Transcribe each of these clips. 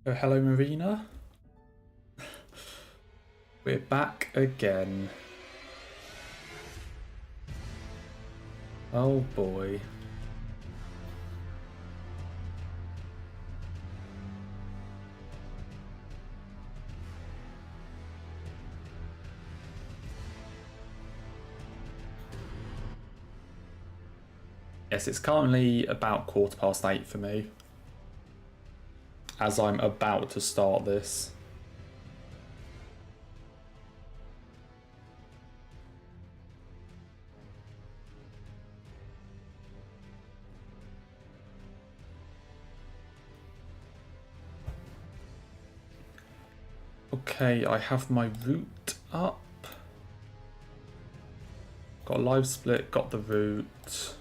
Oh, hello, Marina. We're back again. Oh boy. Yes, it's currently about 8:15 for me, as I'm about to start this. Okay, I have my route up. Got a live split, got the route.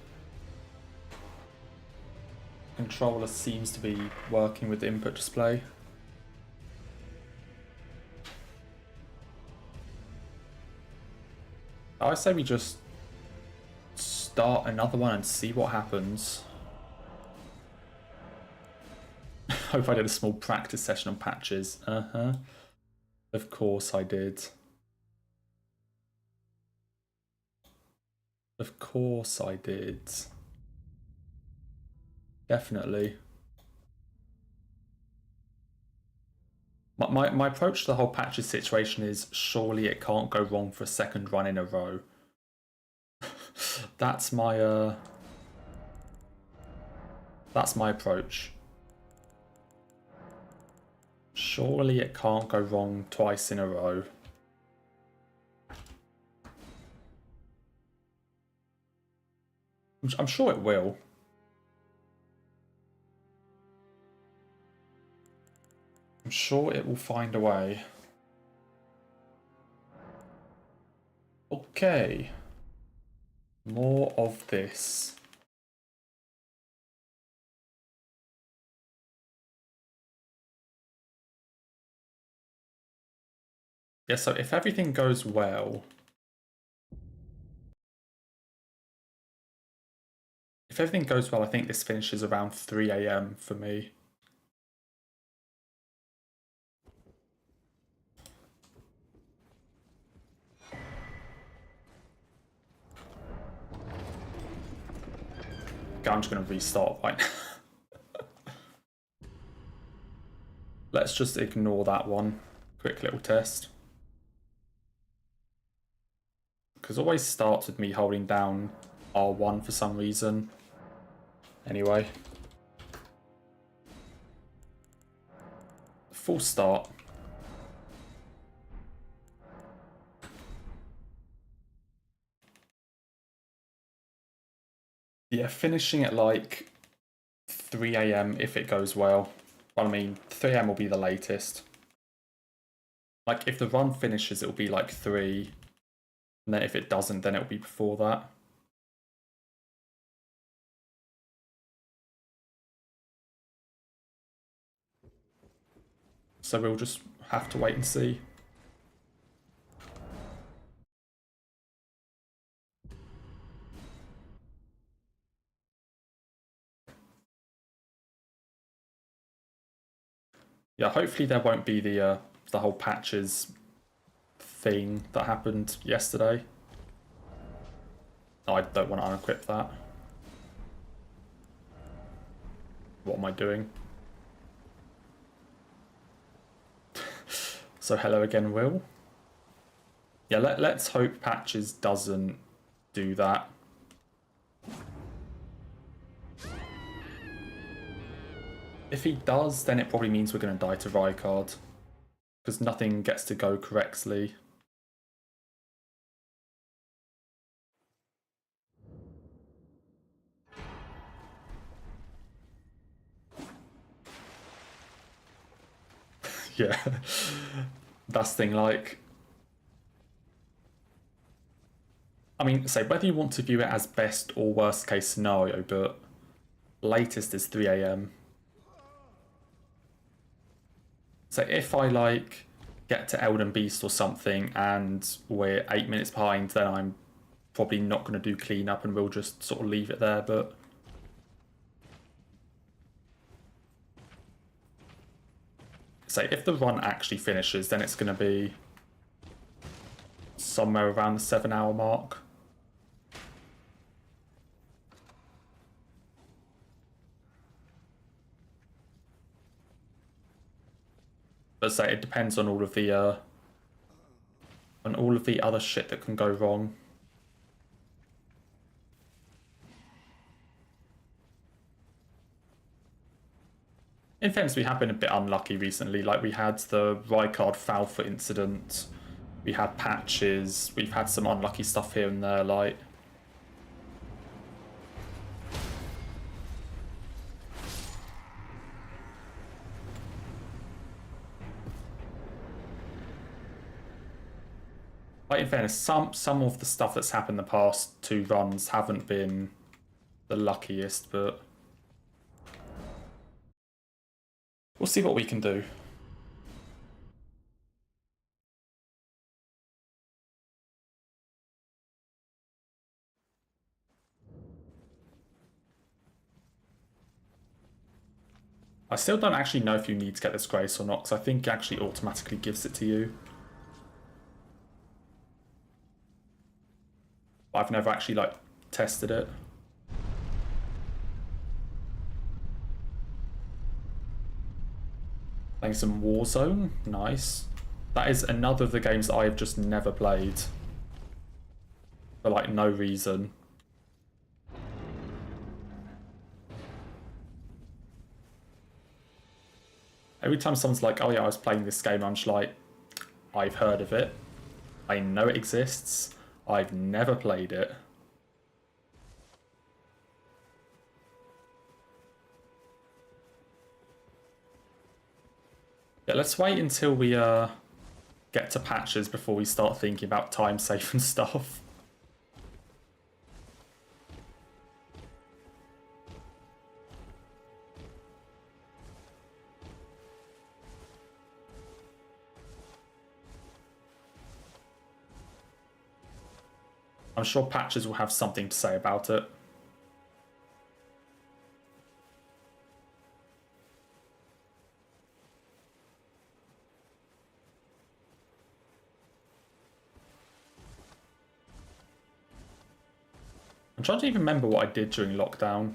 Controller seems to be working with the input display. I say we just start another one and see what happens. Hope I did a small practice session on patches. Of course I did. Of course I did. Definitely. My approach to the whole patches situation is surely it can't go wrong for a second run in a row. That's my approach. Surely it can't go wrong twice in a row. I'm sure it will. I'm sure it will find a way. Okay. More of this. Yeah, so if everything goes well... If everything goes well, I think this finishes around 3 AM for me. Okay, I'm just going to restart right now. Let's just ignore that one. Quick little test. Because it always starts with me holding down R1 for some reason. Anyway. Full start. Yeah, finishing at like 3 AM if it goes well. Well, I mean, 3 AM will be the latest. Like, if the run finishes, it'll be like 3. And then if it doesn't, then it'll be before that. So we'll just have to wait and see. Yeah, hopefully there won't be the whole patches thing that happened yesterday. Oh, I don't want to unequip that. What am I doing? So hello again, Will. Yeah, let's hope patches doesn't do that. If he does, then it probably means we're going to die to Rykard. Because nothing gets to go correctly. Yeah. That's the thing, like... I mean, say, whether you want to view it as best or worst case scenario, but latest is 3 AM. So if I, like, get to Elden Beast or something and we're 8 minutes behind, then I'm probably not going to do cleanup and we'll just sort of leave it there, but... say, if the run actually finishes, then it's going to be somewhere around the 7-hour mark. But say it depends on all of the other shit that can go wrong. In fairness, we have been a bit unlucky recently. Like, we had the Rykard Falfa incident, we had patches, we've had some unlucky stuff here and there, like... Like, in fairness, some of the stuff that's happened the past 2 runs haven't been the luckiest, but... we'll see what we can do. I still don't actually know if you need to get this grace or not, because I think it actually automatically gives it to you. But I've never actually, like, tested it. Playing some Warzone, nice. That is another of the games that I have just never played. For, like, no reason. Every time someone's like, oh yeah, I was playing this game, I'm just like, I've heard of it. I know it exists. I've never played it. Yeah, let's wait until we get to patches before we start thinking about time safe and stuff. I'm sure patches will have something to say about it. I'm trying to even remember what I did during lockdown.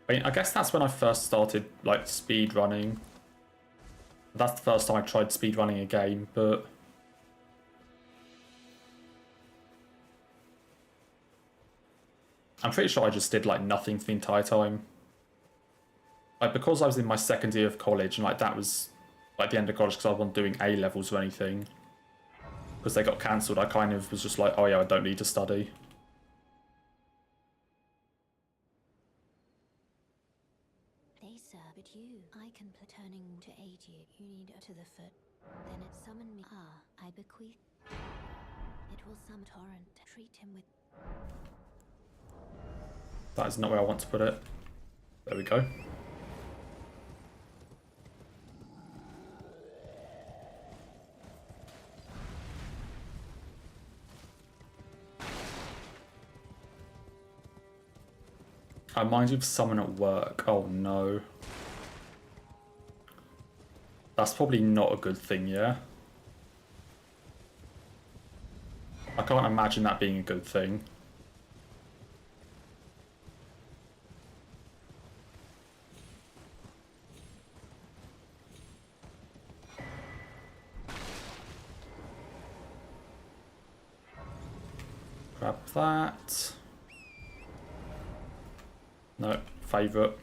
I mean, I guess that's when I first started, like, speed running. That's the first time I tried speed running a game, but... I'm pretty sure I just did, like, nothing for the entire time. Like, because I was in my second year of college, and, like, that was, like, the end of college because I wasn't doing A-levels or anything. Because they got cancelled, I kind of was just like, oh yeah, I don't need to study. They sir, but you, I can turning to aid you. You need to the foot. Then it summon me. Ah, I bequeath. It will summon torrent. Treat him with. That is not where I want to put it. There we go. I mind you of someone at work. Oh no. That's probably not a good thing, yeah? I can't imagine that being a good thing. Grab that. No, favourite.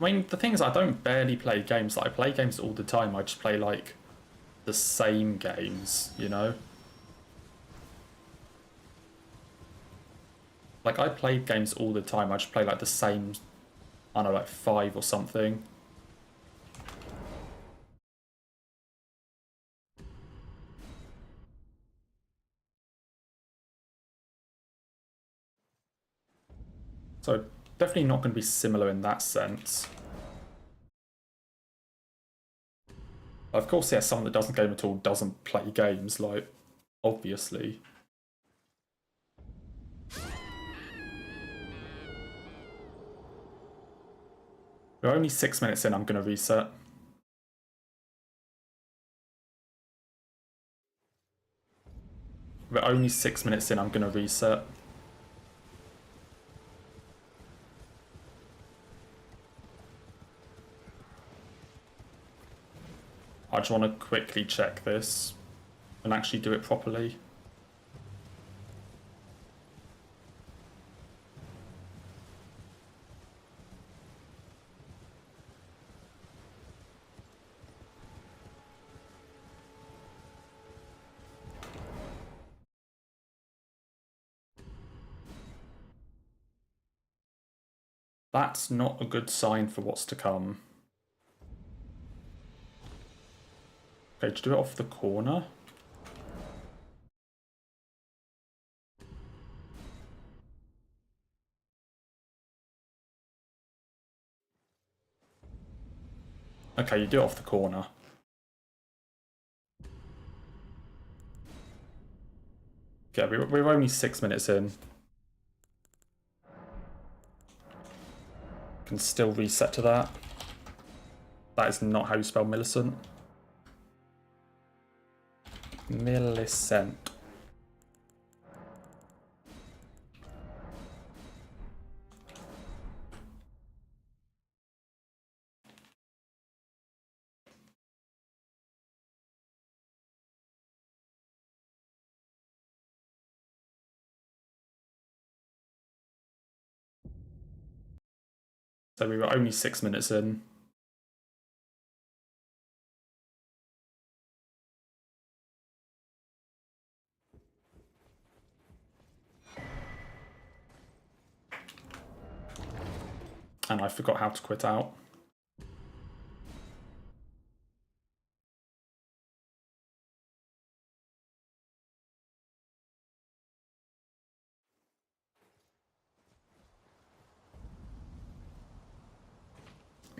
I mean, the thing is, I don't barely play games. Like, I play games all the time. I just play, like, the same games, you know? Like, I play games all the time. I just play, like, the same, I don't know, like 5 or something. So, definitely not going to be similar in that sense. Of course, yeah, someone that doesn't game at all doesn't play games, like... obviously. We're only 6 minutes in, I'm going to reset. We're only 6 minutes in, I'm going to reset. I just want to quickly check this and actually do it properly. That's not a good sign for what's to come. Okay, to do it off the corner. Okay, you do it off the corner. Yeah, we're only 6 minutes in. Can still reset to that. That is not how you spell Millicent. Millicent. So we were only 6 minutes in. And I forgot how to quit out.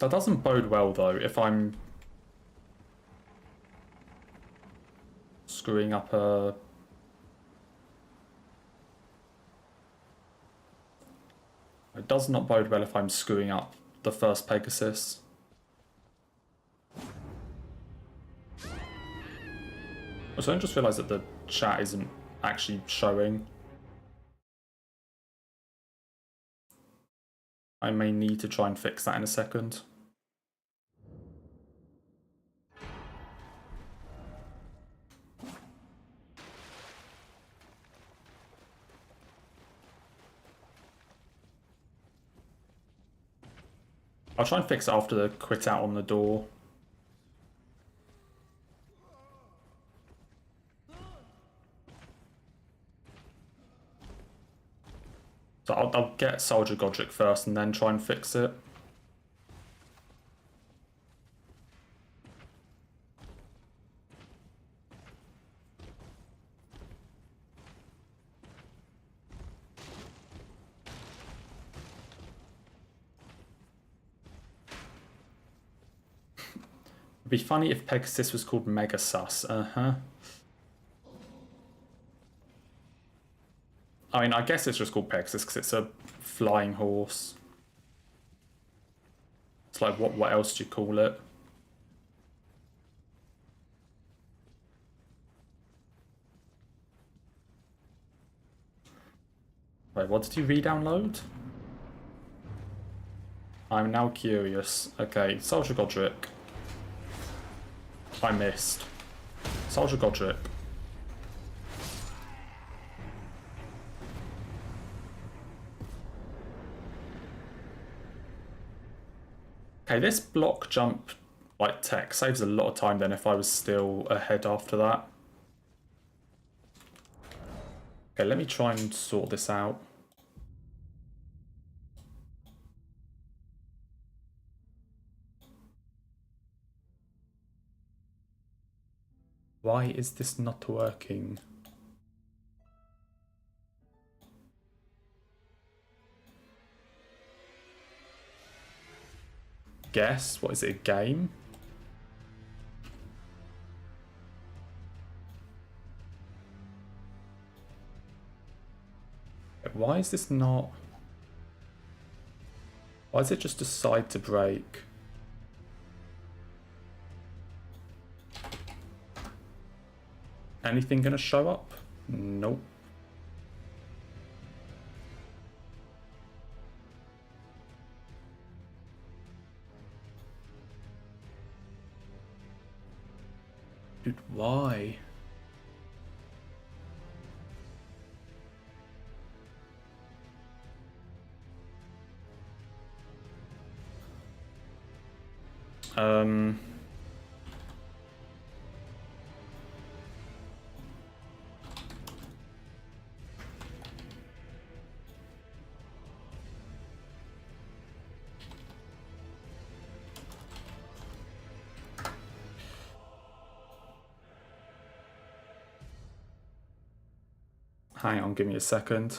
That doesn't bode well though, if I'm screwing up a... It does not bode well if I'm screwing up the first Pegasus. Also, I just realised that the chat isn't actually showing. I may need to try and fix that in a second. I'll try and fix it after the quit out on the door. So I'll get Soldier Godric first and then try and fix it. It'd be funny if Pegasus was called Megasus. I mean, I guess it's just called Pegasus because it's a flying horse. It's like, what else do you call it? Wait, what did you re-download? I'm now curious. Okay, Soldier Godric. I missed. Soldier Godric. Okay, this block jump like tech saves a lot of time then if I was still ahead after that. Okay, let me try and sort this out. Why is this not working? Guess? What is it, a game? why is this not... Why does it just decide to break? Anything gonna show up? Nope. Dude, why? Hang on, give me a second.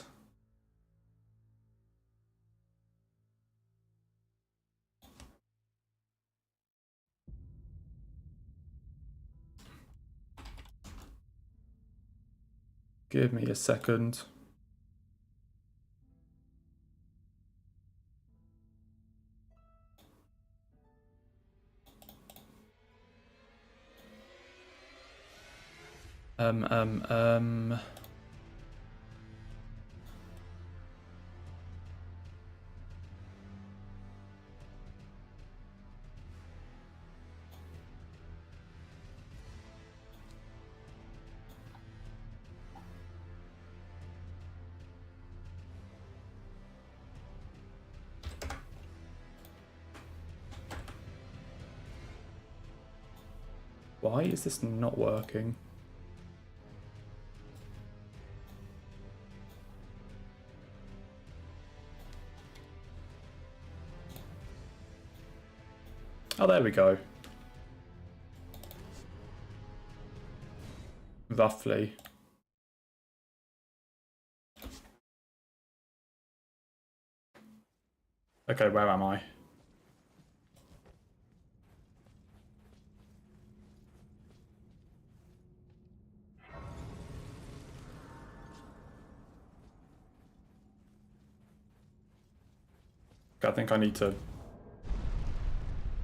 Give me a second. Why is this not working? Oh, there we go. Roughly. Okay, where am I? I think I need to...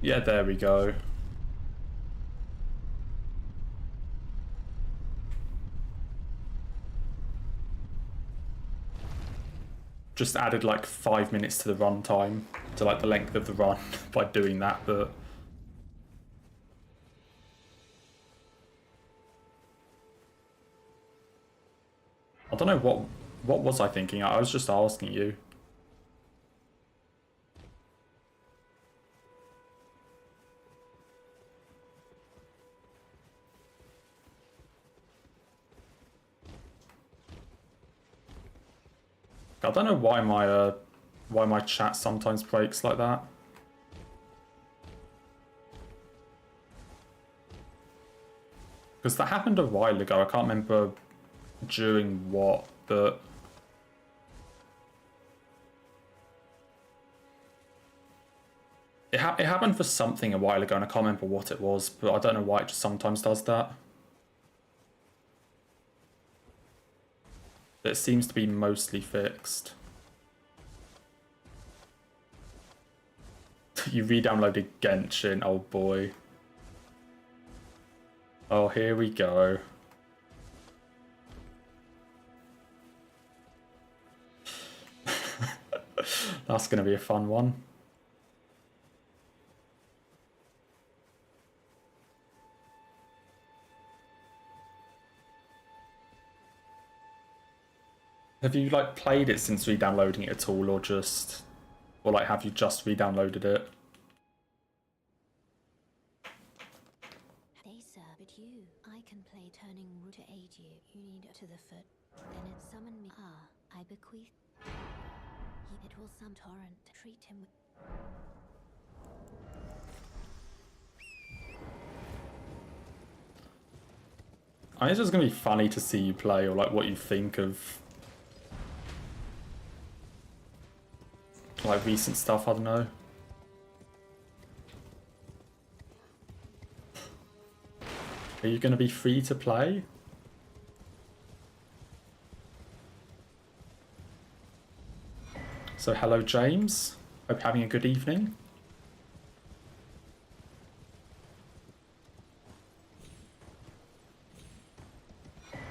Yeah, there we go. Just added like 5 minutes to the run time, to like the length of the run by doing that, but... I don't know, what was I thinking? I was just asking you. I don't know why my chat sometimes breaks like that. Because that happened a while ago. I can't remember during what, but it happened for something a while ago, and I can't remember what it was. But I don't know why it just sometimes does that. It seems to be mostly fixed. You re-downloaded Genshin, oh boy. Oh, here we go. That's gonna be a fun one. Have you like played it since re-downloading it at all, or like have you just re-downloaded it? They sir, but you. I can play turning root to aid you. You need to the foot. Then it summoned me. I bequeath. It will some torrent. Treat him with... I mean, it's just gonna be funny to see you play, or like what you think of like recent stuff. I don't know. Are you gonna be free to play? So hello, James. Hope you're having a good evening.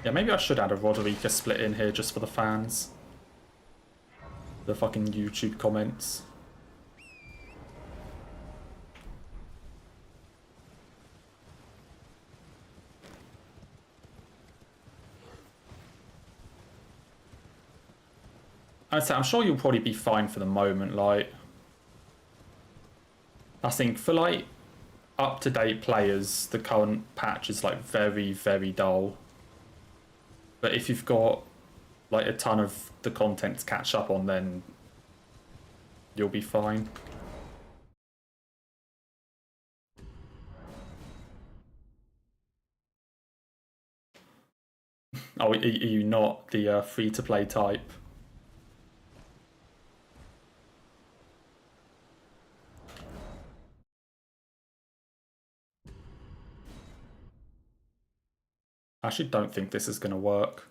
Yeah, maybe I should add a Roderica split in here just for the fans. The fucking YouTube comments. I'm sure you'll probably be fine for the moment, like... I think for, like, up-to-date players, the current patch is, like, very, very dull. But if you've got, like, a ton of the content to catch up on, then you'll be fine. Oh, are you not the free-to-play type? I actually don't think this is going to work.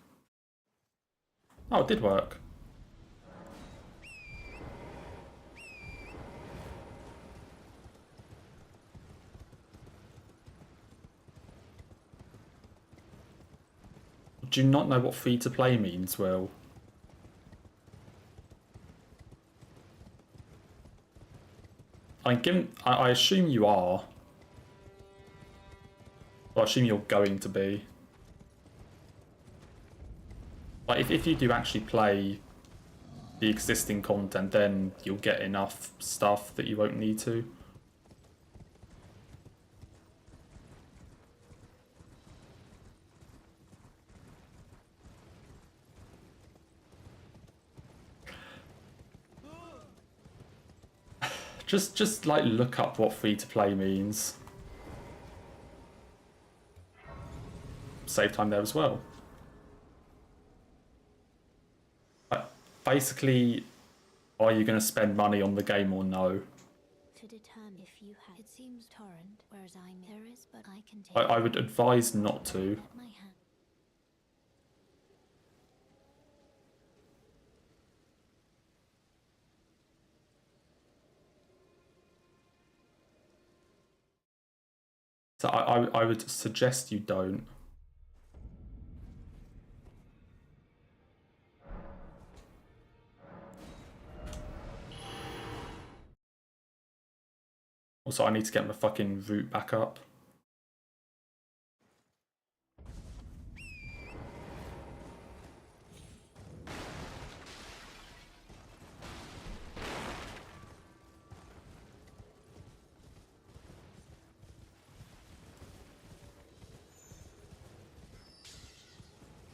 Oh, it did work. Do you not know what free-to-play means, Will? I assume you are. Well, I assume you're going to be. Like, if you do actually play the existing content, then you'll get enough stuff that you won't need to. Just like look up what free to play means. Save time there as well. Basically, are you going to spend money on the game or no? To determine if you have, it seems torrent, whereas there is, but I can take. I would advise not to. My hand. So I would suggest you don't. Also, I need to get my fucking route back up.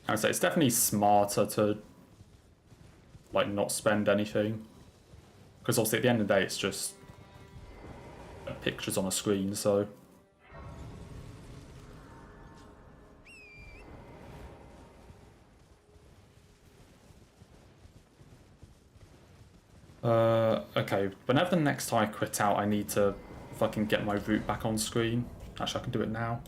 I would say it's definitely smarter to like not spend anything, because obviously at the end of the day it's just pictures on a screen, so okay, whenever the next time I quit out I need to fucking get my route back on screen. Actually, I can do it now.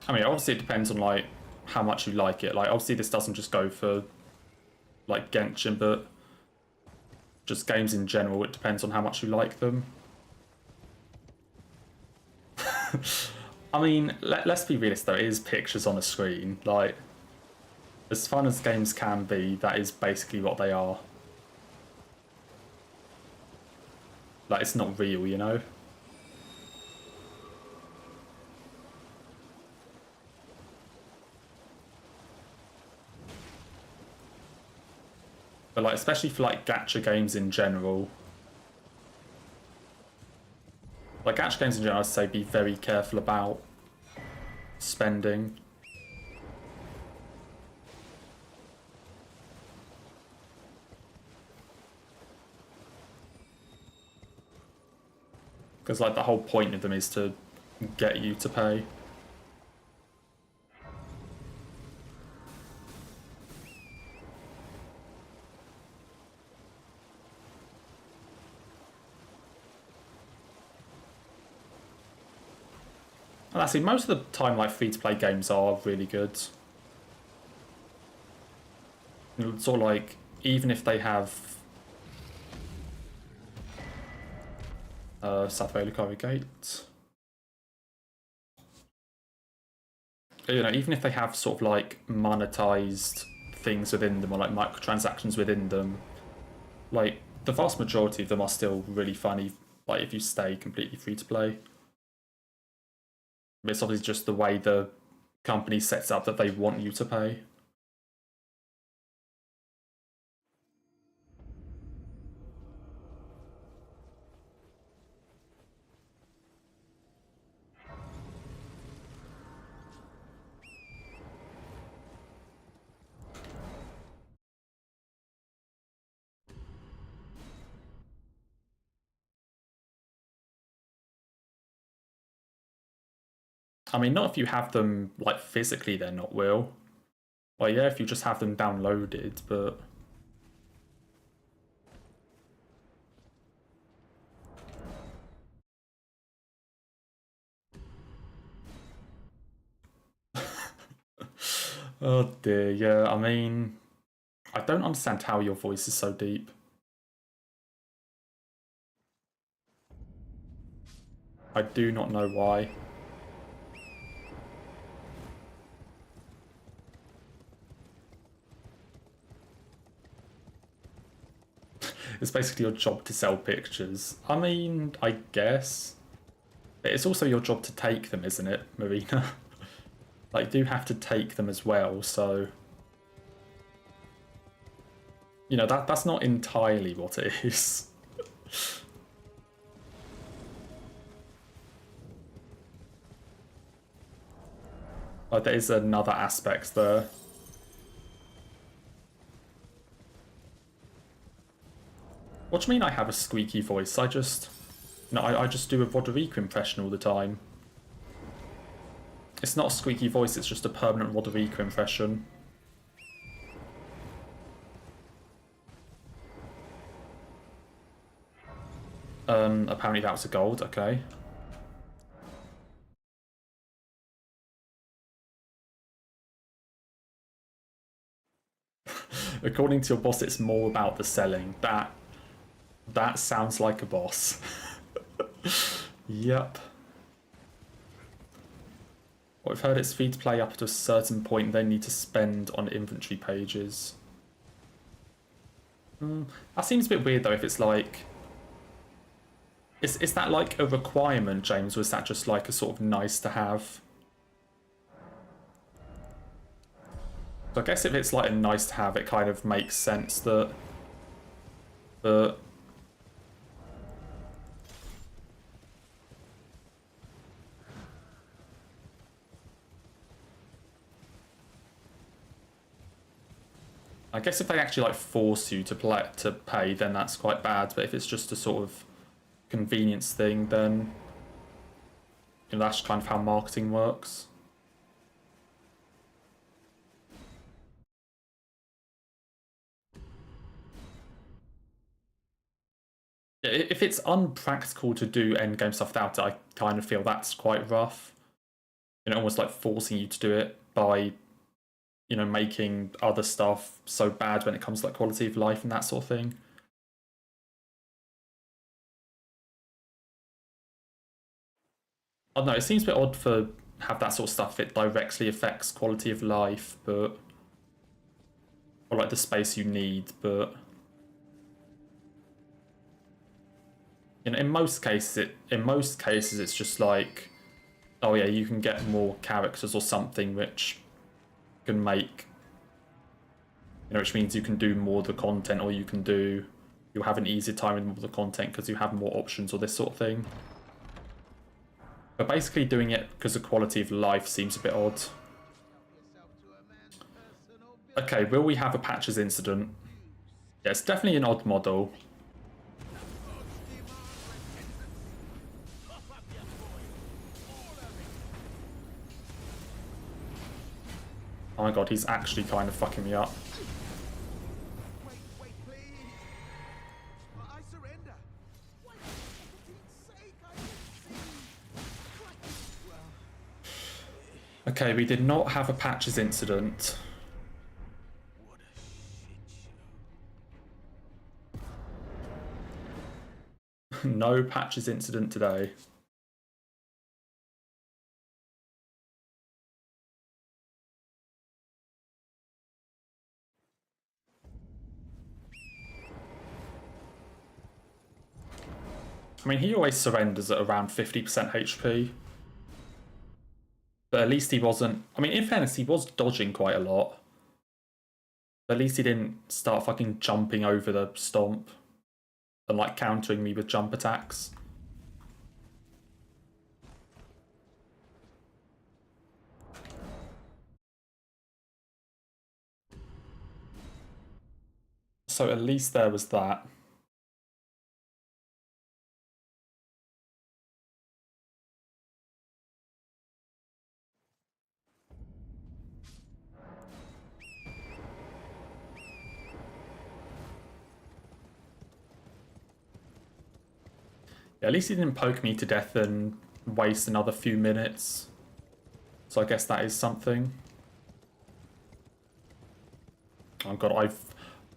I mean, obviously it depends on like how much you like it. Like, obviously this doesn't just go for like Genshin, but just games in general, it depends on how much you like them. I mean, let's be realistic though, it is pictures on a screen. Like, as fun as games can be, that is basically what they are. Like, it's not real, you know? But like, especially for like gacha games in general. Like, gacha games in general, I'd say be very careful about spending. Because like the whole point of them is to get you to pay. And that's it. Most of the time, like, free-to-play games are really good. Sort of like, even if they have South Valley Gate. You know, even if they have sort of like monetized things within them or like microtransactions within them, like the vast majority of them are still really funny. Like if you stay completely free to play, it's obviously just the way the company sets up that they want you to pay. I mean, not if you have them like physically, they're not will. Well, yeah, if you just have them downloaded, but oh dear, yeah. I mean, I don't understand how your voice is so deep. I do not know why. It's basically your job to sell pictures. I mean, I guess. It's also your job to take them, isn't it, Marina? Like, you do have to take them as well, so... You know, that's not entirely what it is. Like, there is another aspect there. What do you mean I have a squeaky voice? I just... No, I just do a Roderico impression all the time. It's not a squeaky voice, it's just a permanent Roderico impression. Apparently that was a gold, okay. According to your boss, it's more about the selling. That sounds like a boss. Yep. Well, we've heard it's free to play up to a certain point, they need to spend on inventory pages. That seems a bit weird though, if it's like... Is that like a requirement, James, or is that just like a sort of nice to have? So I guess if it's like a nice to have, it kind of makes sense that... I guess if they actually like force you to pay, then that's quite bad. But if it's just a sort of convenience thing, then you know, that's kind of how marketing works. If it's unpractical to do endgame stuff without it, I kind of feel that's quite rough. You know, almost like forcing you to do it by, you know, making other stuff so bad when it comes to like quality of life and that sort of thing. I don't know, it seems a bit odd for have that sort of stuff if it directly affects quality of life, but or like the space you need, but you know, in most cases it's just like, oh yeah, you can get more characters or something which can make, you know, which means you can do more of the content, or you'll have an easier time with more of the content because you have more options or this sort of thing. But basically doing it because of quality of life seems a bit odd. Okay, will we have a patches incident? Yeah, it's definitely an odd model. Oh my god, he's actually kind of fucking me up. Wait, please. I surrender. Wait, for Pete's sake, I didn't see. Well, Okay, we did not have a patches incident. What a shit show. No patches incident today. I mean, he always surrenders at around 50% HP. But at least he wasn't... I mean, in fairness, he was dodging quite a lot. But at least he didn't start fucking jumping over the stomp and, like, countering me with jump attacks. So at least there was that. Yeah, at least he didn't poke me to death and waste another few minutes. So I guess that is something. Oh god,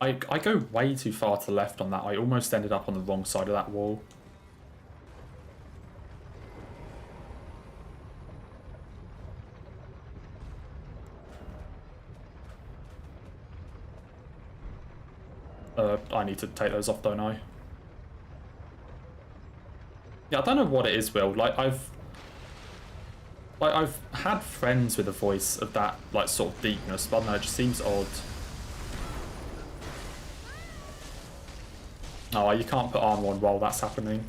I go way too far to the left on that. I almost ended up on the wrong side of that wall. I need to take those off, don't I? Yeah, I don't know what it is, Will. Like I've had friends with a voice of that like sort of deepness, but I don't know, it just seems odd. Oh, you can't put armor on while that's happening.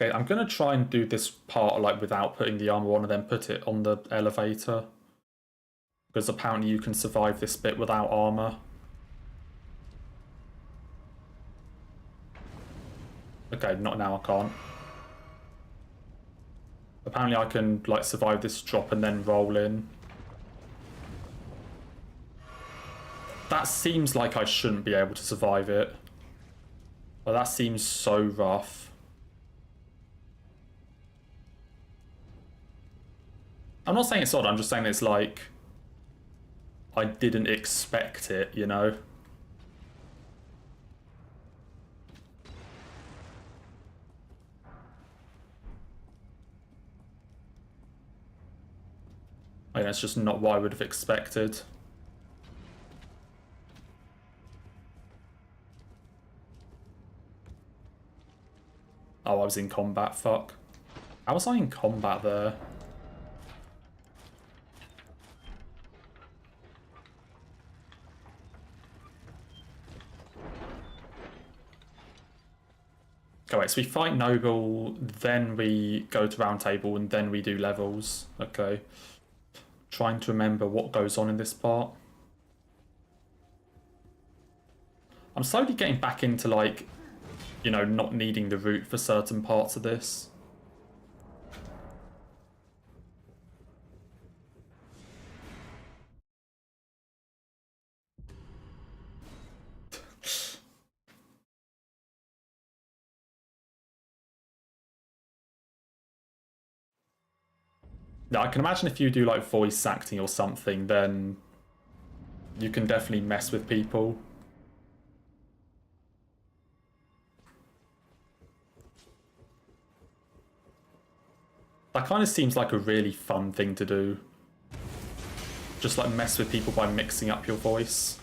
Okay, I'm gonna try and do this part like without putting the armor on and then put it on the elevator. Because apparently you can survive this bit without armor. Okay, not now, I can't. Apparently I can like survive this drop and then roll in. That seems like I shouldn't be able to survive it. But that seems so rough. I'm not saying it's odd, I'm just saying it's like... I didn't expect it, you know? I mean, that's just not what I would have expected. Oh, I was in combat, fuck. How was I in combat there? Oh wait, so we fight Noble, then we go to Round Table, and then we do levels. Okay. Trying to remember what goes on in this part. I'm slowly getting back into, like, you know, not needing the route for certain parts of this. Now, I can imagine if you do, like, voice acting or something, then you can definitely mess with people. That kind of seems like a really fun thing to do. Just, like, mess with people by mixing up your voice.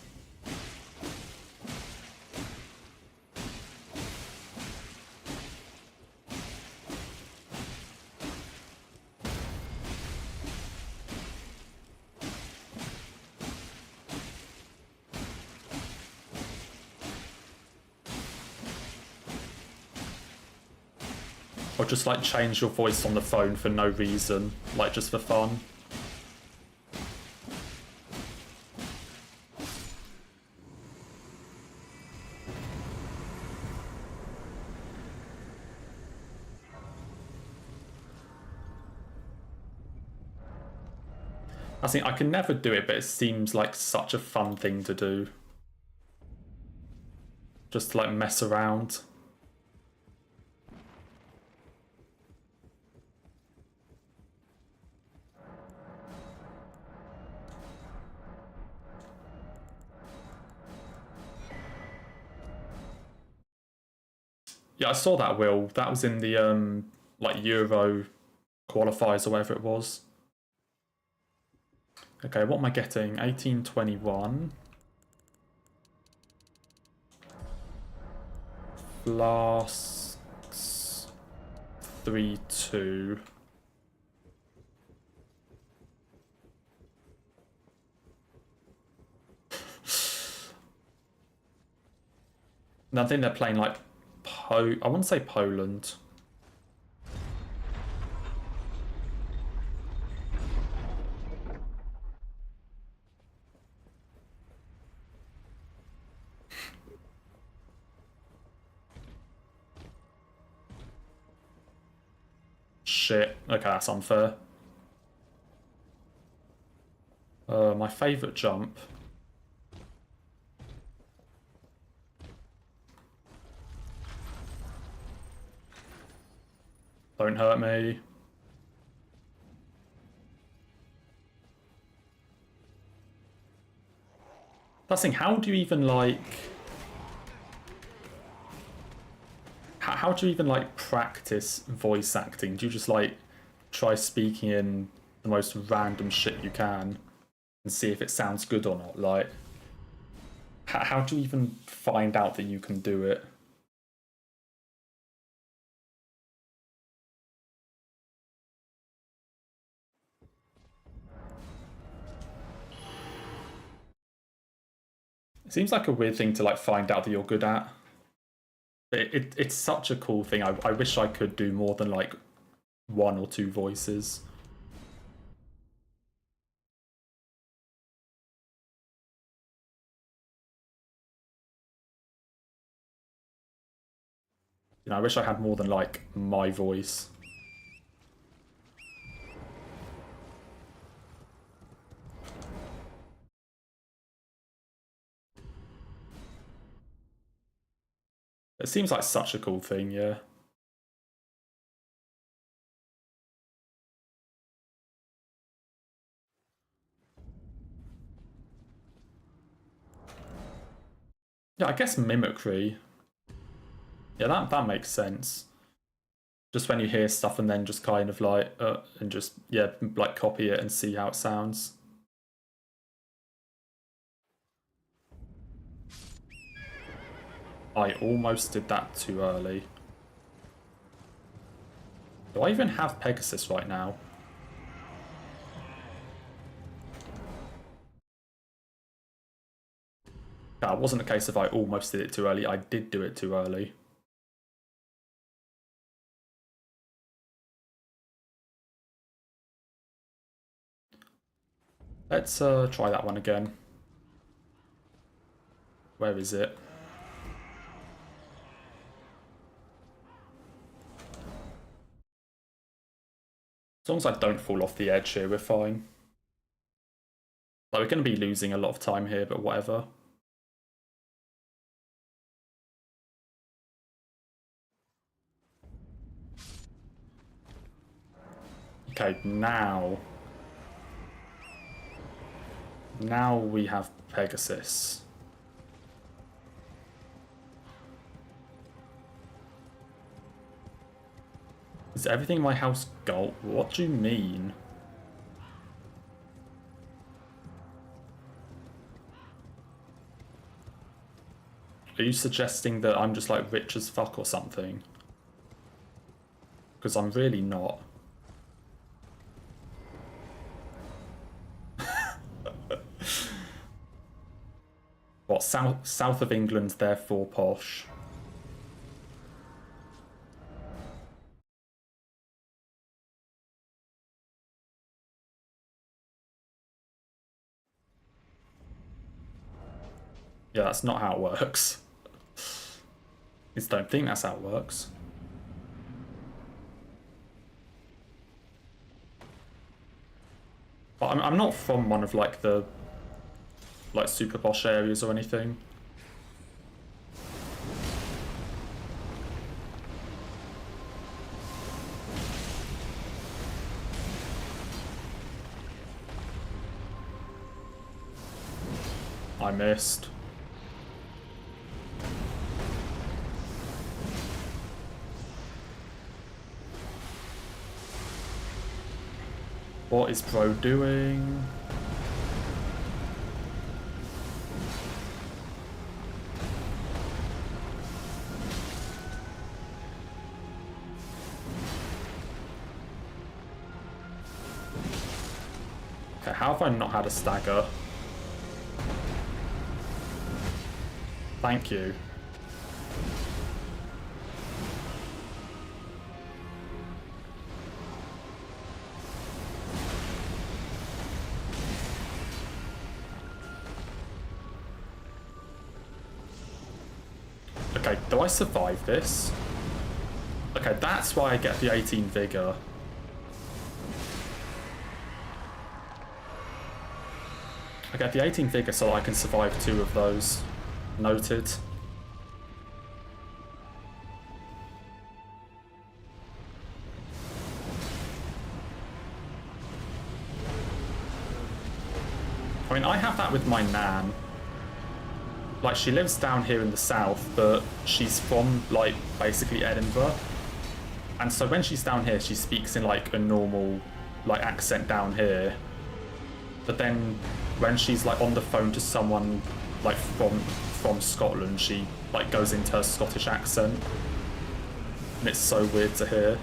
Or just like change your voice on the phone for no reason, like just for fun. I think I can never do it, but it seems like such a fun thing to do. just to like mess around. Yeah, I saw that, Will. That was in the like Euro qualifiers or whatever it was. Okay, what am I getting? 1821. Flasks 3-2. And I think they're playing like I want to say Poland. Shit. Okay, that's unfair. My favourite jump. Don't hurt me. That's the thing, how do you even like... How do you even like practice voice acting? Do you just like try speaking in the most random shit you can and see if it sounds good or not? Like, how do you even find out that you can do it? It seems like a weird thing to like find out that you're good at. But it's such a cool thing. I wish I could do more than like 1 or 2 voices. You know, I wish I had more than like my voice. It seems like such a cool thing, yeah. Yeah, I guess mimicry. Yeah, that makes sense. Just when you hear stuff and then just kind of like, and just, yeah, like copy it and see how it sounds. I almost did that too early. Do I even have Pegasus right now? That wasn't a case of I almost did it too early, I did do it too early. Let's try that one again. Where is it? As long as I don't fall off the edge here, we're fine. Like, we're going to be losing a lot of time here, but whatever. Okay, now we have Pegasus. Is everything in my house gold? What do you mean? Are you suggesting that I'm just like rich as fuck or something? Because I'm really not. What, south of England, therefore posh? Yeah, that's not how it works. I just don't think that's how it works. But I'm not from one of like the like super posh areas or anything. I missed. What is Bro doing? Okay, how have I not had a stagger? Thank you. Okay, do I survive this? Okay, that's why I get the 18 vigor. I get the 18 vigor so I can survive 2 of those. Noted. I mean, I have that with my nan. Like, she lives down here in the south, but she's from, like, basically Edinburgh. And so when she's down here, she speaks in, like, a normal, like, accent down here. But then when she's, like, on the phone to someone, like, from Scotland, she, like, goes into her Scottish accent. And it's so weird to hear.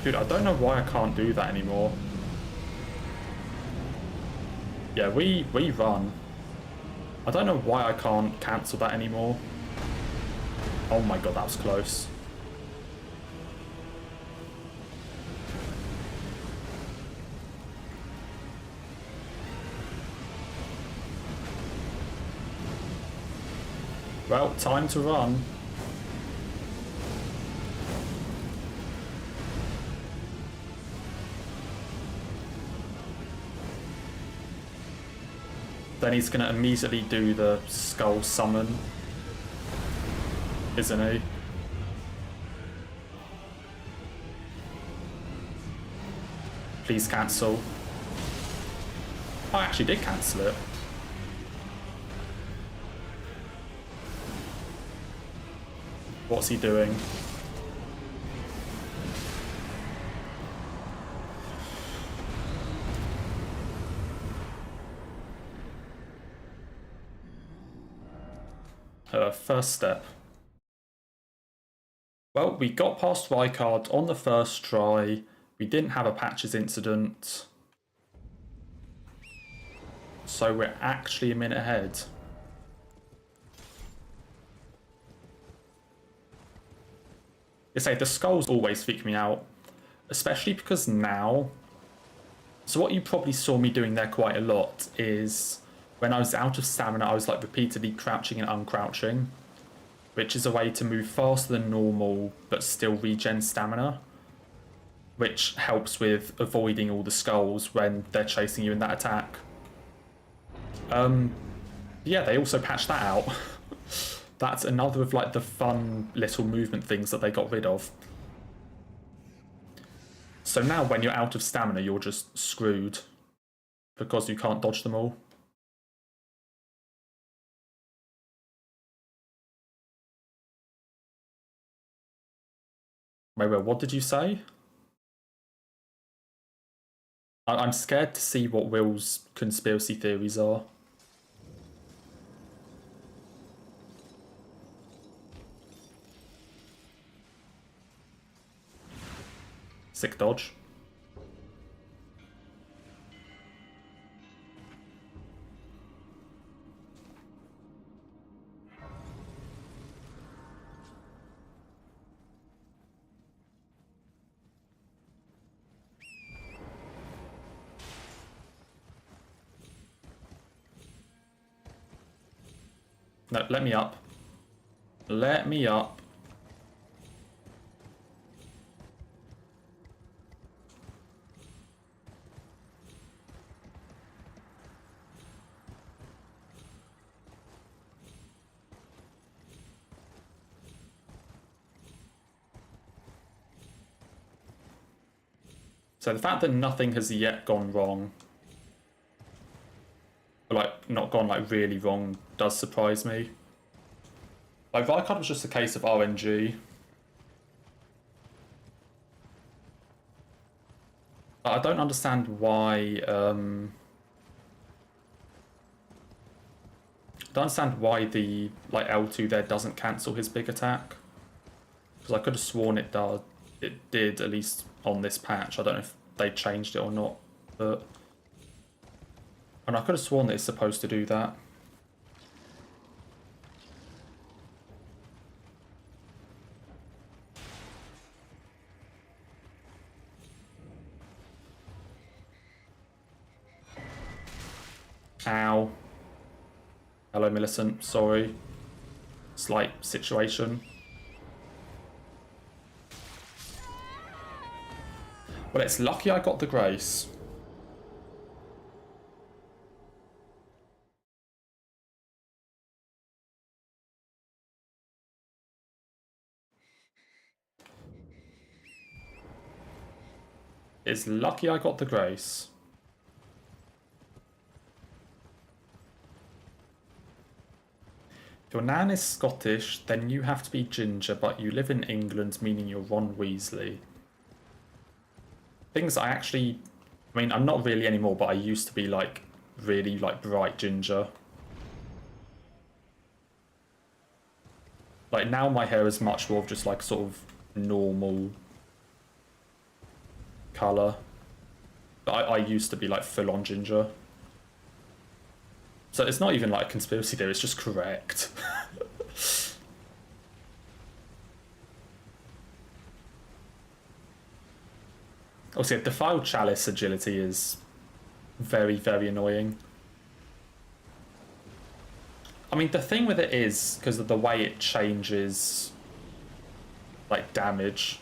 Dude, I don't know why I can't do that anymore. Yeah, we run. I don't know why I can't cancel that anymore. Oh my god, that was close. Well, time to run. Then he's going to immediately do the skull summon, isn't he? Please cancel. I actually did cancel it. What's he doing? First step. Well, we got past Rykard on the first try. We didn't have a patches incident. So we're actually a minute ahead. I say, the skulls always freak me out. Especially because now... So what you probably saw me doing there quite a lot is... When I was out of stamina, I was like repeatedly crouching and uncrouching, which is a way to move faster than normal, but still regen stamina, which helps with avoiding all the skulls when they're chasing you in that attack. Yeah, they also patched that out. That's another of like the fun little movement things that they got rid of. So now when you're out of stamina, you're just screwed because you can't dodge them all. Wait, what did you say? I'm scared to see what Will's conspiracy theories are. Sick dodge. No, let me up. Let me up. So the fact that nothing has yet gone wrong, or like not gone like really wrong, does surprise me. Like Vicard was just a case of RNG. I don't understand why. I don't understand why the like L2 there doesn't cancel his big attack. Because I could have sworn it does. It did, at least on this patch. I don't know if they changed it or not, but and I could have sworn that it's supposed to do that. Ow. Hello, Millicent. Sorry. Slight situation. Well, it's lucky I got the grace. It's lucky I got the grace. If your nan is Scottish, then you have to be ginger, but you live in England, meaning you're Ron Weasley. Things I actually... I mean, I'm not really anymore, but I used to be, like, really, like, bright ginger. Like, now my hair is much more of just, like, sort of normal colour. But I used to be, like, full-on ginger. So it's not even, like, a conspiracy theory, it's just correct. Also, Defiled Chalice agility is very, very annoying. I mean, the thing with it is, because of the way it changes, like, damage.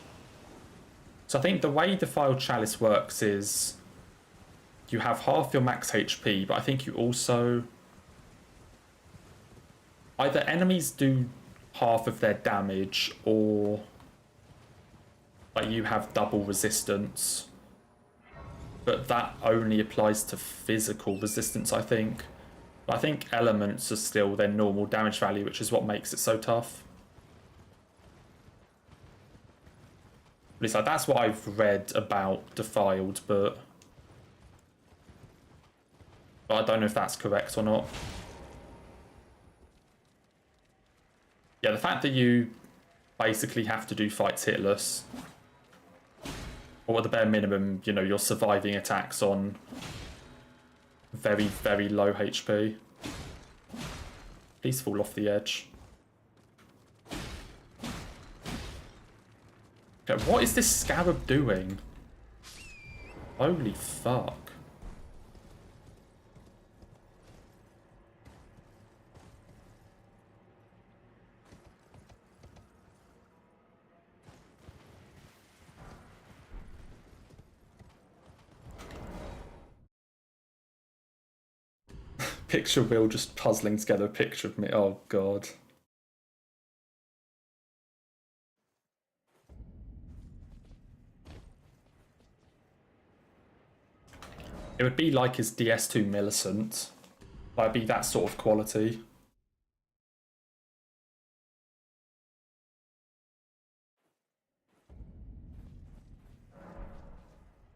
So I think the way Defiled Chalice works is you have half your max HP, but I think you also... Either enemies do half of their damage, or like you have double resistance. But that only applies to physical resistance, I think. But I think elements are still their normal damage value, which is what makes it so tough. At least like, that's what I've read about Defiled, but I don't know if that's correct or not. Yeah, the fact that you basically have to do fights hitless, or at the bare minimum, you know, you're surviving attacks on very, very low HP. Please fall off the edge. Okay, what is this scarab doing? Holy fuck. Picture Will just puzzling together a picture of me. Oh, God. It would be like his DS2 Millicent. Like, it'd be that sort of quality.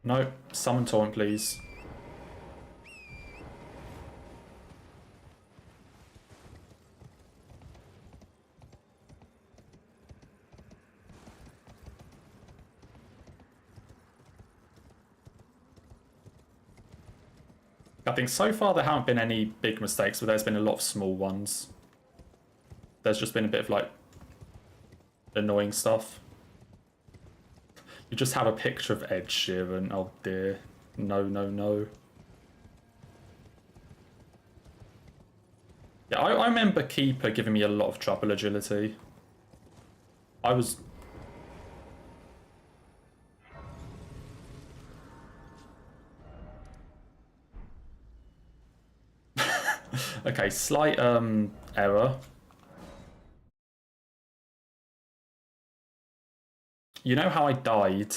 No, summon Torrent, please. I think so far there haven't been any big mistakes, but there's been a lot of small ones. There's just been a bit of, like, annoying stuff. You just have a picture of Ed Sheeran. Oh, dear. No, no, no. Yeah, I remember Keeper giving me a lot of trouble agility. I was... Okay, slight error. You know how I died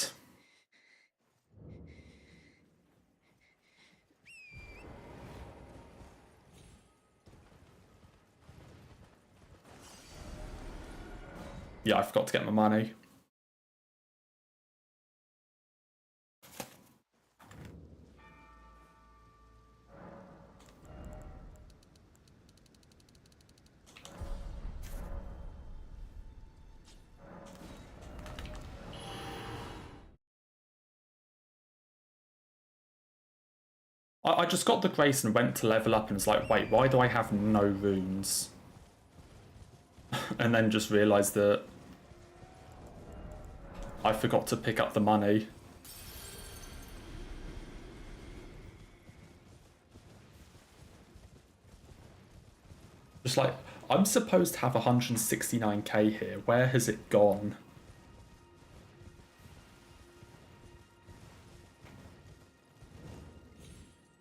Yeah, I forgot to get my money. I just got the grace and went to level up and was like, wait, why do I have no runes? And then just realised that I forgot to pick up the money. Just like, I'm supposed to have 169k here. Where has it gone?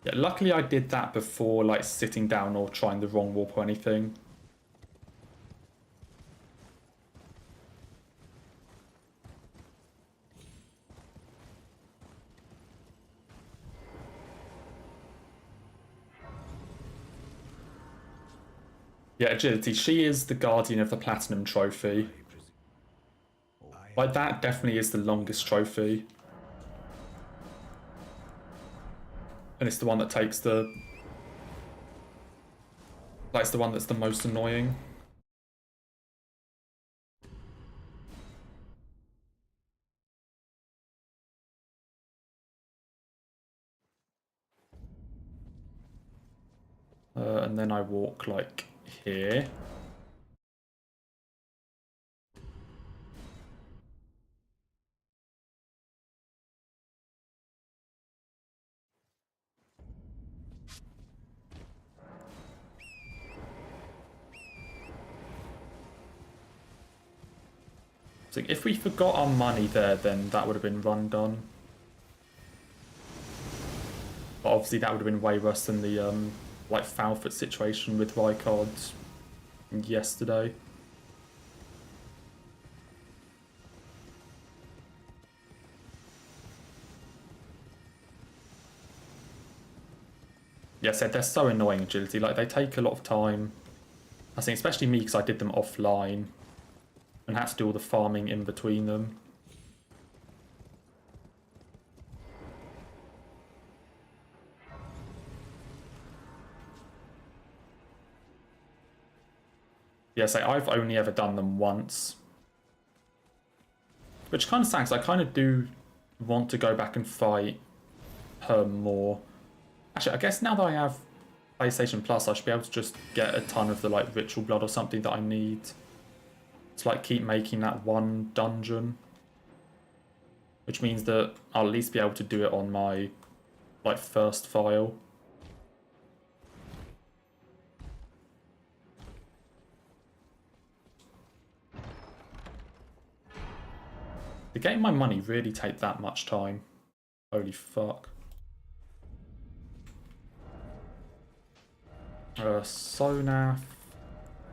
Yeah, luckily I did that before, like, sitting down or trying the wrong warp or anything. Yeah, Agility, she is the guardian of the Platinum Trophy. Like, that definitely is the longest trophy. And it's the one that takes the... Like, it's the one that's the most annoying. And then I walk, like, here. So if we forgot our money there, then that would have been run done. But obviously that would have been way worse than the, like, Falfoot situation with Rykard yesterday. Yeah, so they're so annoying, Agility. Like, they take a lot of time. I think especially me, because I did them offline and had to do all the farming in between them. Yeah, so I've only ever done them once. Which kind of sucks. I kind of do want to go back and fight her more. Actually, I guess now that I have PlayStation Plus, I should be able to just get a ton of the, like, ritual blood or something that I need to, like, keep making that one dungeon. Which means that I'll at least be able to do it on my, like, first file. Did getting my money really take that much time? Holy fuck. Sonaf,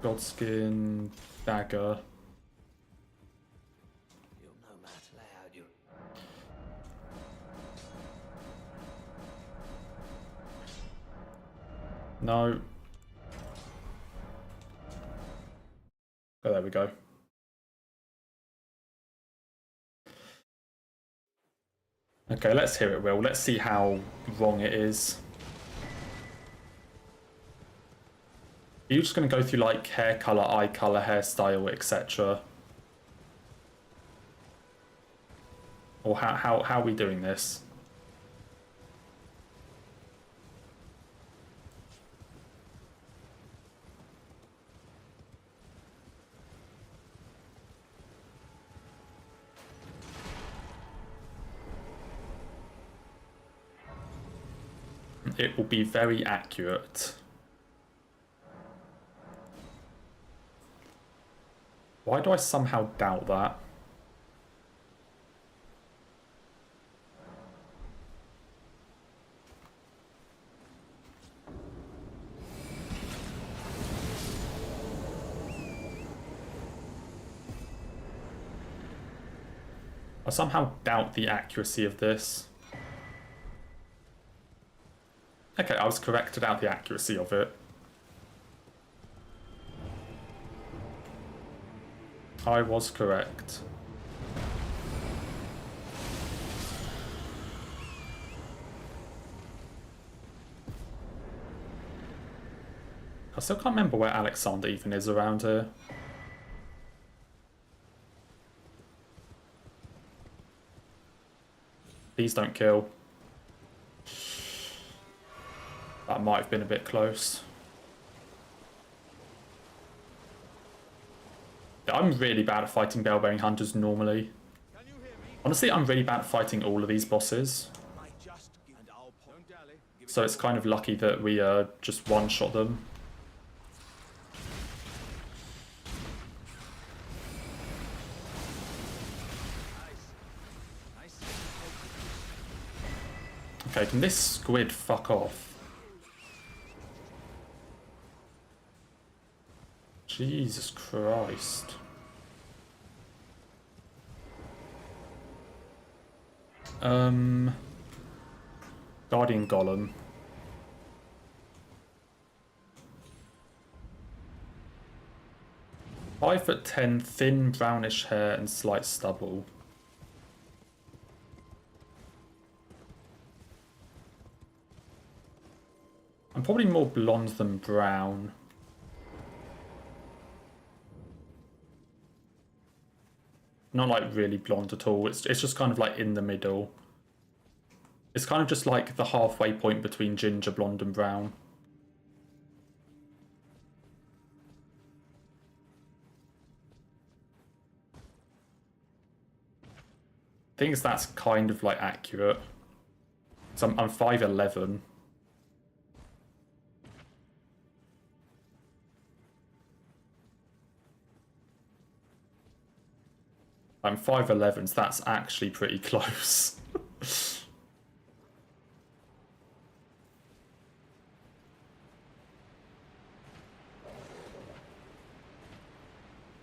Godskin, Dagger. You'll know how to lay out your... No. Oh, there we go. Okay, let's hear it, Will. Let's see how wrong it is. Are you just going to go through, like, hair colour, eye colour, hairstyle, etc.? Or how are we doing this? It will be very accurate. Why do I somehow doubt that? I somehow doubt the accuracy of this. Okay, I was correct about the accuracy of it. I was correct. I still can't remember where Alexander even is around here. Please don't kill. That might have been a bit close. I'm really bad at fighting bell-bearing hunters normally. Honestly, I'm really bad at fighting all of these bosses. So it's kind of lucky that we just one-shot them. Okay, can this squid fuck off? Jesus Christ. Guardian Golem. Five foot 10, thin brownish hair and slight stubble. I'm probably more blonde than brown. Not like really blonde at all. It's just kind of like in the middle. It's kind of just like the halfway point between ginger, blonde and brown. I think that's kind of like accurate. So I'm 5'11". I'm 5'11", so that's actually pretty close.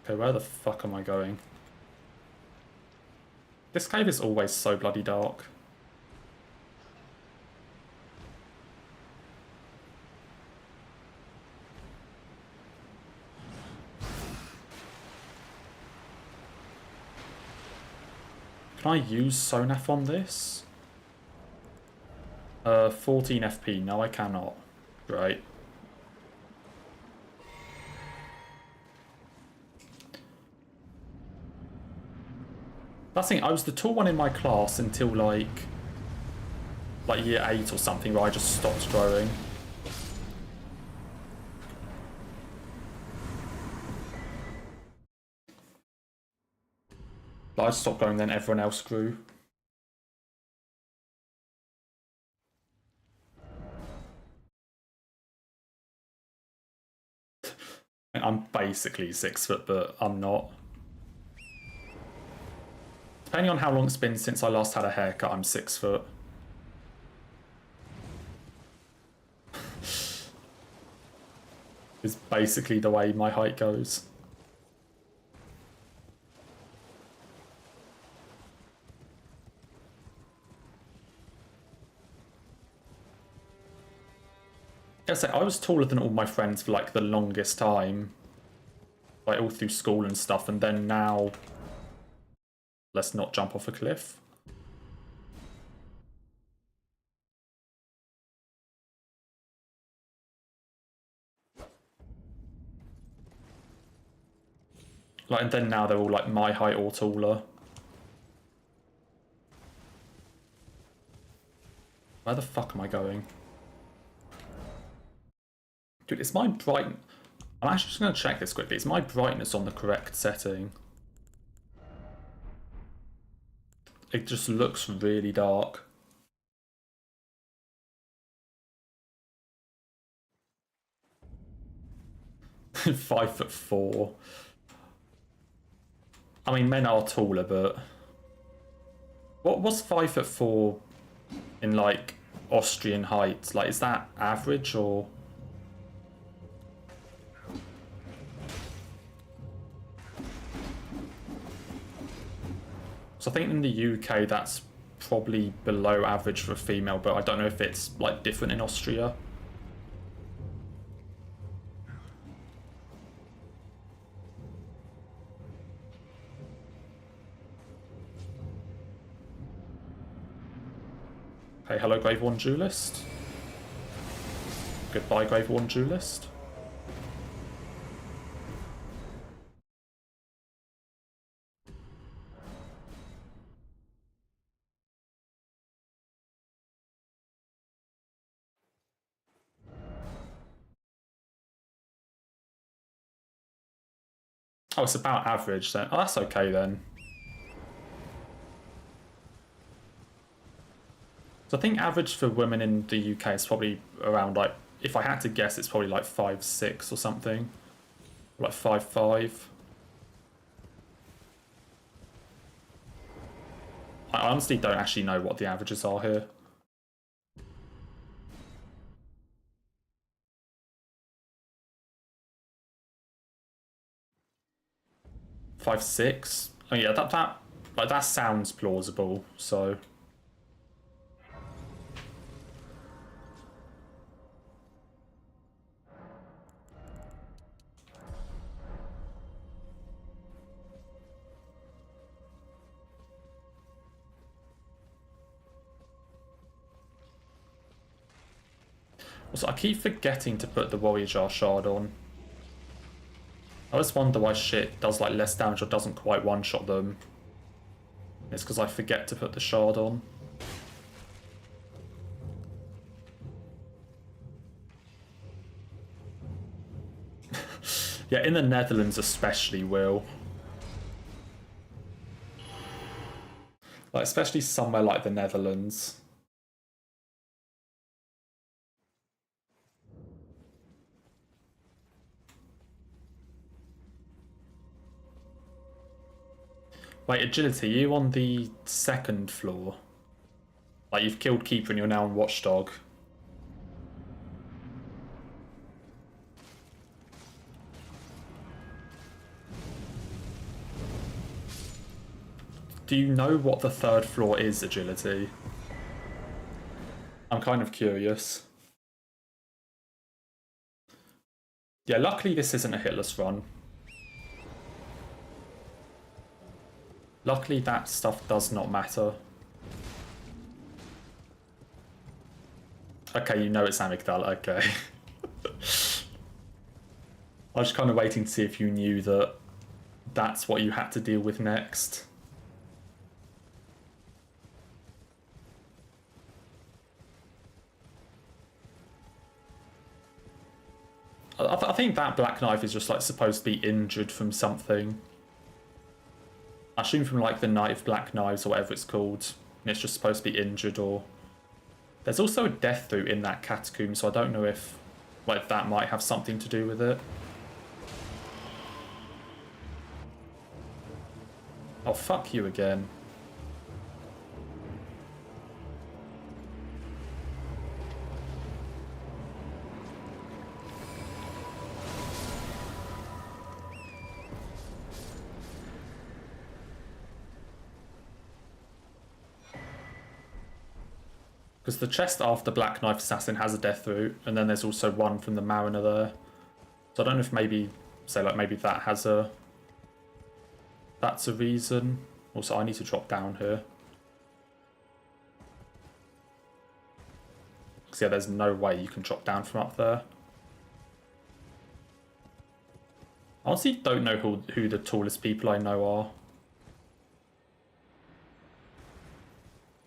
Okay, where the fuck am I going? This cave is always so bloody dark. Can I use Sonaf on this? 14 FP. No, I cannot. Right. That's the thing, I was the tall one in my class until like year 8 or something, where I just stopped growing. I stopped growing, then everyone else grew. I'm basically 6 foot, but I'm not. Depending on how long it's been since I last had a haircut, I'm 6 foot. Is basically the way my height goes. I was taller than all my friends for like the longest time. Like all through school and stuff, and then now... Let's not jump off a cliff. Like, and then now they're all like my height or taller. Where the fuck am I going? Dude, is my bright... I'm actually just going to check this quickly. Is my brightness on the correct setting? It just looks really dark. (5'4". I mean, men are taller, but... What's 5'4" in, like, Austrian height? Like, is that average, or...? So I think in the UK that's probably below average for a female, but I don't know if it's like different in Austria. Hey, hello, Grave One Duelist. Goodbye, Grave One Duelist. Oh, it's about average then. Oh, that's okay then. So I think average for women in the UK is probably around, like, if I had to guess, it's probably like 5'6" or something. Like 5'5". I honestly don't actually know what the averages are here. Five six. Oh yeah, that sounds plausible. So also, I keep forgetting to put the Warrior Jar Shard on. I always wonder why shit does like less damage or doesn't quite one-shot them. It's because I forget to put the shard on. Yeah, in the Netherlands especially, Will. Like, especially somewhere like the Netherlands. Wait, Agility, are you on the second floor? Like, you've killed Keeper and you're now on Watchdog. Do you know what the third floor is, Agility? I'm kind of curious. Yeah, luckily this isn't a hitless run. Luckily that stuff does not matter. Okay, you know it's amygdala, okay. I was kind of waiting to see if you knew that that's what you had to deal with next. I think that Black Knife is just like supposed to be injured from something. I assume from like the Night of Black Knives or whatever it's called. And it's just supposed to be injured or... There's also a death route in that catacomb, so I don't know if like that might have something to do with it. Oh, fuck you again. Because the chest after Black Knife Assassin has a death route, and then there's also one from the Mariner there. So I don't know if maybe, say like maybe that has a... That's a reason. Also, I need to drop down here. Because yeah, there's no way you can drop down from up there. I honestly don't know who the tallest people I know are.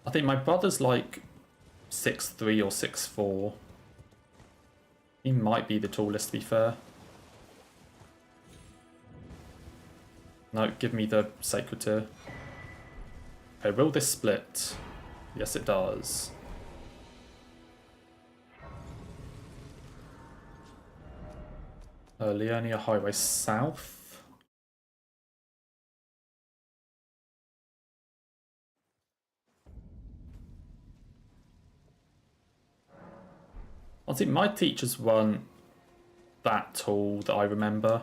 I think my brother's like 6'3" or 6'4". He might be the tallest, to be fair. No, give me the Sacred Tear. Okay, will this split? Yes, it does. Liurnia Highway South. Honestly, my teachers weren't that tall that I remember.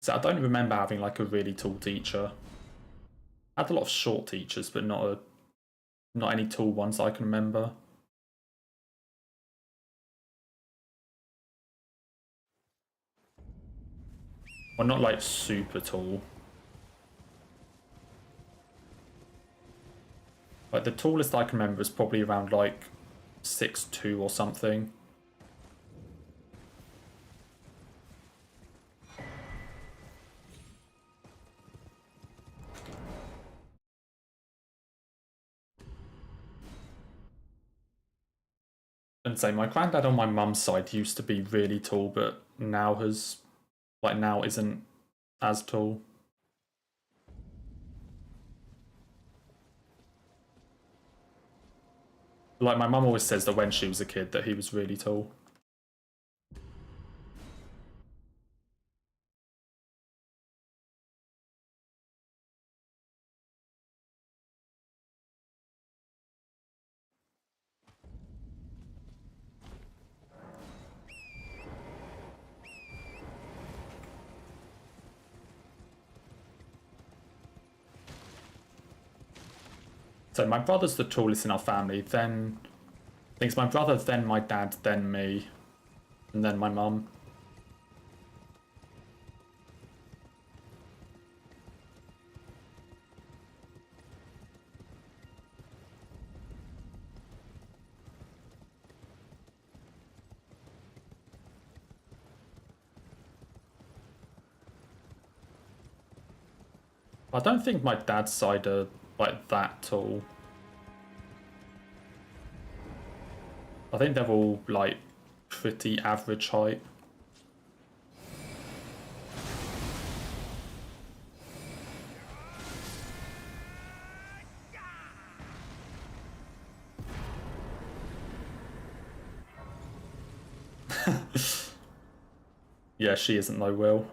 So I don't remember having like a really tall teacher. I had a lot of short teachers, but not any tall ones I can remember. Well, not like super tall. Like the tallest I can remember is probably around like 6'2" or something. And say my granddad on my mum's side used to be really tall, but now now isn't as tall. Like my mum always says that when she was a kid that he was really tall. So my brother's the tallest in our family, then I think it's my brother, then my dad, then me, and then my mum. I don't think my dad's side are like that tall. I think they're all like pretty average height. Yeah, she isn't though, Will.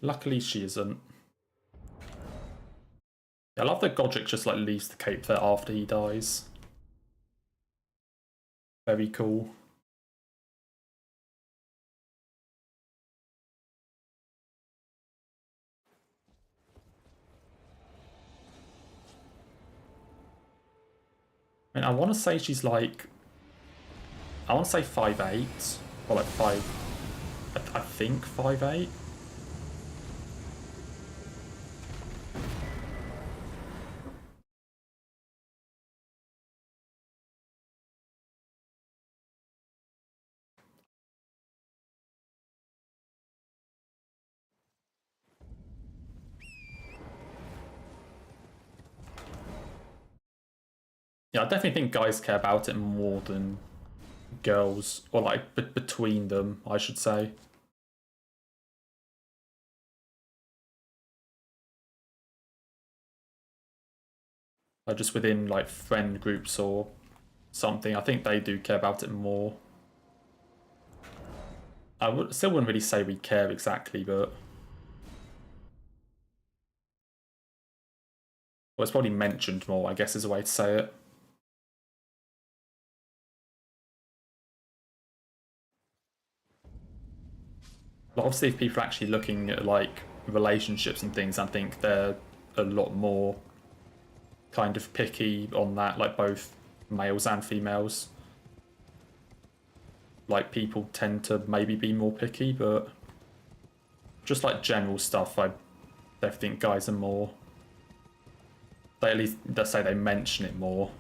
Luckily she isn't. I love that Godric just like leaves the cape there after he dies. Very cool. I mean, I want to say she's like, I want to say 5'8", or like I think 5'8". Yeah, I definitely think guys care about it more than girls, or like between them, I should say. Like just within like friend groups or something, I think they do care about it more. Still wouldn't really say we care exactly, but well, it's probably mentioned more, I guess is a way to say it. But obviously, if people are actually looking at like relationships and things, I think they're a lot more kind of picky on that, like both males and females. Like people tend to maybe be more picky, but just like general stuff, I definitely think guys are more. They at least they say they mention it more.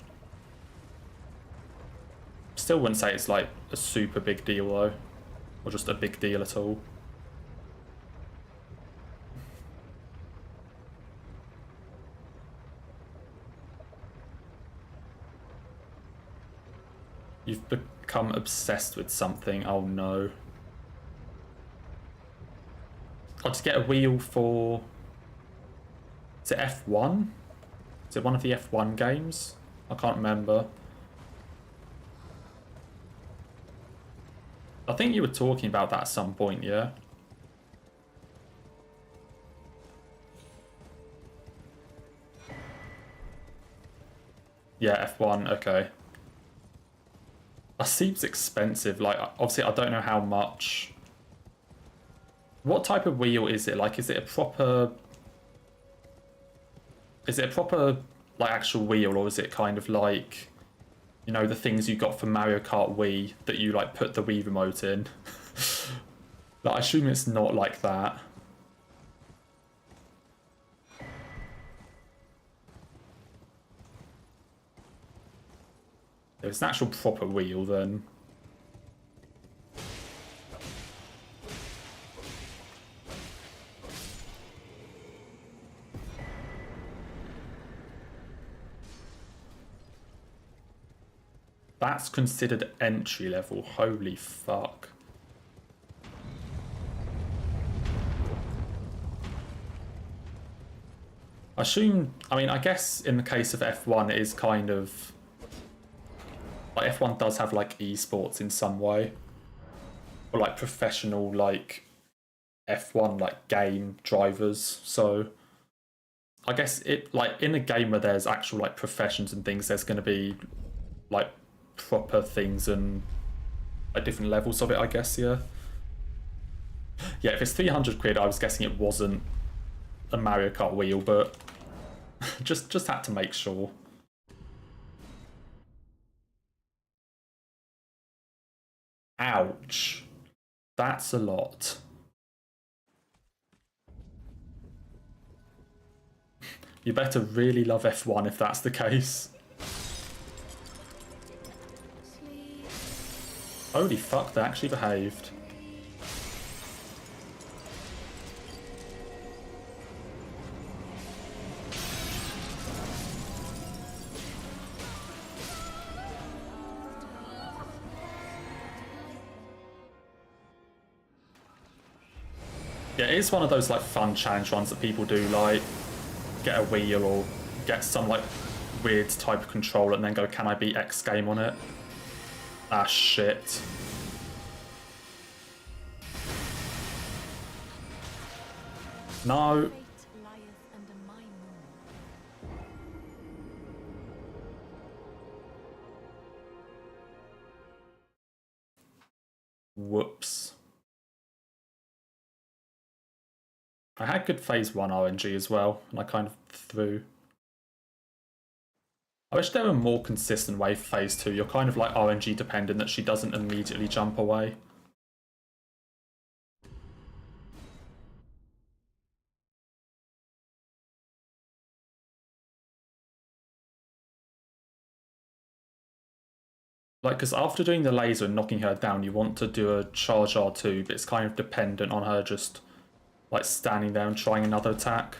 Still wouldn't say it's like a super big deal though, or just a big deal at all. You've become obsessed with something. Oh no. I'll just get a wheel for... Is it F1? Is it one of the F1 games? I can't remember. I think you were talking about that at some point, yeah? Yeah, F1, okay. That seems expensive. Like, obviously, I don't know how much... What type of wheel is it? Like, is it a proper... Is it a proper like actual wheel, or is it kind of like, you know, the things you got from Mario Kart Wii that you like put the Wii remote in? Like, I assume it's not like that. If it's an actual proper wheel, then that's considered entry level. Holy fuck. I mean, I guess in the case of F1, it is kind of like F1 does have like esports in some way, or like professional like F1 like game drivers. So I guess it like in a game where there's actual like professions and things, there's going to be like proper things and like different levels of it, I guess. Yeah, if it's 300 quid, I was guessing it wasn't a Mario Kart wheel, but just had to make sure. Ouch. That's a lot. You better really love F1 if that's the case. Holy fuck, they actually behaved. Yeah, it is one of those like fun challenge ones that people do, like get a wheel or get some like weird type of controller and then go, can I beat X game on it? Ah, shit. No. Whoops. I had good phase 1 RNG as well, and I kind of threw. I wish there were a more consistent way for phase 2. You're kind of like RNG dependent, that she doesn't immediately jump away. Like, because after doing the laser and knocking her down, you want to do a charge R2, but it's kind of dependent on her just like standing there and trying another attack.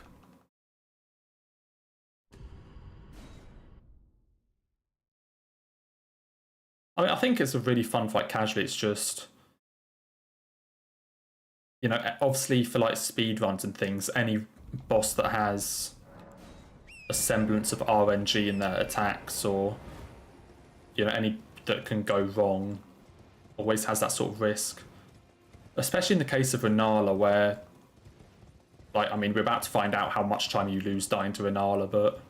I mean, I think it's a really fun fight casually. It's just, you know, obviously for like speed runs and things, any boss that has a semblance of RNG in their attacks, or, you know, any that can go wrong, always has that sort of risk. Especially in the case of Renala, where, like, I mean, we're about to find out how much time you lose dying to Renala, but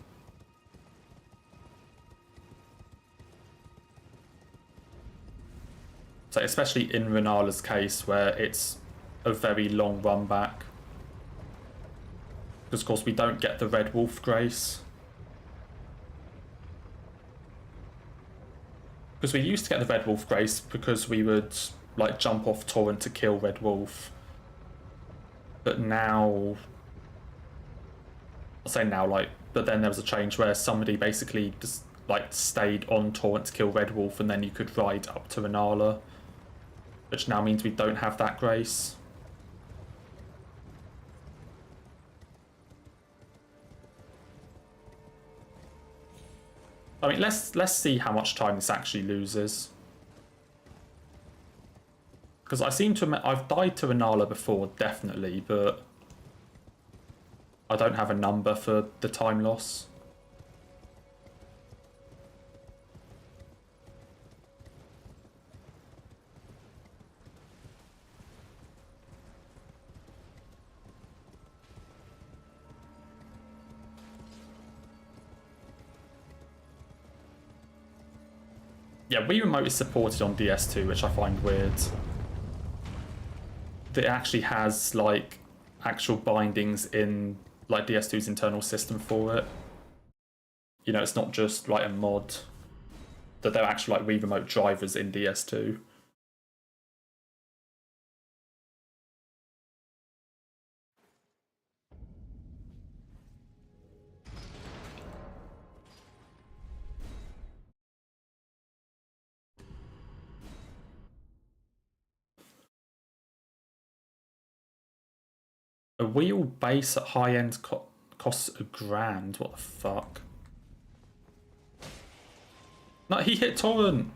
so especially in Renala's case, where it's a very long run back. Because, of course, we don't get the Red Wolf Grace. Because we used to get the Red Wolf Grace because we would, like, jump off Torrent to kill Red Wolf. But now... I'll say now, like, but then there was a change where somebody basically just, like, stayed on Torrent to kill Red Wolf, and then you could ride up to Renala. Which now means we don't have that grace. I mean, let's see how much time this actually loses. Because I seem to... I've died to Renala before, definitely, but I don't have a number for the time loss. Yeah, Wii Remote is supported on DS2, which I find weird. That it actually has, like, actual bindings in, like, DS2's internal system for it. you know, it's not just like a mod, that they're actually like Wii Remote drivers in DS2. A wheel base at high end costs $1,000. What the fuck? No, he hit Torrent.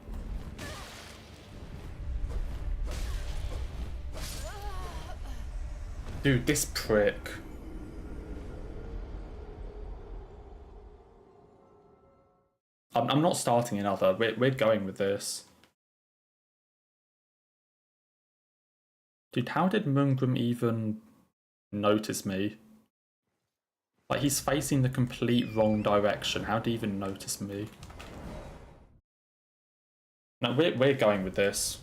Dude, this prick. I'm not starting another. We're going with this. Dude, how did Mungram even notice me? Like, he's facing the complete wrong direction. How did he even notice me? No, we're going with this.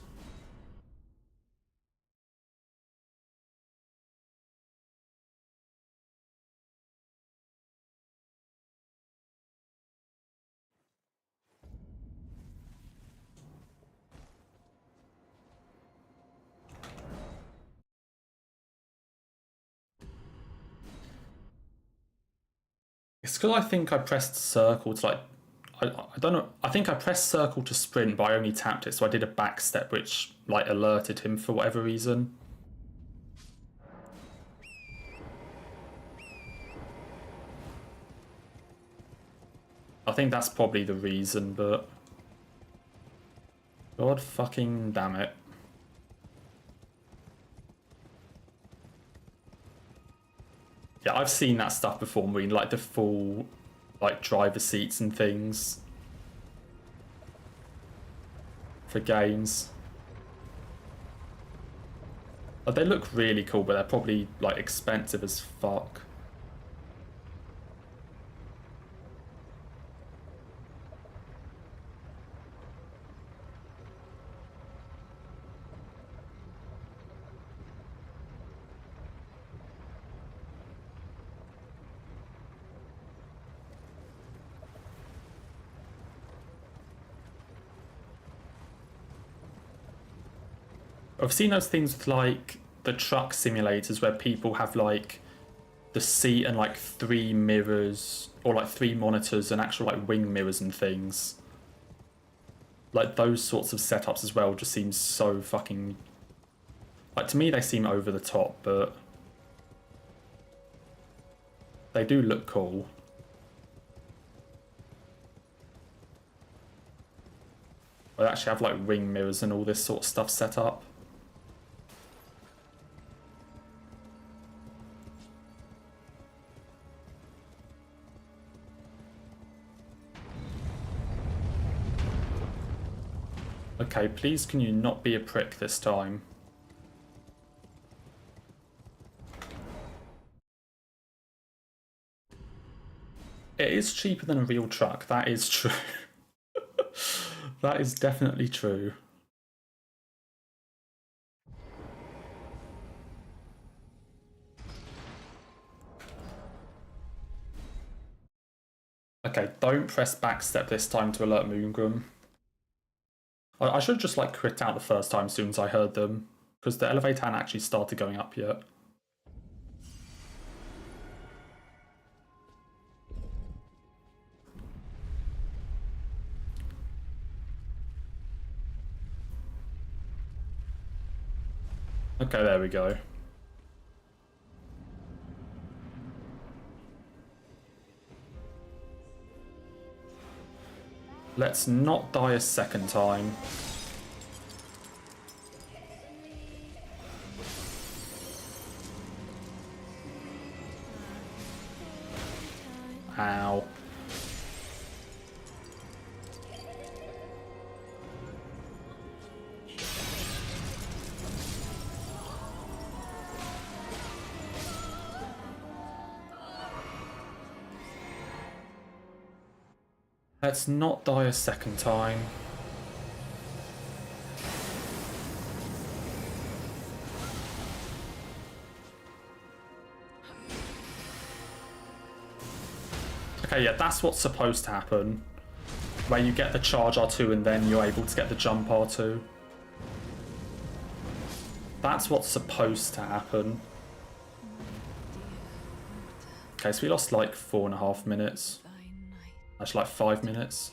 It's because I think I pressed circle to like, I don't know, I think I pressed circle to sprint, but I only tapped it, so I did a back step, which like alerted him for whatever reason. I think that's probably the reason, but God fucking damn it. Yeah, I've seen that stuff before, Marine, like the full like driver seats and things for games. Like, they look really cool, but they're probably like expensive as fuck. I've seen those things with like the truck simulators where people have like the seat and like 3 mirrors or like 3 monitors and actual like wing mirrors and things. Like those sorts of setups as well just seem so fucking, like, to me they seem over the top, but they do look cool. I actually have like wing mirrors and all this sort of stuff set up. Okay, please can you not be a prick this time? It is cheaper than a real truck, that is true. That is definitely true. Okay, don't press backstep this time to alert Moongram. I should just like crit out the first time as soon as I heard them, because the elevator hadn't actually started going up yet. Okay, there we go. Let's not die a second time. Ow. Let's not die a second time. Okay, Okay, yeah, that's what's supposed to happen. Where you get the charge R2 and then you're able to get the jump R2. That's what's supposed to happen. Okay, so we lost like 4.5 minutes. Actually, like 5 minutes.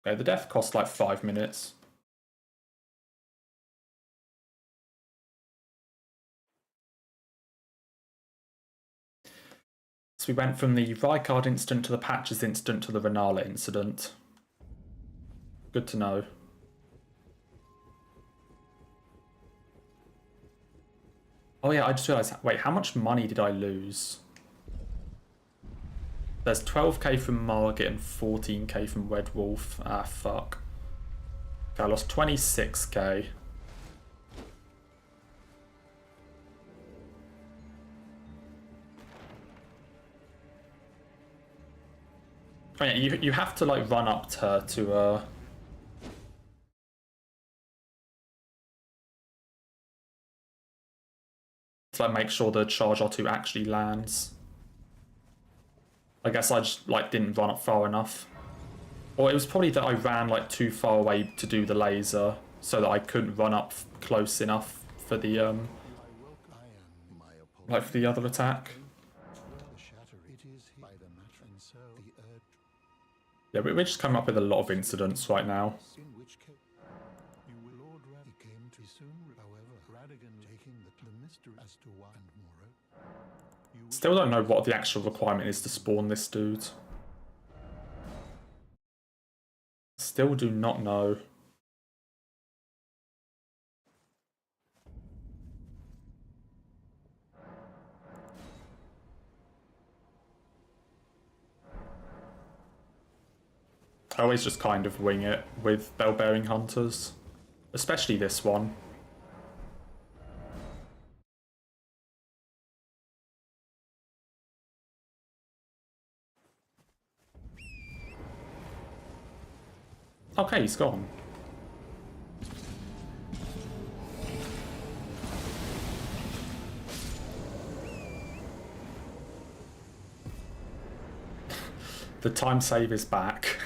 Okay, the death cost like 5 minutes. So we went from the Rykard incident to the Patches incident to the Renala incident. Good to know. Oh yeah, I just realised, wait, how much money did I lose? There's 12k from Margit and 14k from Red Wolf. Ah, fuck. Okay, I lost 26k. Oh yeah, you have to like run up to her to like make sure the charge R2 actually lands. I guess I just like didn't run up far enough. Or it was probably that I ran like too far away to do the laser, so that I couldn't run up close enough for the like for the other attack. Yeah, we're just coming up with a lot of incidents right now. Still don't know what the actual requirement is to spawn this dude. Still do not know. I always just kind of wing it with bell-bearing hunters. Especially this one. Okay, he's gone. The time save is back.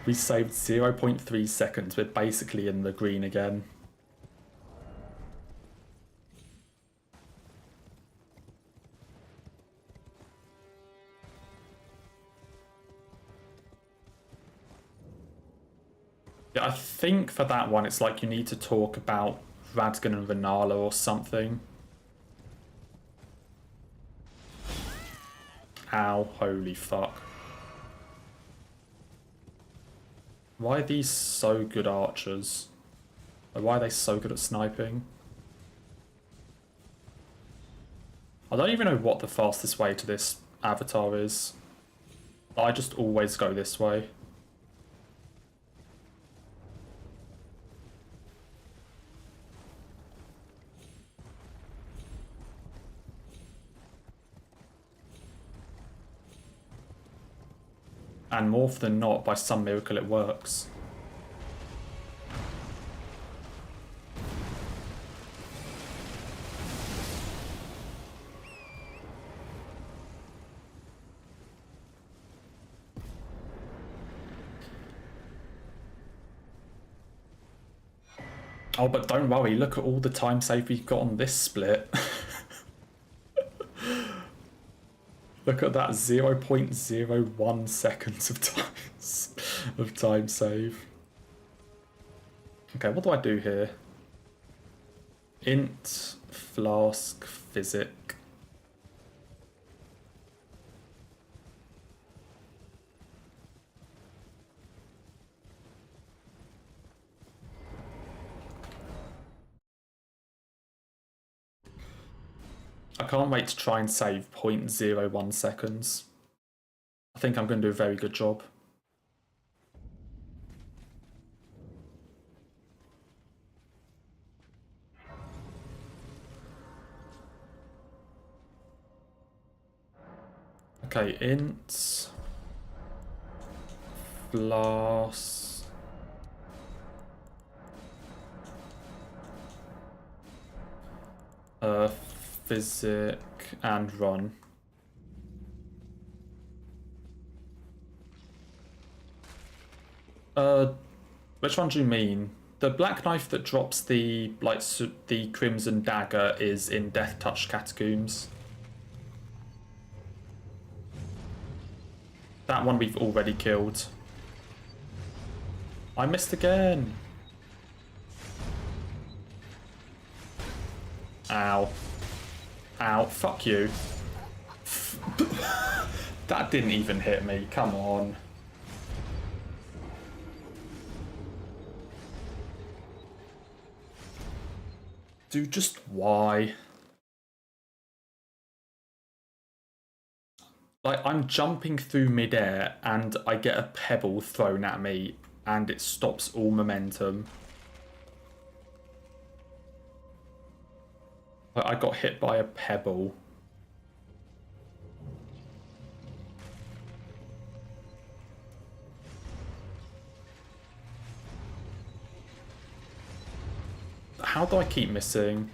We saved 0.3 seconds. We're basically in the green again. Yeah, I think for that one, it's like you need to talk about Radgan and Renala or something. Ow, holy fuck. Why are these so good archers? Like, why are they so good at sniping? I don't even know what the fastest way to this avatar is. I just always go this way. And more often than not, by some miracle, it works. Oh, but don't worry, look at all the time save we've got on this split. Look at that, 0.01 seconds of time save. Okay, what do I do here? Int, flask, physic. I can't wait to try and save 0.01 seconds. I think I'm going to do a very good job. Okay, int, flask. physic and run. Which one do you mean? The black knife that drops the the crimson dagger is in Death Touch Catacombs. That one we've already killed. I missed again. Ow. Ow. Fuck you. That didn't even hit me. Come on. Dude, just why? Like, I'm jumping through midair and I get a pebble thrown at me and it stops all momentum. Like, I got hit by a pebble. How do I keep missing?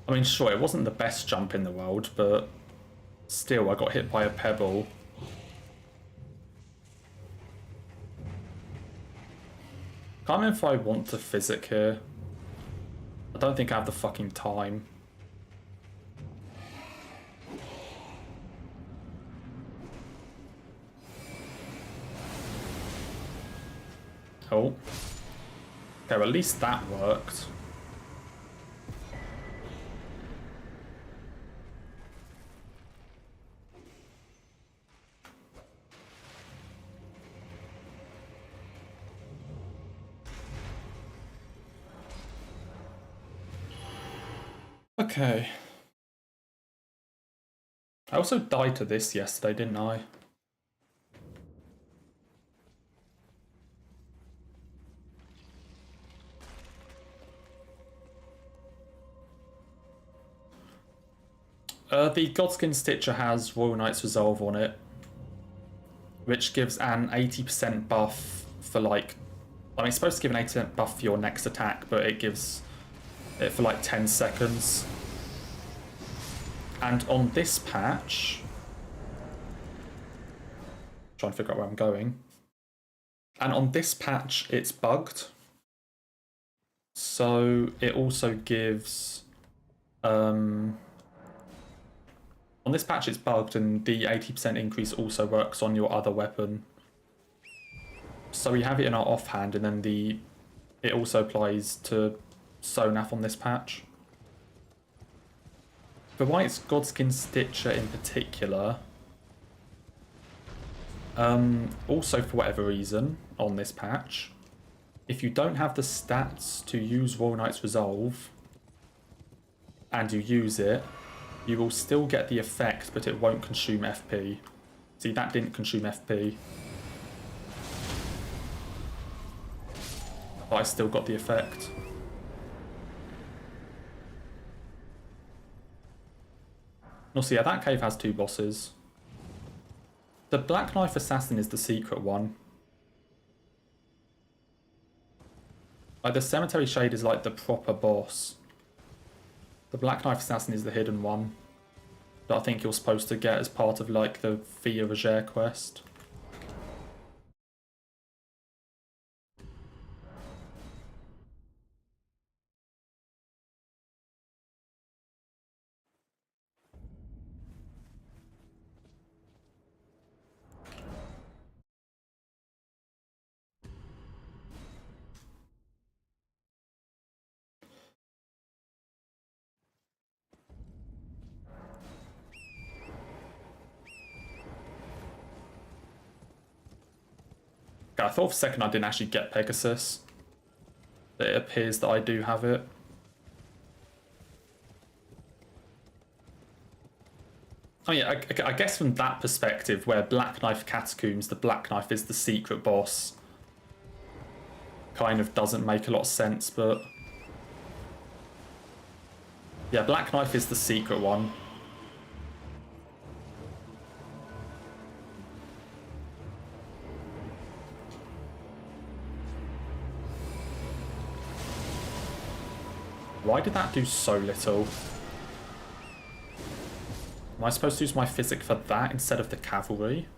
I mean, sure, it wasn't the best jump in the world, but still, I got hit by a pebble. Can't remember if I want to physic here. I don't think I have the fucking time. Oh. Okay, well, at least that worked. Okay. I also died to this yesterday, didn't I? The Godskin Stitcher has Royal Knight's Resolve on it, which gives an 80% buff for like... I mean, it's supposed to give an 80% buff for your next attack, but it gives it for like 10 seconds. And on this patch... trying to figure out where I'm going. And on this patch, it's bugged. So it also gives... on this patch it's bugged and the 80% increase also works on your other weapon. So we have it in our offhand and then it also applies to Sonaf on this patch. For White's Godskin Stitcher in particular, also for whatever reason on this patch, if you don't have the stats to use Royal Knight's Resolve and you use it, you will still get the effect, but it won't consume FP. See, that didn't consume FP. But I still got the effect. No, see, yeah, that cave has 2 bosses. The Black Knife Assassin is the secret one. Like, the Cemetery Shade is like the proper boss. The Black Knife Assassin is the hidden one that I think you're supposed to get as part of like the Via Roger quest. I thought for a second I didn't actually get Pegasus. But it appears that I do have it. I mean, I guess from that perspective, where Black Knife Catacombs, the Black Knife is the secret boss, kind of doesn't make a lot of sense, but... yeah, Black Knife is the secret one. Why did that do so little? Am I supposed to use my physic for that instead of the cavalry?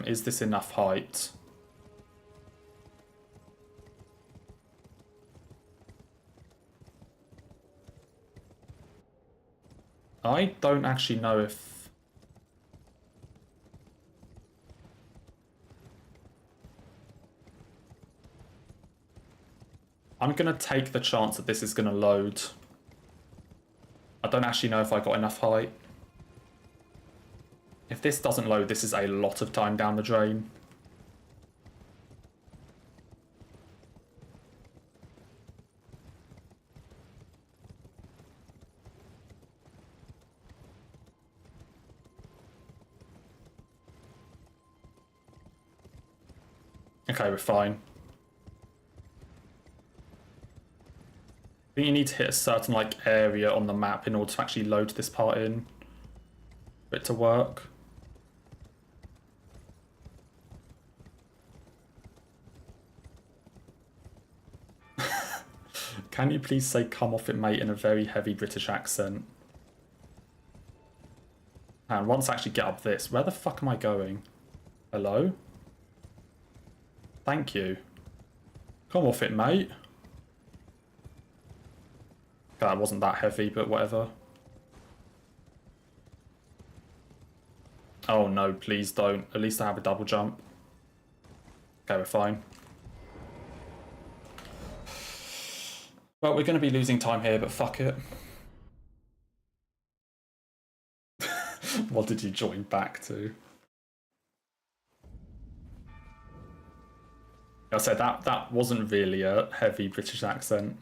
Is this enough height? I don't actually know if... I'm going to take the chance that this is going to load. I don't actually know if I got enough height. If this doesn't load, this is a lot of time down the drain. Okay, we're fine. I think you need to hit a certain like area on the map in order to actually load this part in for it to work. Can you please say "come off it, mate" in a very heavy British accent? And once I actually get up this, where the fuck am I going? Hello? Thank you. Come off it, mate. That wasn't that heavy, but whatever. Oh no, please don't. At least I have a double jump. Okay, we're fine. Well, we're going to be losing time here, but fuck it. What did you join back to? I said that wasn't really a heavy British accent.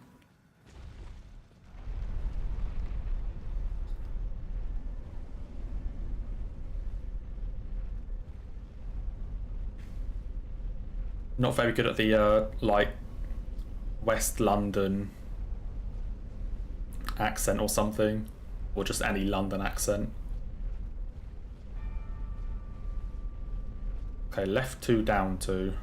Not very good at the like West London accent or something, or just any London accent. Okay, left 2, down 2.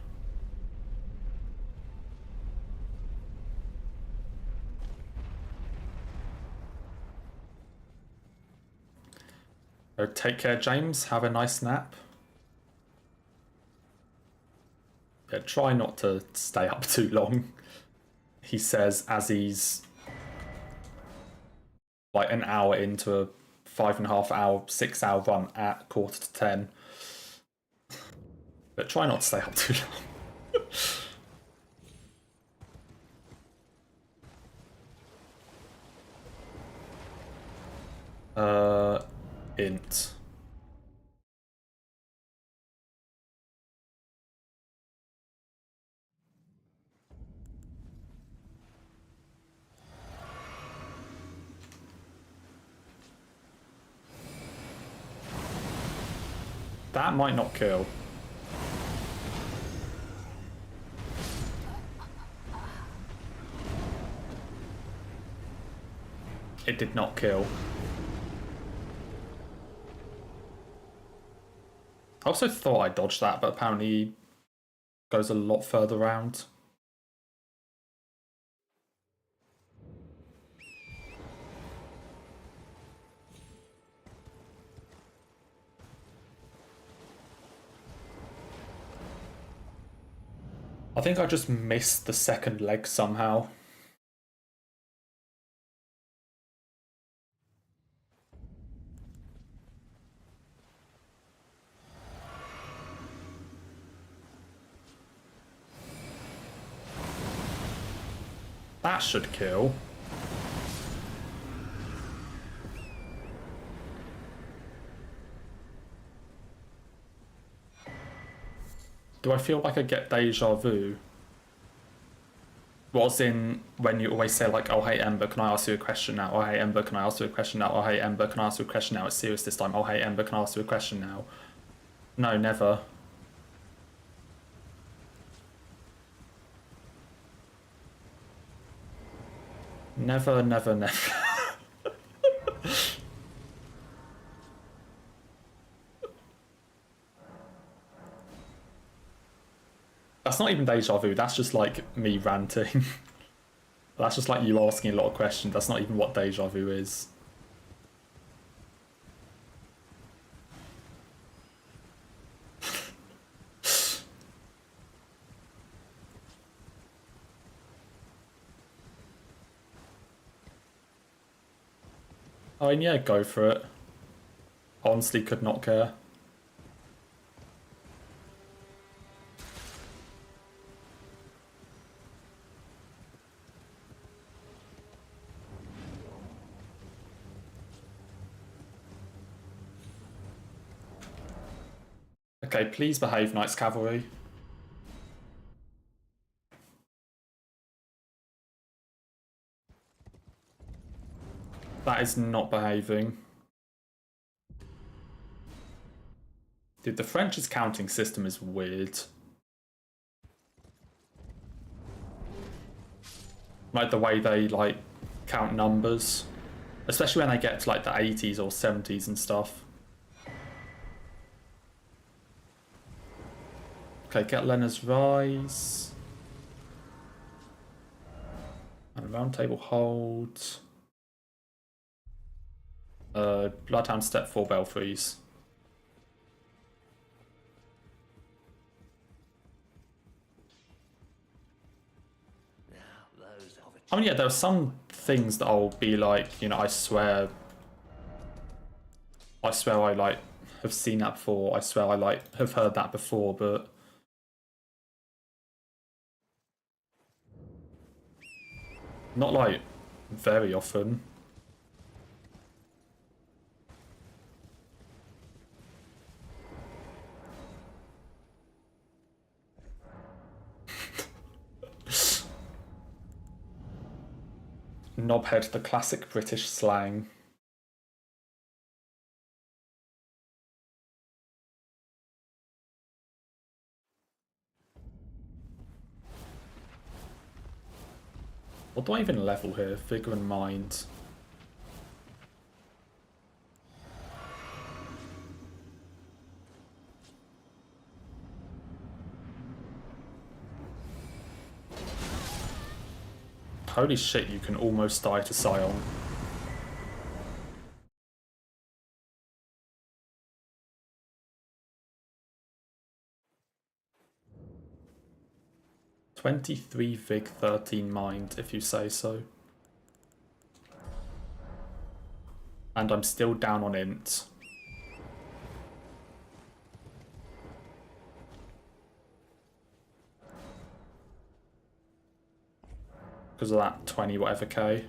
Take care, James. Have a nice nap. Yeah, try not to stay up too long, he says as he's like an hour into a 5.5 hour, 6 hour run at 9:45. But try not to stay up too long. Int. That might not kill. It did not kill. I also thought I dodged that, but apparently he goes a lot further around. I think I just missed the second leg somehow. That should kill. Do I feel like I get deja vu? Was in when you always say like, "Oh hey Ember, can I ask you a question now? Oh hey Ember, can I ask you a question now? Oh hey Ember, can I ask you a question now? It's serious this time. Oh hey Ember, can I ask you a question now?" No, never. Never, never, never. That's not even deja vu, that's just like me ranting. That's just like you asking a lot of questions. That's not even what deja vu is. I mean, yeah, go for it. Honestly, could not care. Okay, please behave, Knights Cavalry. That is not behaving. Dude, the French's counting system is weird. Like the way they like count numbers. Especially when they get to like the 80s or 70s and stuff. Okay, get Lena's Rise. And round table hold. Bloodhound step 4 Belfries. I mean, yeah, there are some things that I'll be like, you know, I swear I like have seen that before. I swear I like have heard that before, but not like very often. Knobhead, the classic British slang. What do I even level here? Figure and mind. Holy shit, you can almost die to Scion. "23 Vig, 13 Mind, if you say so." And I'm still down on int. Because of that 20 whatever K.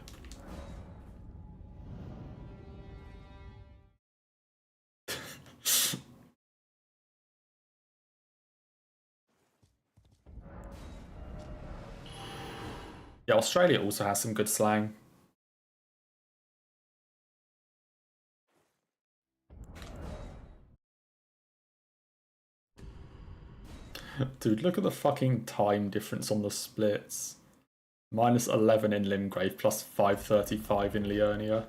Yeah, Australia also has some good slang. Dude, look at the fucking time difference on the splits. Minus 11 in Limgrave, plus 535 in Liurnia.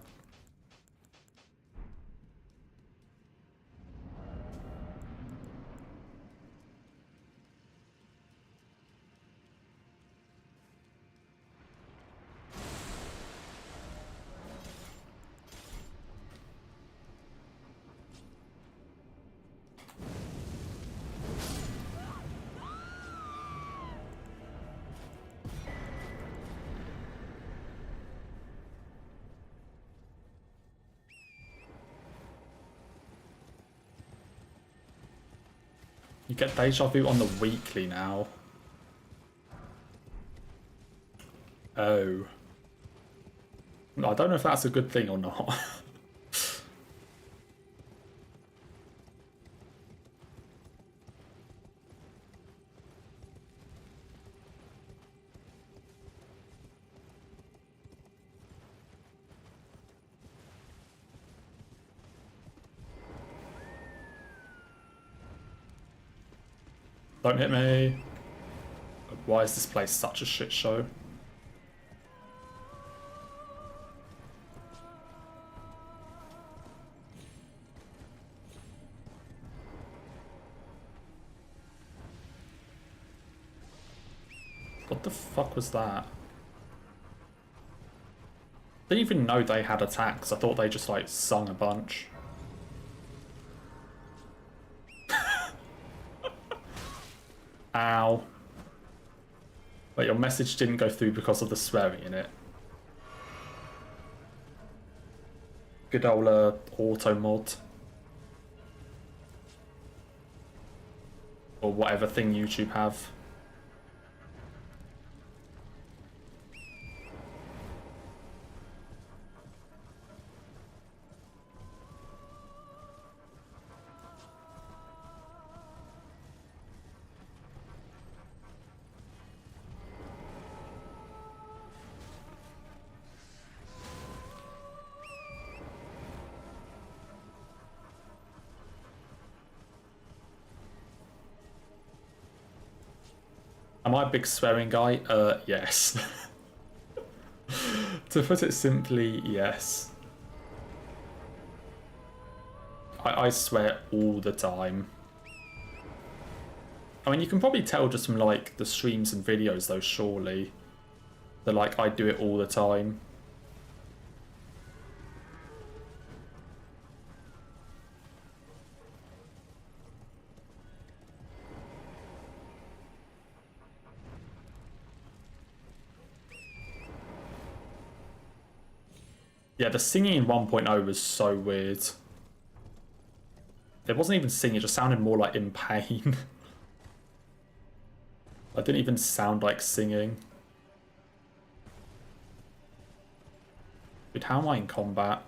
You get deja vu on the weekly now. Oh. I don't know if that's a good thing or not. Don't hit me. Why is this place such a shit show? What the fuck was that? Didn't even know they had attacks. I thought they just like sung a bunch. Ow. But your message didn't go through because of the swearing in it. Good old auto mod. Or whatever thing YouTube have. Am I a big swearing guy? Yes. To put it simply, yes. I swear all the time. I mean, you can probably tell just from, like, the streams and videos, though, surely. That, like, I do it all the time. Yeah, the singing in 1.0 was so weird. It wasn't even singing, it just sounded more like in pain. It didn't even sound like singing. Dude, how am I in combat?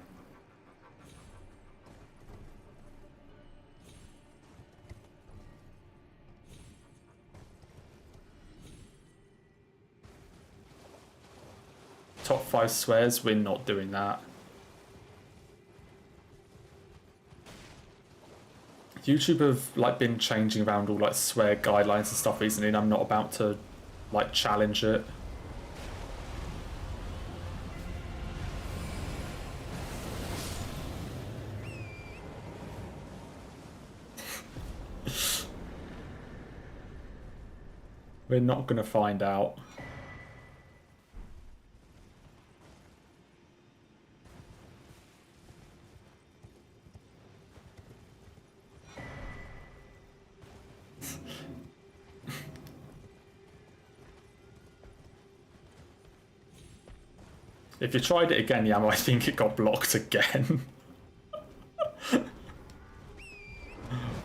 Top 5 swears, we're not doing that. YouTube have like been changing around all like swear guidelines and stuff recently, and I'm not about to like challenge it. We're not gonna find out. If you tried it again, Yamo, I think it got blocked again.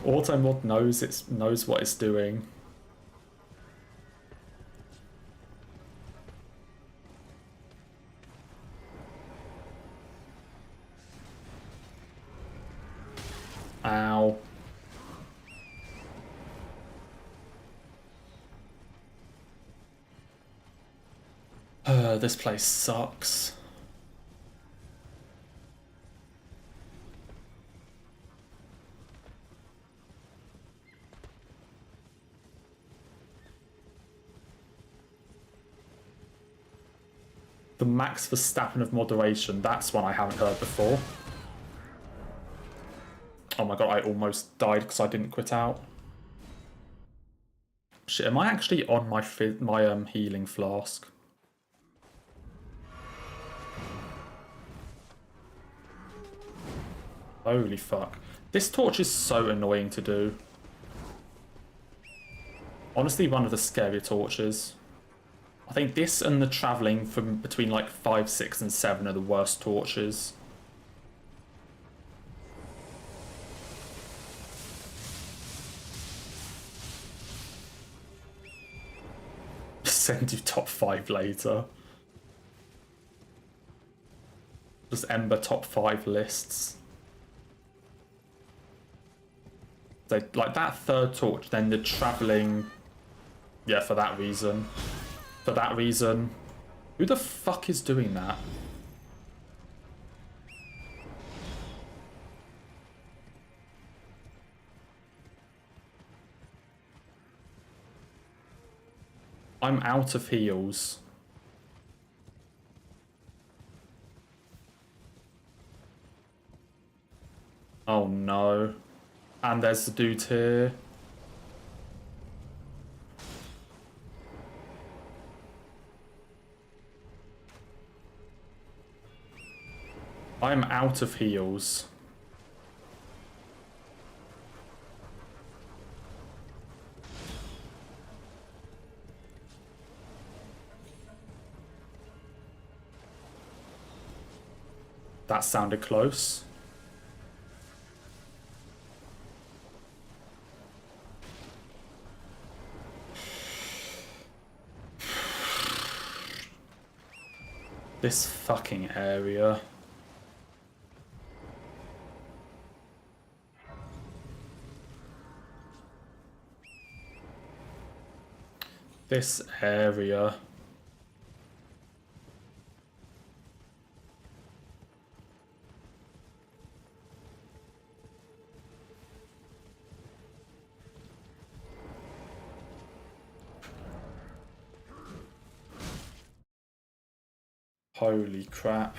Automod knows what it's doing. Ow. This place sucks. The Max Verstappen of moderation, that's one I haven't heard before. Oh my god, I almost died because I didn't quit out. Shit, am I actually on my healing flask? Holy fuck. This torch is so annoying to do. Honestly, one of the scarier torches. I think this and the travelling from between like 5, 6 and 7 are the worst torches. Send you top 5 later. Just Ember top 5 lists. So, like that third torch, then the travelling... Yeah, for that reason. For that reason. Who the fuck is doing that? I'm out of heals. Oh no. And there's the dude here. I'm out of heals. That sounded close. This fucking area. This area. Holy crap.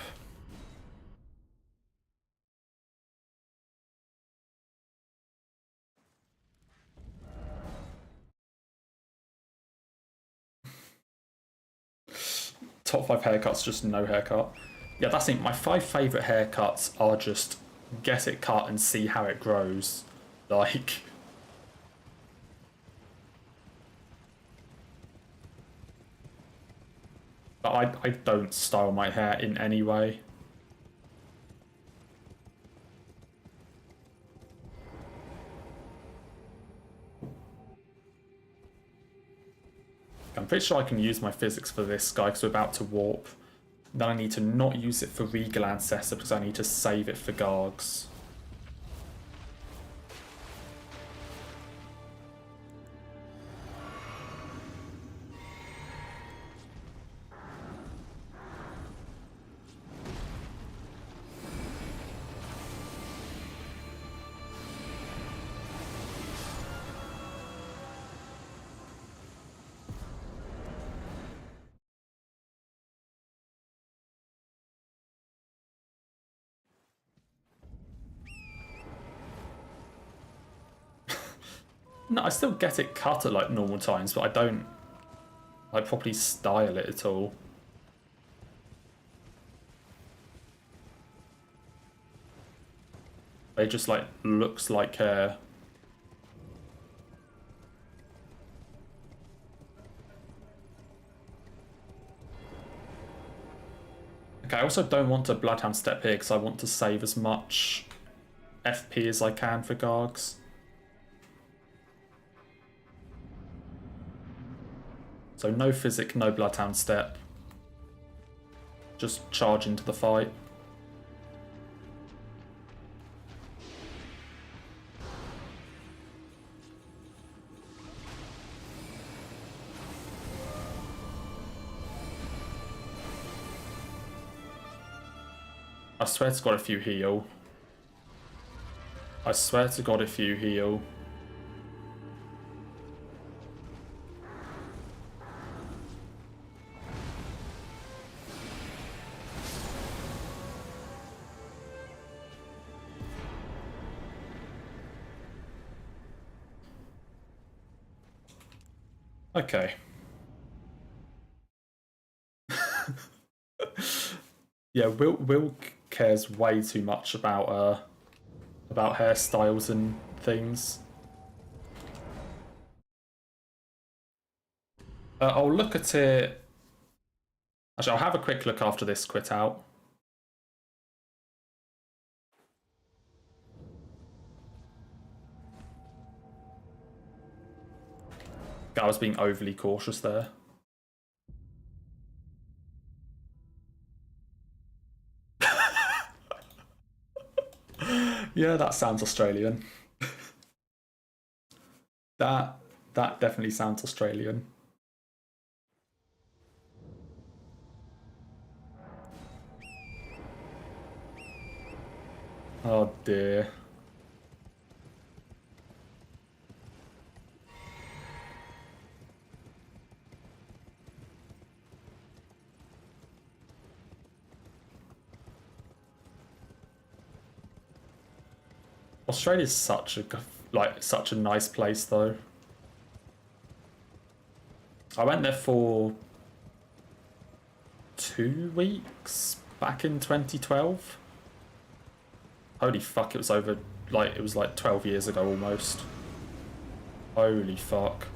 Top 5 haircuts, just no haircut. Yeah, that's it. My 5 favourite haircuts are just get it cut and see how it grows. Like... But I don't style my hair in any way. I'm pretty sure I can use my physics for this guy because we're about to warp. Then I need to not use it for Regal Ancestor because I need to save it for Gargs. No, I still get it cut at like normal times, but I don't like properly style it at all. It just like looks like hair. Okay, I also don't want to Bloodhound step here because I want to save as much FP as I can for Gargs. So no Physic, no Bloodhound step. Just charge into the fight. I swear to God if you heal. I swear to God if you heal. Okay. Yeah, Will cares way too much about hairstyles and things. I'll look at it. Actually, I'll have a quick look after this quit out. I was being overly cautious there. Yeah, that sounds Australian. That definitely sounds Australian. Oh dear. Australia's such a nice place though. I went there for 2 weeks back in 2012. Holy fuck, it was over, like, it was like 12 years ago almost. Holy fuck.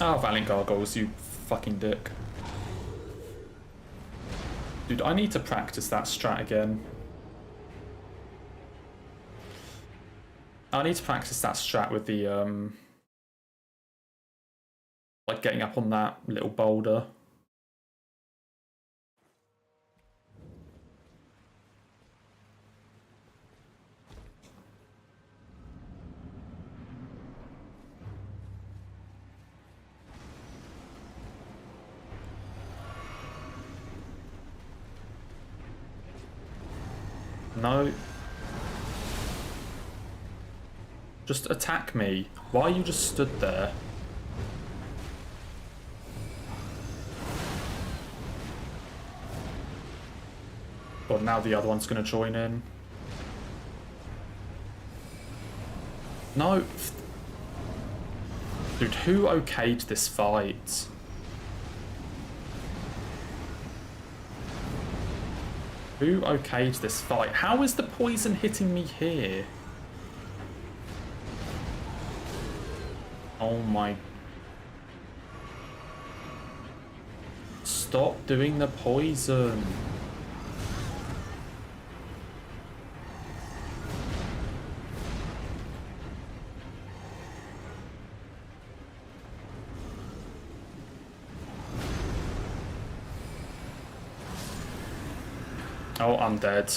Oh, Valiant Gargoyles, you fucking dick. Dude, I need to practice that strat again. I need to practice that strat with the, like getting up on that little boulder. No. Just attack me. Why are you just stood there? God, now the other one's gonna join in. No. Dude, who okayed this fight? Who okayed this fight? How is the poison hitting me here? Oh my... Stop doing the poison. Oh, I'm dead.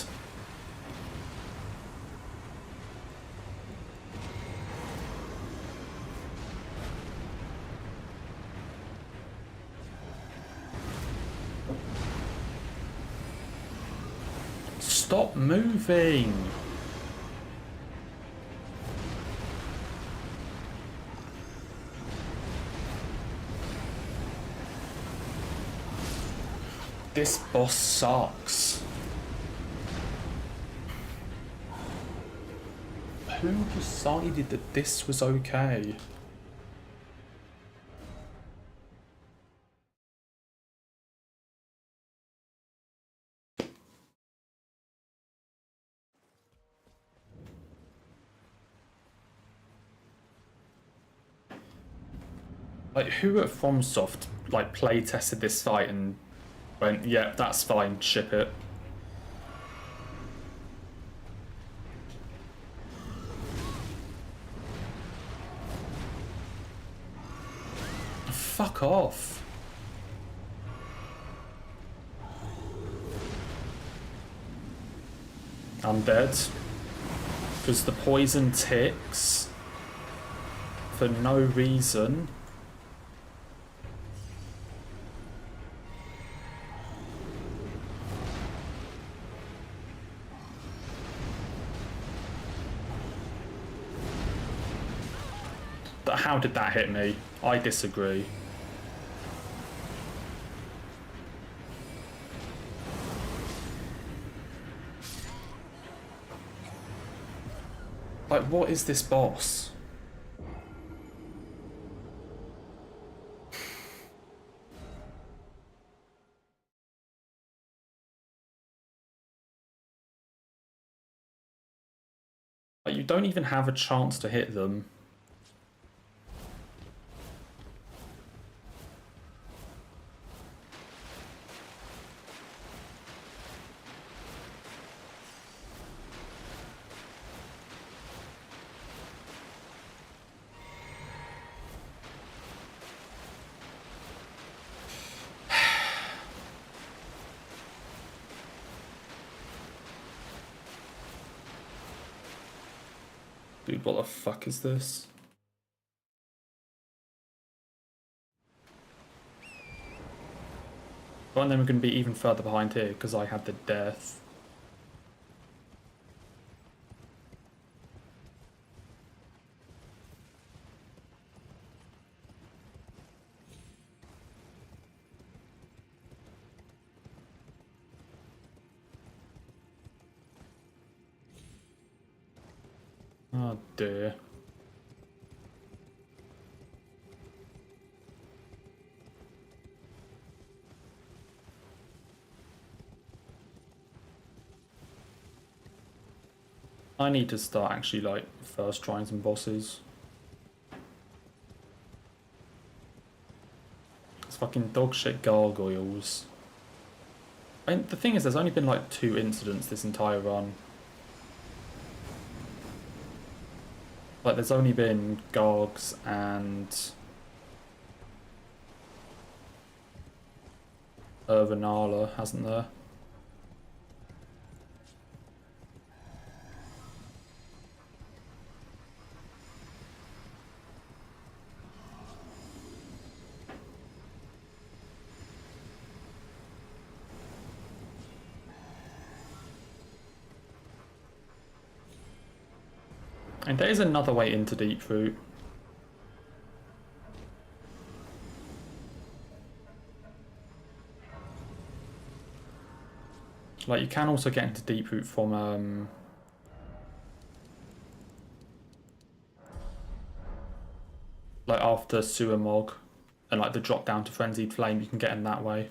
Stop moving! This boss sucks. Who decided that this was okay? Like, who at FromSoft, like, play tested this fight and went, yeah, that's fine, ship it. Fuck off. I'm dead. Because the poison ticks for no reason. How did that hit me? I disagree. Like, what is this boss? Like, you don't even have a chance to hit them. Dude, what the fuck is this? Well, and then we're going to be even further behind here because I had the death. Oh dear. I need to start actually like first trying some bosses. It's fucking dog shit gargoyles. And the thing is, there's only been like 2 incidents this entire run. Like, there's only been Gargs and Urvanala, hasn't there? And there is another way into Deeproot. Like, you can also get into Deeproot from like after Sewer Mog and like the drop down to Frenzied Flame, you can get in that way.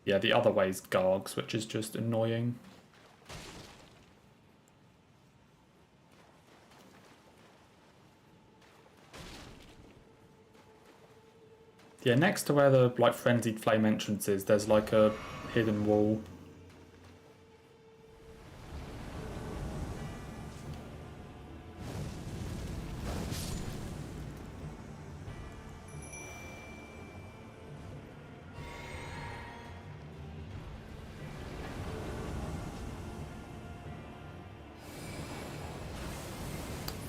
Yeah, the other way is Gargs, which is just annoying. Yeah, next to where the like Frenzied Flame entrance is, there's like a hidden wall.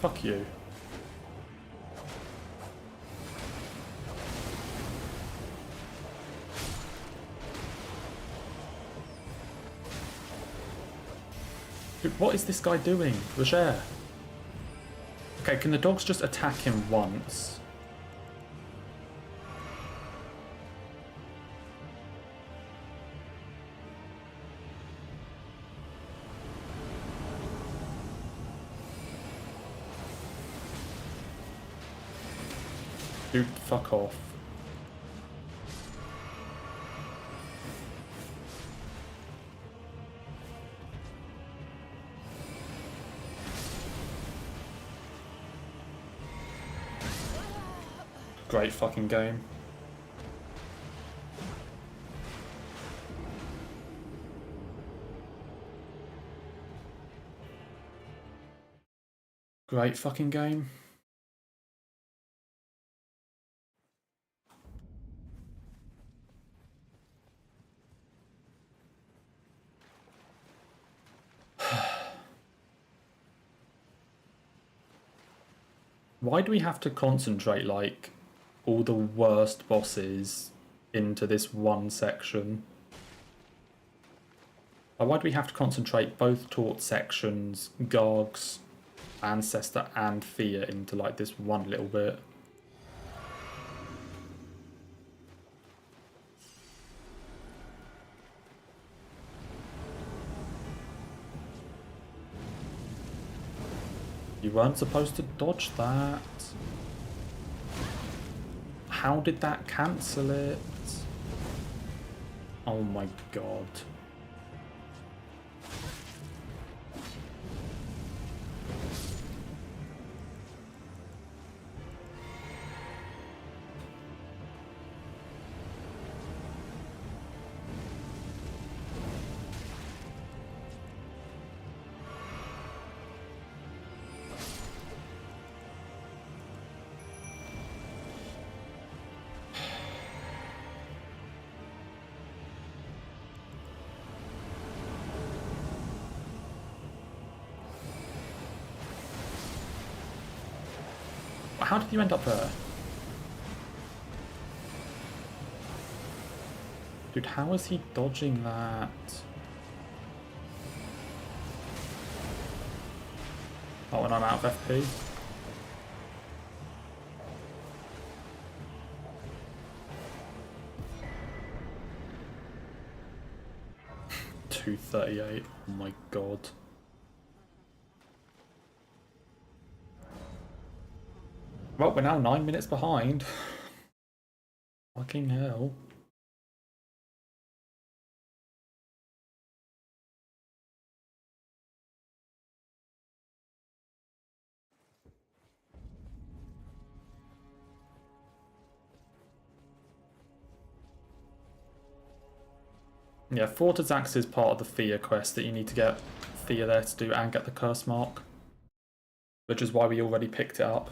Fuck you. Dude, what is this guy doing? Roger. Okay, can the dogs just attack him once? Dude, fuck off. Great fucking game. Great fucking game. Why do we have to concentrate like all the worst bosses into this one section? Why do we have to concentrate both taught sections, Gargs, Ancestor and Fear into like this one little bit? You weren't supposed to dodge that. How did that cancel it? Oh my god. How did you end up there? Dude, how is he dodging that? Oh, and I'm out of FP. $238. Oh my god. Well, we're now 9 minutes behind. Fucking hell. Yeah, Fortazax is part of the Thea quest that you need to get Thea there to do and get the curse mark. Which is why we already picked it up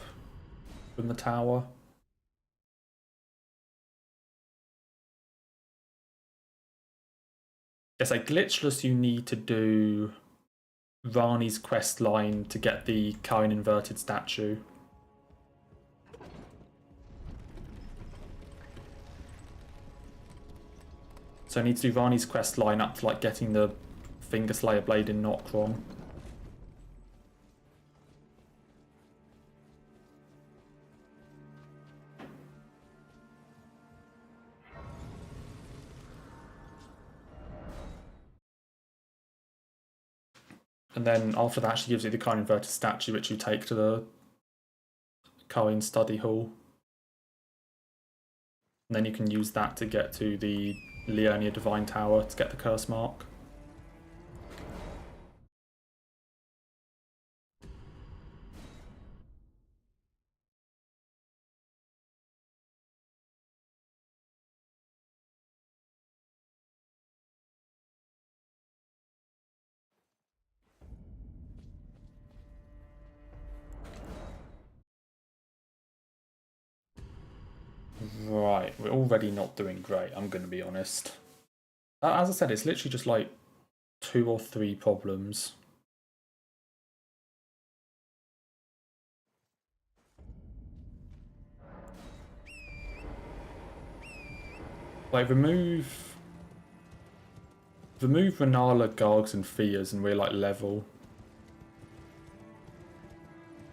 from the tower. Yes, a glitchless you need to do Rani's quest line to get the Karin inverted statue. So I need to do Rani's quest line up to like getting the Finger Slayer blade in Nokron. And then after that she gives you the Karin inverted statue, which you take to the Karin study hall. And then you can use that to get to the Liurnia Divine Tower to get the curse mark. Right, we're already not doing great, I'm going to be honest. As I said, it's literally just like 2 or 3 problems. Like, remove Renala, Gargs and Fias and we're like level.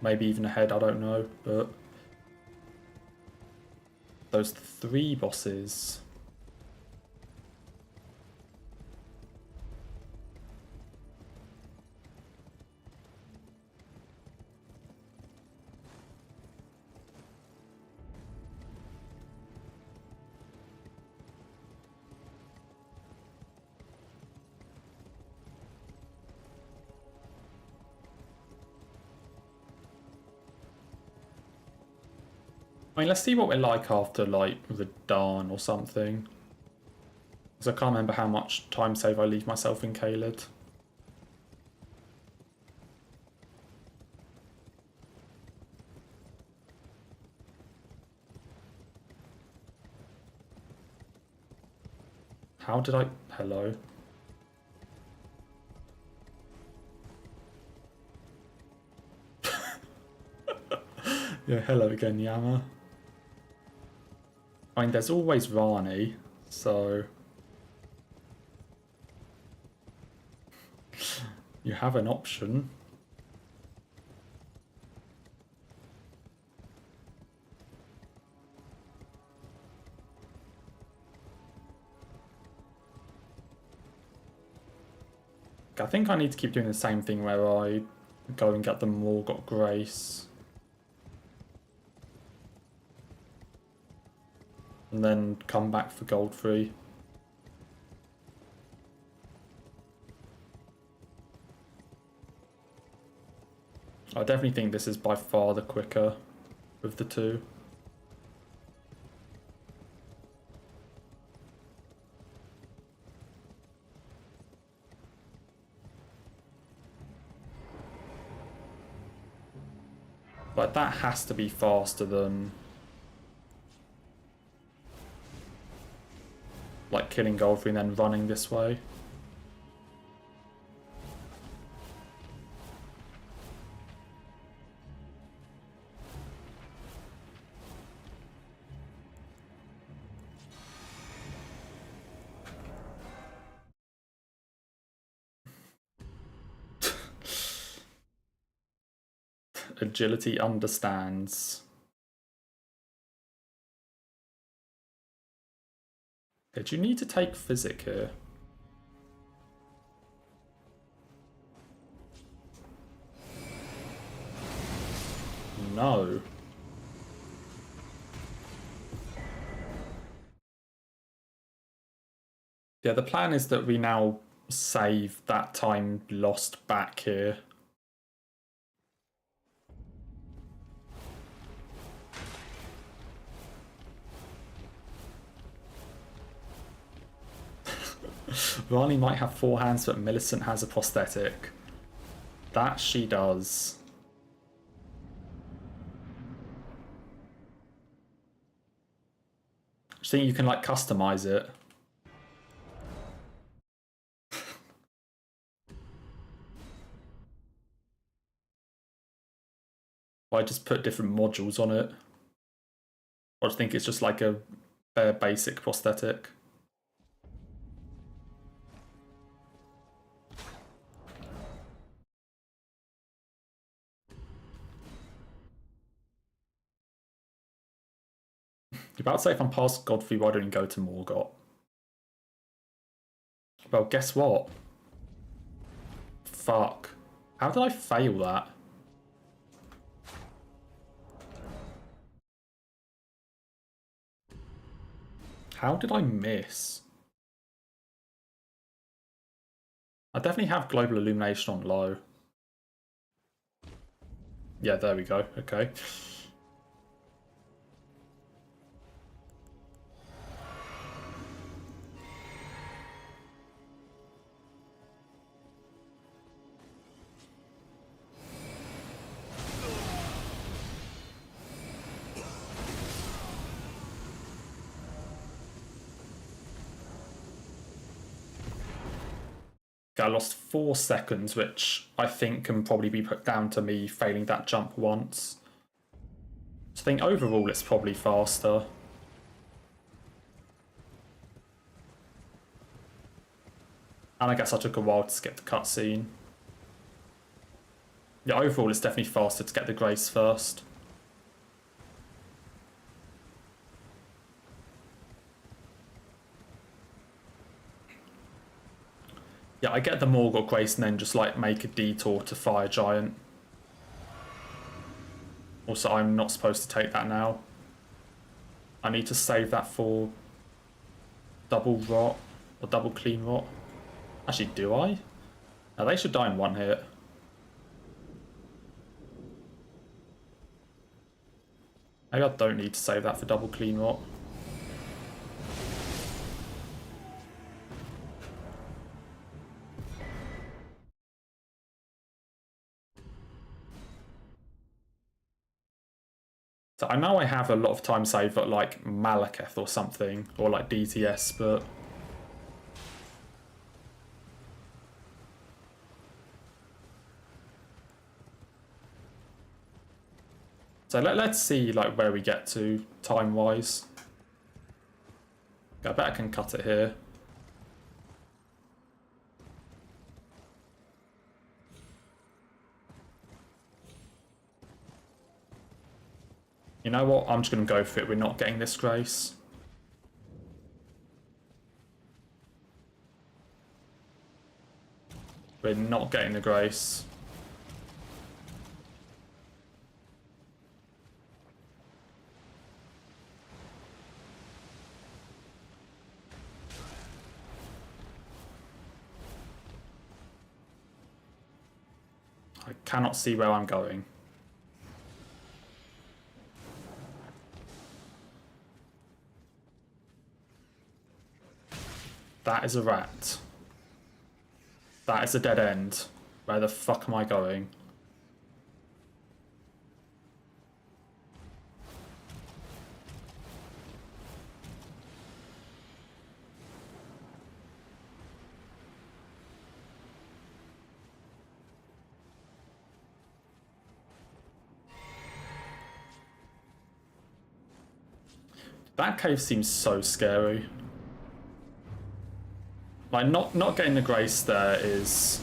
Maybe even ahead, I don't know, but those 3 bosses. I mean, let's see what we're like after, like, Radahn or something. Because I can't remember how much time save I leave myself in Caelid. How did I... Hello? Yeah, hello again, Yama. I mean, there's always Rani, so... You have an option. I think I need to keep doing the same thing where I go and get the Morgott Grace. And then come back for Godfrey. I definitely think this is by far the quicker of the 2. Like, that has to be faster than... like, killing Godfrey and then running this way. Agility understands. Did you need to take physic here? No. Yeah, the plan is that we now save that time lost back here. Riley might have 4 hands, but Millicent has a prosthetic. That she does. I think you can like customize it. I just put different modules on it. I just think it's just like a bare basic prosthetic. You're about to say if I'm past Godfrey, why don't you go to Morgott? Well, guess what? Fuck. How did I fail that? How did I miss? I definitely have global illumination on low. Yeah, there we go. Okay. I lost 4 seconds, which I think can probably be put down to me failing that jump once. So I think overall it's probably faster. And I guess I took a while to skip the cutscene. Yeah, overall it's definitely faster to get the Grace first. Yeah, I get the Morgott Grace and then just like make a detour to Fire Giant. Also, I'm not supposed to take that now. I need to save that for double rot or double clean rot. Actually, do I? No, they should die in 1 hit. Maybe I don't need to save that for double clean rot. So I know I have a lot of time saved at like Malekith or something, or like DTS, but so let's see like where we get to time wise. I bet I can cut it here. You know what? I'm just going to go for it. We're not getting this Grace. We're not getting the Grace. I cannot see where I'm going. That is a rat. That is a dead end. Where the fuck am I going? That cave seems so scary. Like not getting the Grace there is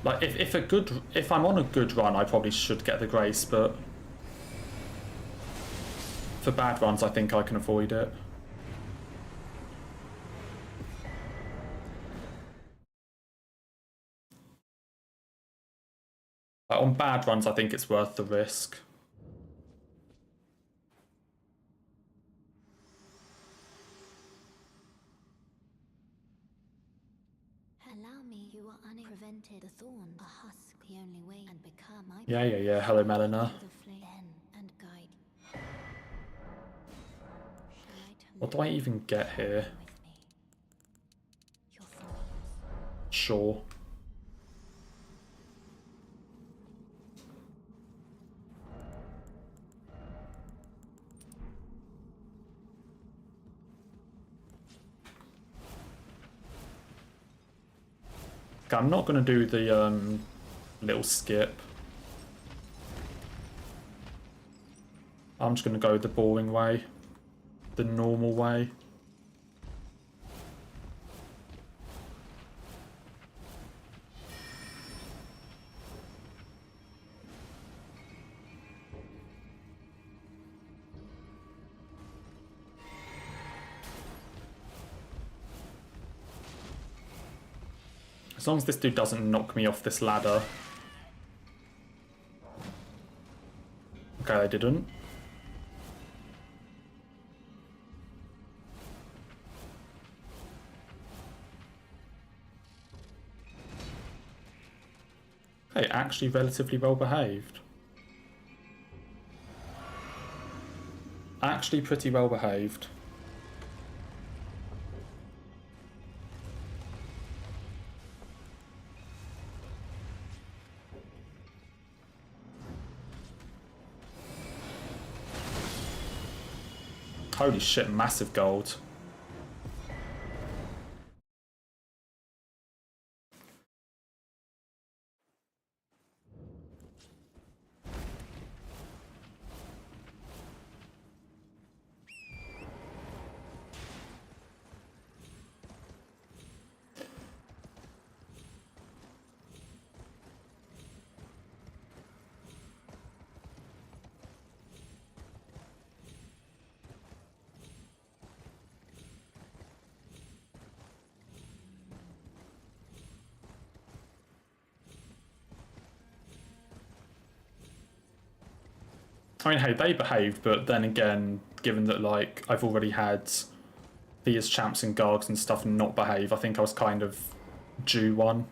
like if I'm on a good run I probably should get the Grace, but for bad runs I think I can avoid it. Like, on bad runs I think it's worth the risk. You are unprevented. The thorn, a husk, the only way, and become my Yeah. Hello, Melina. the flame and guide. Shall I turn What do I even get here? with me? Your thorns. Sure. Okay, I'm not going to do the little skip. I'm just going to go the boring way. The normal way. As long as this dude doesn't knock me off this ladder. Okay, they didn't. Okay, actually relatively well behaved. Actually pretty well behaved. Holy shit, massive gold. I mean, hey, they behaved, but then again, given that, like, I've already had these champs and gargs and stuff not behave, I think I was kind of due one.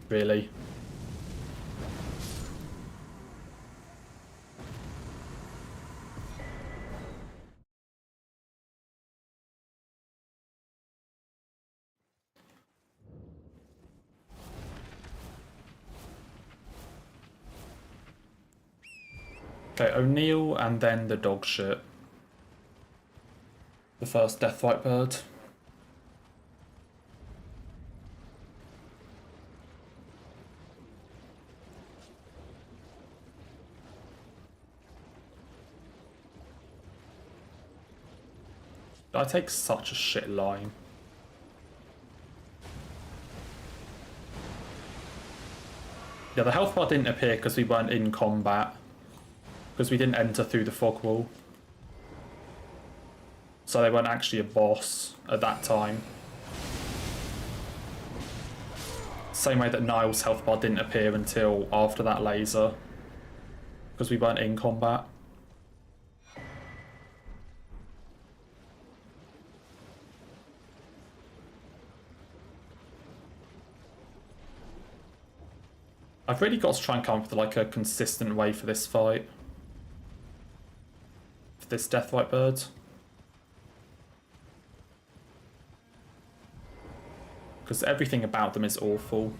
Really? Okay, O'Neill and then the dog shit. The first Deathright bird. I take such a shit line. Yeah, the health bar didn't appear because we weren't in combat. Because we didn't enter through the fog wall. So they weren't actually a boss at that time. Same way that Niall's health bar didn't appear until after that laser. Because we weren't in combat. I've really got to try and come up with like a consistent way for this fight. For this Deathright bird. Because everything about them is awful.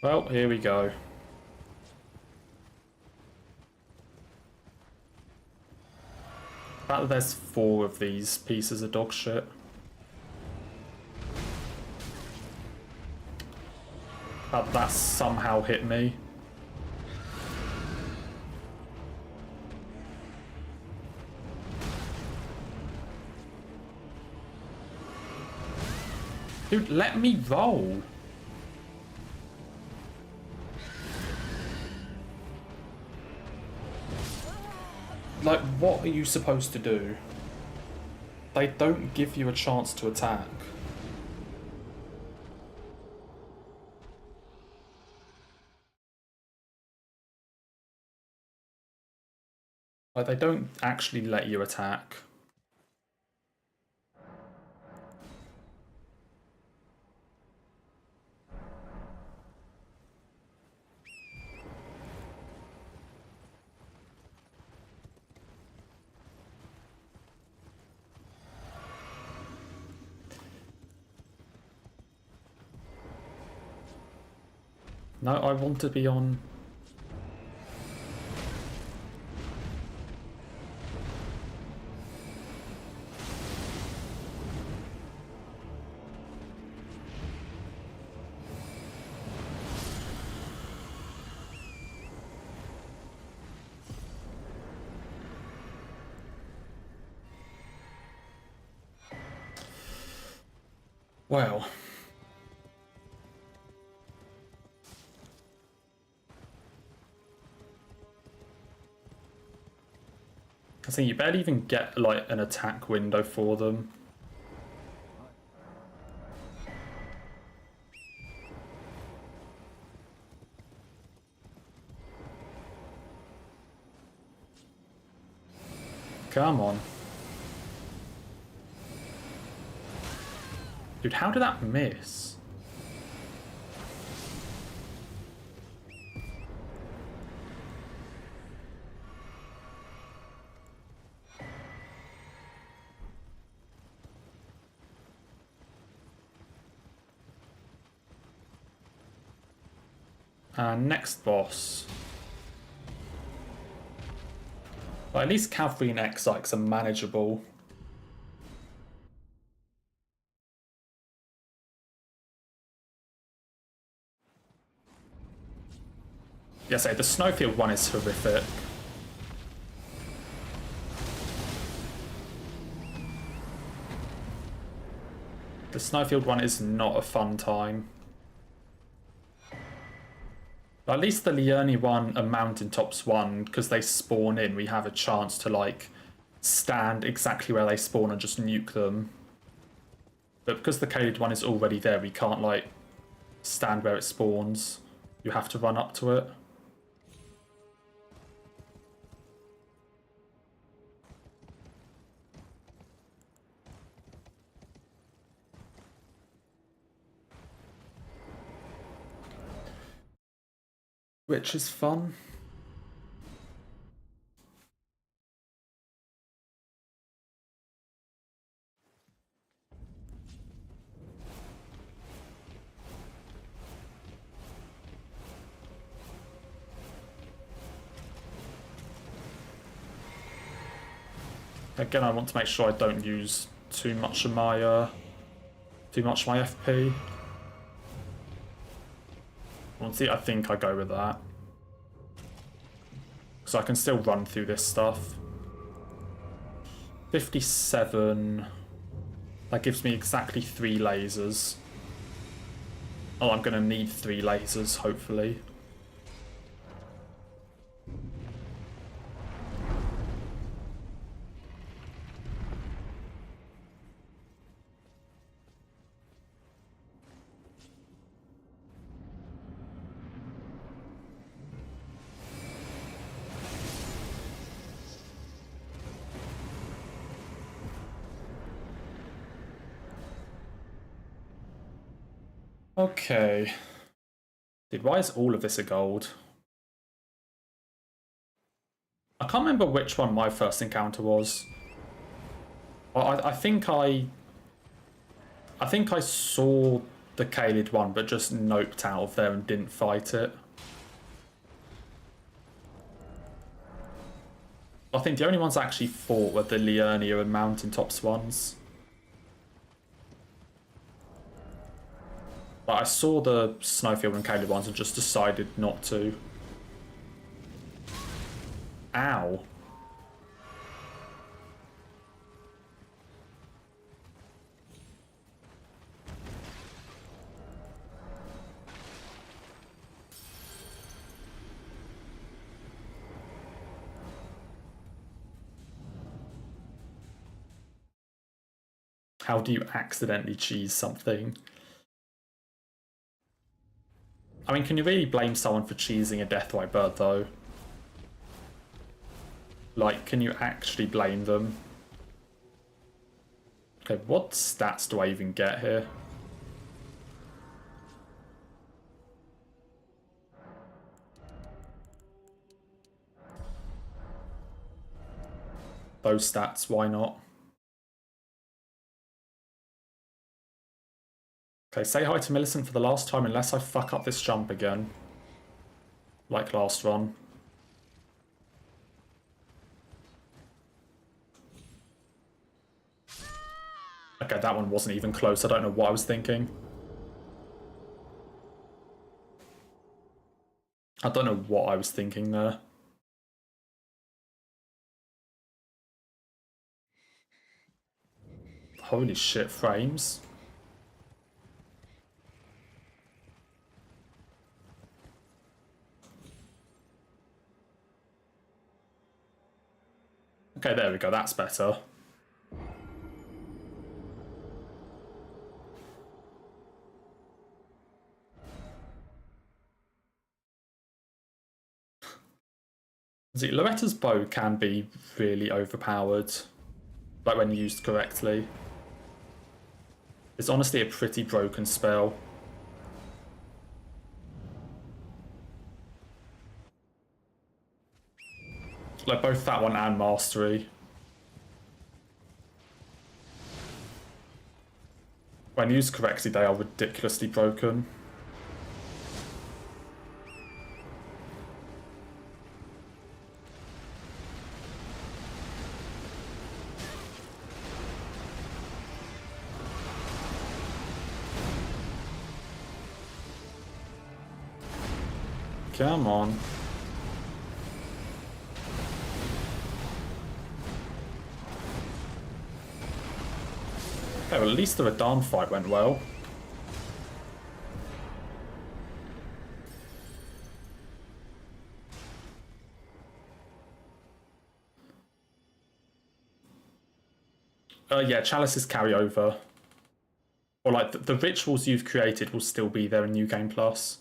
Well, here we go. The fact that there's 4 of these pieces of dog shit. That somehow hit me. Dude, let me roll. Like, what are you supposed to do? They don't give you a chance to attack. Like, they don't actually let you attack. No, I want to be on... Well... I think you barely even get, like, an attack window for them. Come on. Dude, how did that miss? Next boss. Well, at least Cavalry and X-Ikes are manageable. Yeah, so the Snowfield one is horrific. The Snowfield one is not a fun time. But at least the Liurni one and Mountaintops one, because they spawn in, we have a chance to, like, stand exactly where they spawn and just nuke them. But because the Caelid one is already there, we can't, like, stand where it spawns. You have to run up to it. Which is fun. Again, I want to make sure I don't use too much of my FP. Honestly, I think I go with that. So I can still run through this stuff. 57. That gives me exactly 3 lasers. Oh, I'm going to need 3 lasers, hopefully. Okay. Dude, why is all of this a gold? I can't remember which one my first encounter was. I think I saw the Caelid one, but just noped out of there and didn't fight it. I think the only ones I actually fought were the Liurnia and Mountaintops ones. But I saw the Snowfield and Caelid ones and just decided not to. Ow. How do you accidentally cheese something? I mean, can you really blame someone for cheesing a Deathwhite Bird, though? Like, can you actually blame them? Okay, what stats do I even get here? Those stats, why not? Okay, say hi to Millicent for the last time unless I fuck up this jump again. Like last run. Okay, that one wasn't even close. I don't know what I was thinking. I don't know what I was thinking there. Holy shit, frames. Okay, there we go, that's better. See, Loretta's bow can be really overpowered, like when used correctly. It's honestly a pretty broken spell. Like both that one and Mastery. When used correctly, they are ridiculously broken. Come on. Okay, well, at least the Radahn fight went well. Yeah, Chalices carry over. Or like the rituals you've created will still be there in New Game Plus.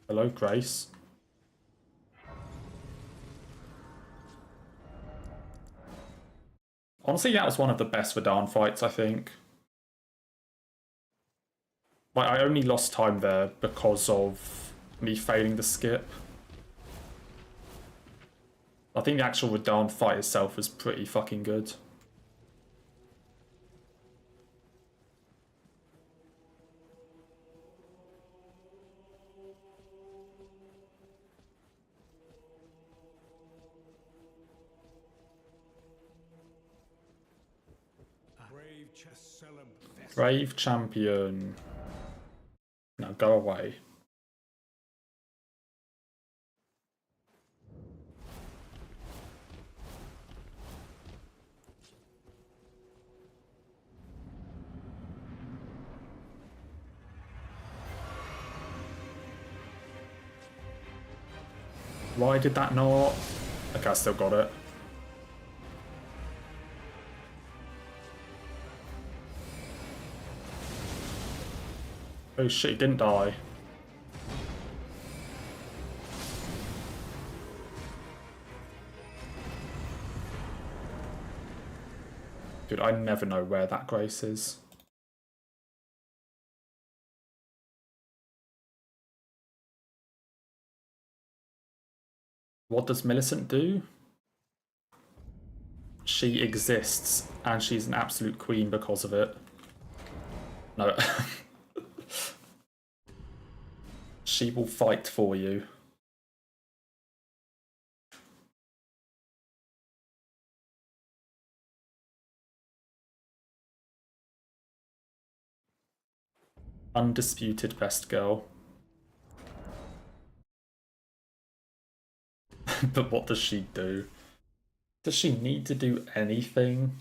Hello, Grace. Honestly, that was one of the best Radahn fights, I think. Like, I only lost time there because of me failing the skip. I think the actual Radahn fight itself was pretty fucking good. Brave champion. Now go away. Why did that not? Okay, I still got it. Oh shit, he didn't die. Dude, I never know where that Grace is. What does Millicent do? She exists, and she's an absolute queen because of it. No. She will fight for you. Undisputed best girl. But what does she do? Does she need to do anything?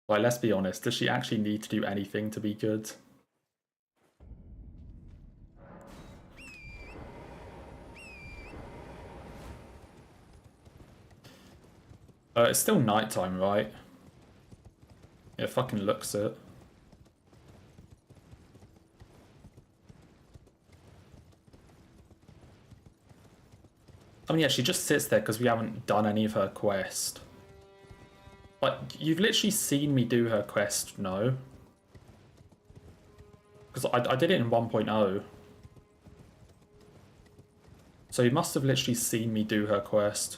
Like, let's be honest, does she actually need to do anything to be good? It's still nighttime, right? Yeah, fucking looks it. I mean, yeah, she just sits there because we haven't done any of her quest. Like, you've literally seen me do her quest, no? Because I did it in 1.0. So you must have literally seen me do her quest.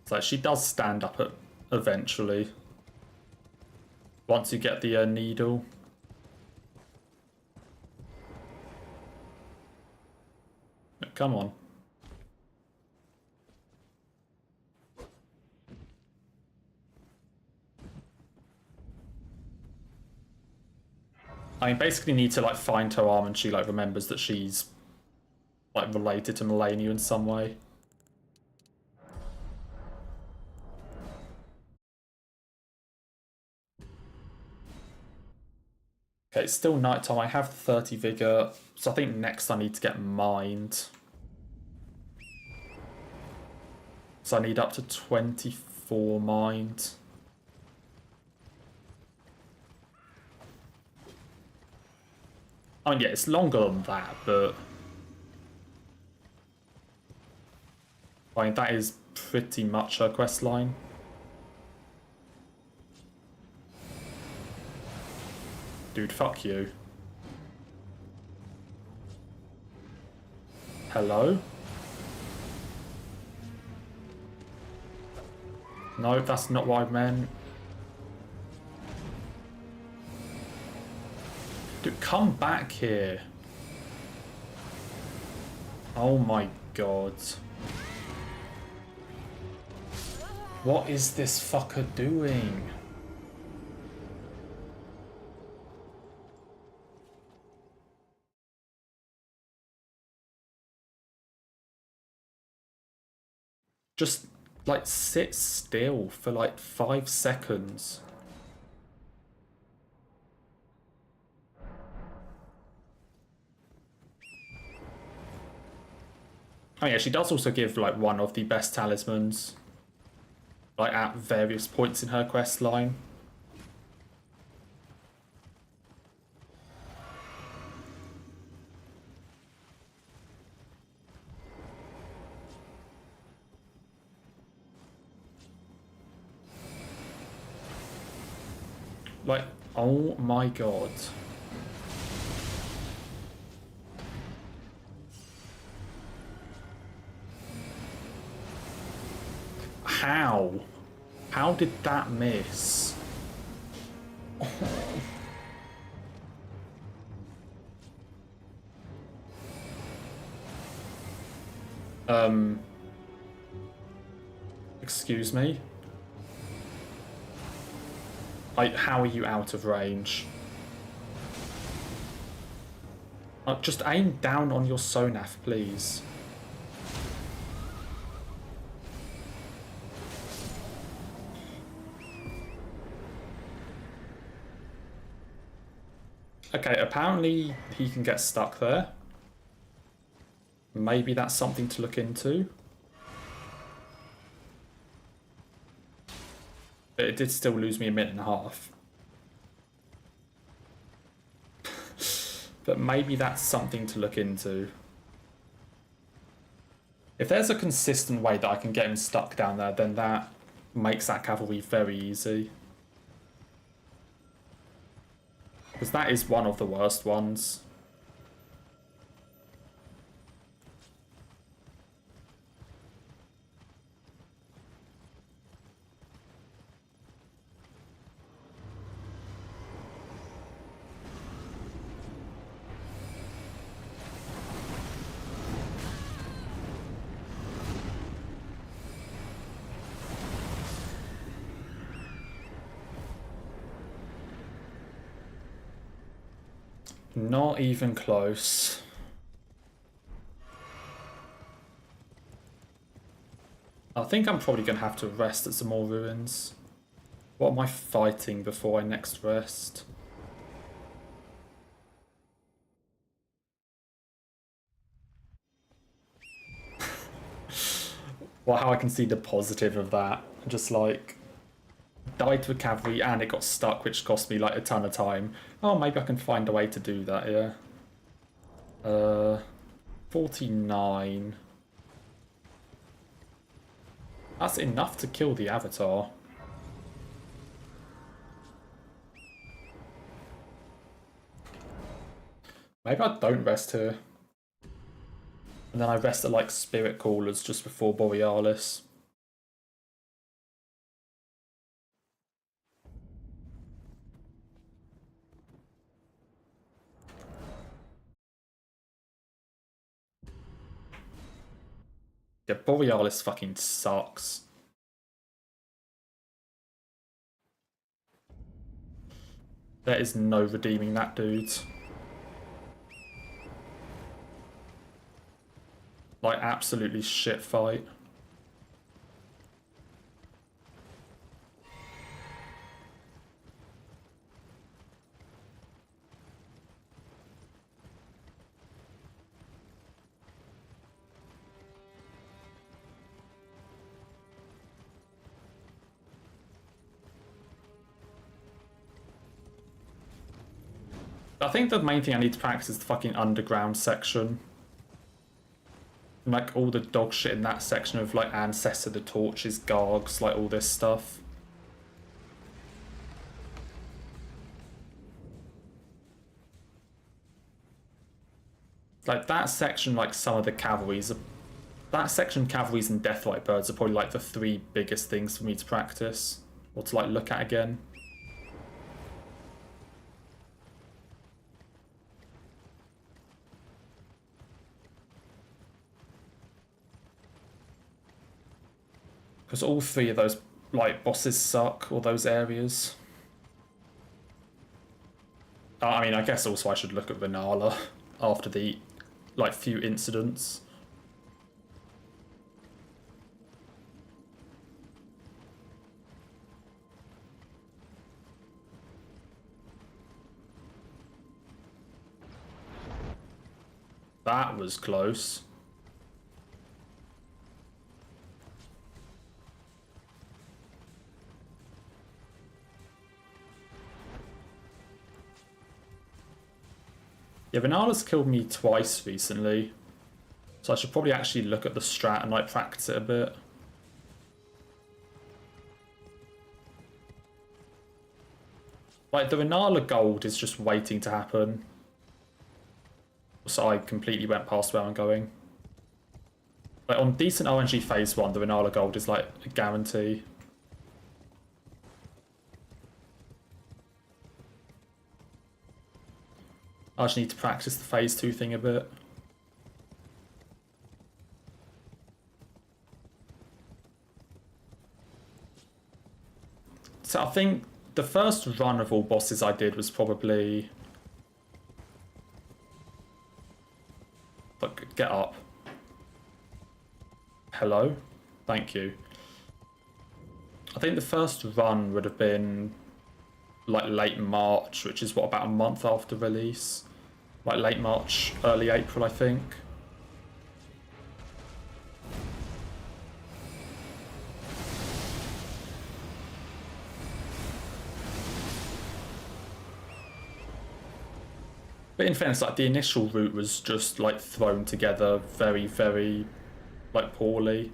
So she does stand up eventually. Once you get the needle. Come on. I mean, basically need to like find her arm and she like remembers that she's like related to Melania in some way. Okay, it's still nighttime. I have 30 vigor, so I think next I need to get mind. So I need up to 24 mind. I mean, yeah, it's longer than that, but I mean, that is pretty much her quest line. Dude, fuck you. Hello? No, that's not what I meant. Dude, come back here. Oh my god. What is this fucker doing? Just, like, sit still for, like, 5 seconds. Oh yeah, she does also give, like, one of the best talismans, like, at various points in her quest line. Like, oh my god. How? How did that miss? Excuse me? Like, how are you out of range? Just aim down on your Sonaf, please. Okay, apparently he can get stuck there. Maybe that's something to look into. But it did still lose me a minute and a half. But maybe that's something to look into. If there's a consistent way that I can get him stuck down there, then that makes that cavalry very easy. Because that is one of the worst ones. Not even close. I think I'm probably going to have to rest at some more ruins. What am I fighting before I next rest? Well, how I can see the positive of that. Just like, died to a cavalry and it got stuck, which cost me like a ton of time. Oh, maybe I can find a way to do that, yeah. 49. That's enough to kill the Avatar. Maybe I don't rest here. And then I rest at like Spirit Callers just before Borealis. Yeah, Borealis fucking sucks. There is no redeeming that dude. Like, absolutely shit fight. I think the main thing I need to practice is the fucking underground section. Like, all the dog shit in that section of, like, Ancestor, the Torches, Gargs, like, all this stuff. Like, that section, like, some of the cavalries are... That section, cavalries and Deathlight Birds are probably, like, the 3 biggest things for me to practice. Or to, like, look at again. Because all 3 of those, like, bosses suck, or those areas. I mean, I guess also I should look at Renala after the, like, few incidents. That was close. Yeah, Renala's killed me twice recently. So I should probably actually look at the strat and, like, practice it a bit. Like, the Renala gold is just waiting to happen. So I completely went past where I'm going. Like, on decent RNG phase 1, the Renala gold is, like, a guarantee. I just need to practice the phase 2 thing a bit. So I think the first run of all bosses I did was probably... Look, get up. Hello? Thank you. I think the first run would have been like late March, which is what, about a month after release? Like late March, early April, I think. But in fairness, like, the initial route was just, like, thrown together very, very, like, poorly.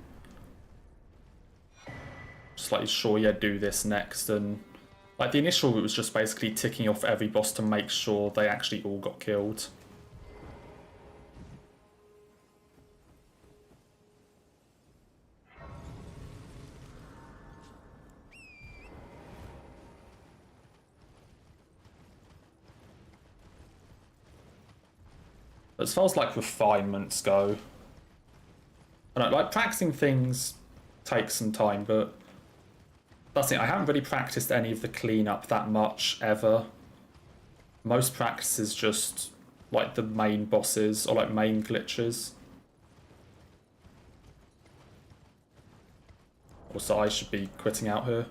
Just like, sure, yeah, do this next, and... Like, the initial route was just basically ticking off every boss to make sure they actually all got killed. As far as, like, refinements go... I don't know, like, practicing things takes some time, but... That's it, I haven't really practiced any of the cleanup that much, ever. Most practice is just, like, the main bosses, or, like, main glitches. Also, I should be quitting out here.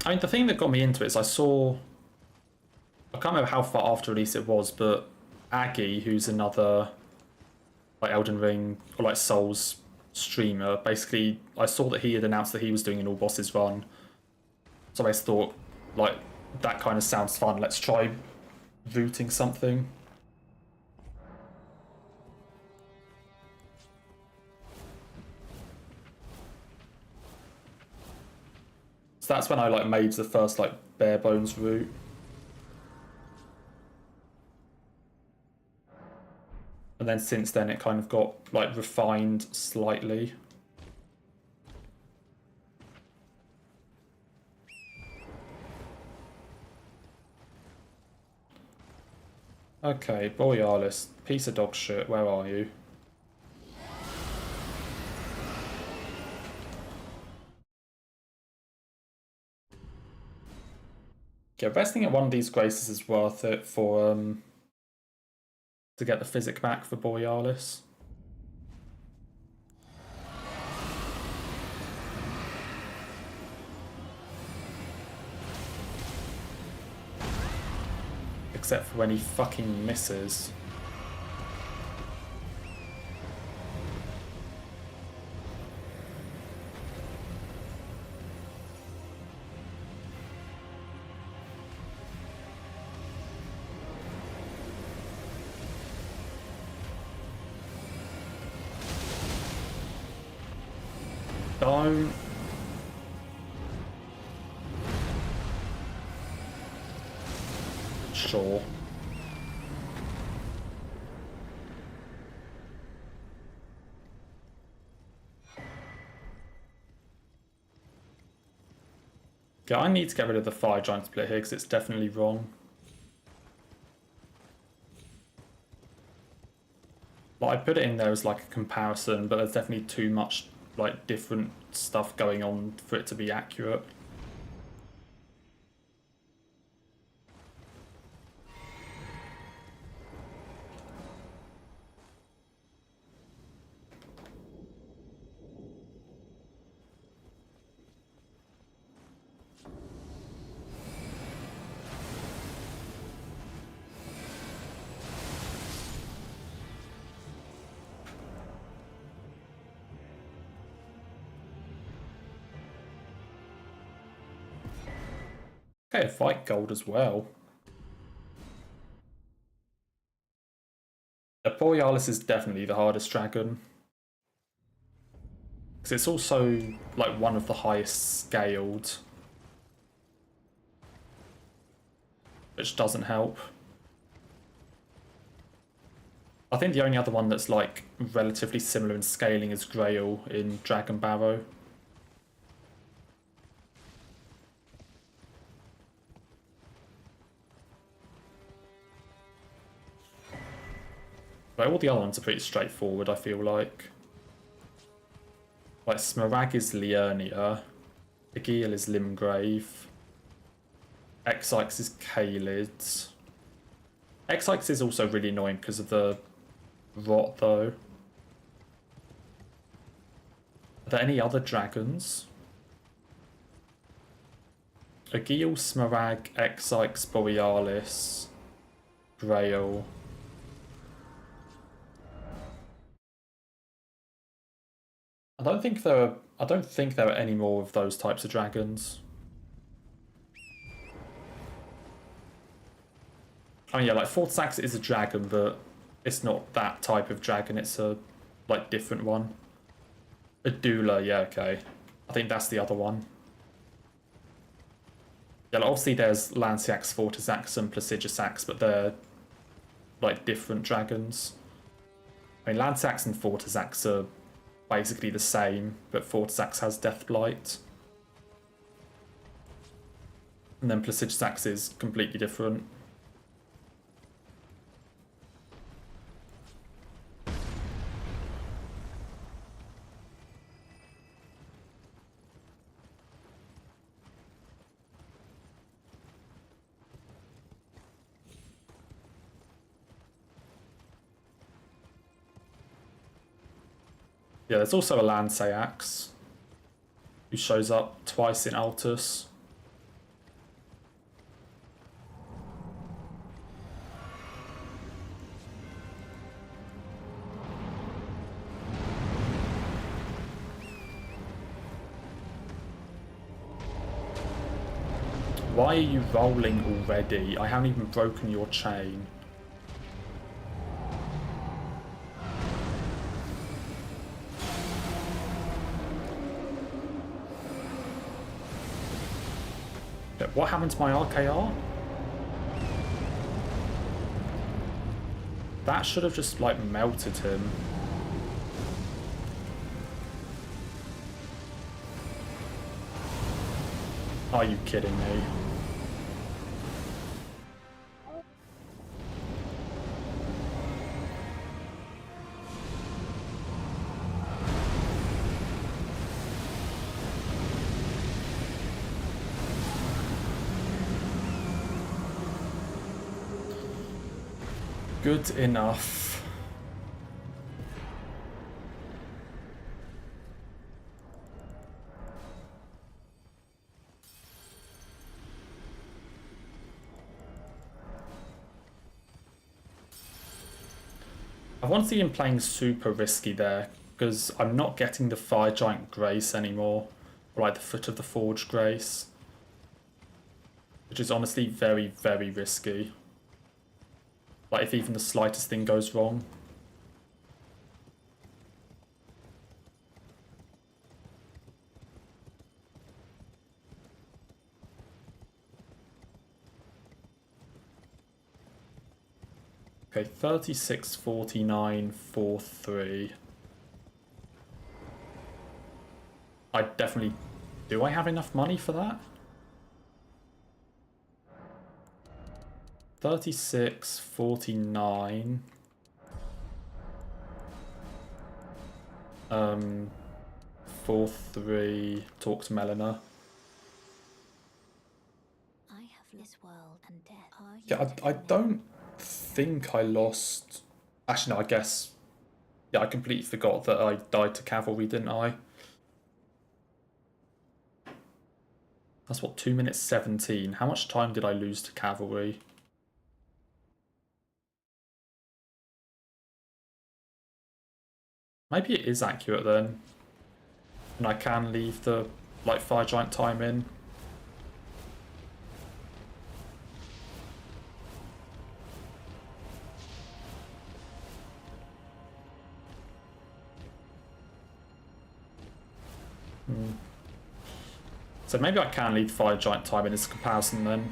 I mean, the thing that got me into it is I can't remember how far after release it was, but Aggie, who's another like Elden Ring or like Souls streamer, basically I saw that he had announced that he was doing an all bosses run. So I just thought, like, that kind of sounds fun. Let's try rooting something. So that's when I like made the first like bare bones route. And then since then it kind of got like refined slightly. Okay, Borealis, piece of dog shit, where are you? Yeah, resting at one of these graces is worth it for to get the physic back for Borealis. Except for when he fucking misses. Don't. Sure. Yeah, I need to get rid of the fire giant split here because it's definitely wrong. Like, I put it in there as like a comparison, but there's definitely too much like different stuff going on for it to be accurate. Okay, fight gold as well. The Borealis is definitely the hardest dragon. Because it's also like one of the highest scaled. Which doesn't help. I think the only other one that's like relatively similar in scaling is Grail in Dragon Barrow. But all the other ones are pretty straightforward, I feel like. Like Smarag is Liurnia, Aegil is Limgrave, Exyx is Kalid. Exyx is also really annoying because of the rot though. Are there any other dragons? Aegil, Smarag, Exyx, Borealis, Grail. I don't think there are any more of those types of dragons. I mean, yeah, like Fortsax is a dragon, but it's not that type of dragon. It's a like different one. A doula, yeah, okay. I think that's the other one. Yeah, like, obviously there's Lanciax, Fortisax, and Placidusax, but they're like different dragons. I mean, Lanciax and Fortisax are basically the same, but Fortisax has Deathblight. And then Placidusax is completely different. Yeah, there's also a Lanceax who shows up twice in Altus. Why are you rolling already? I haven't even broken your chain. What happened to my RKR? That should have just, like, melted him. Are you kidding me? Good enough. I want to see him playing super risky there, because I'm not getting the Fire Giant Grace anymore, or like the Foot of the Forge Grace, which is honestly very, very risky. Like, if even the slightest thing goes wrong. Okay, 36, 49, 4-3. I definitely... Do I have enough money for that? 36, 49. 4-3. Talk to Melina. I have this world and death. Are you Yeah, I don't think I lost... Actually, no, I guess... Yeah, I completely forgot that I died to cavalry, didn't I? That's what, 2 minutes 17. How much time did I lose to cavalry? Maybe it is accurate then. And I can leave the, like, Fire Giant time in. So maybe I can leave Fire Giant time in as a comparison then.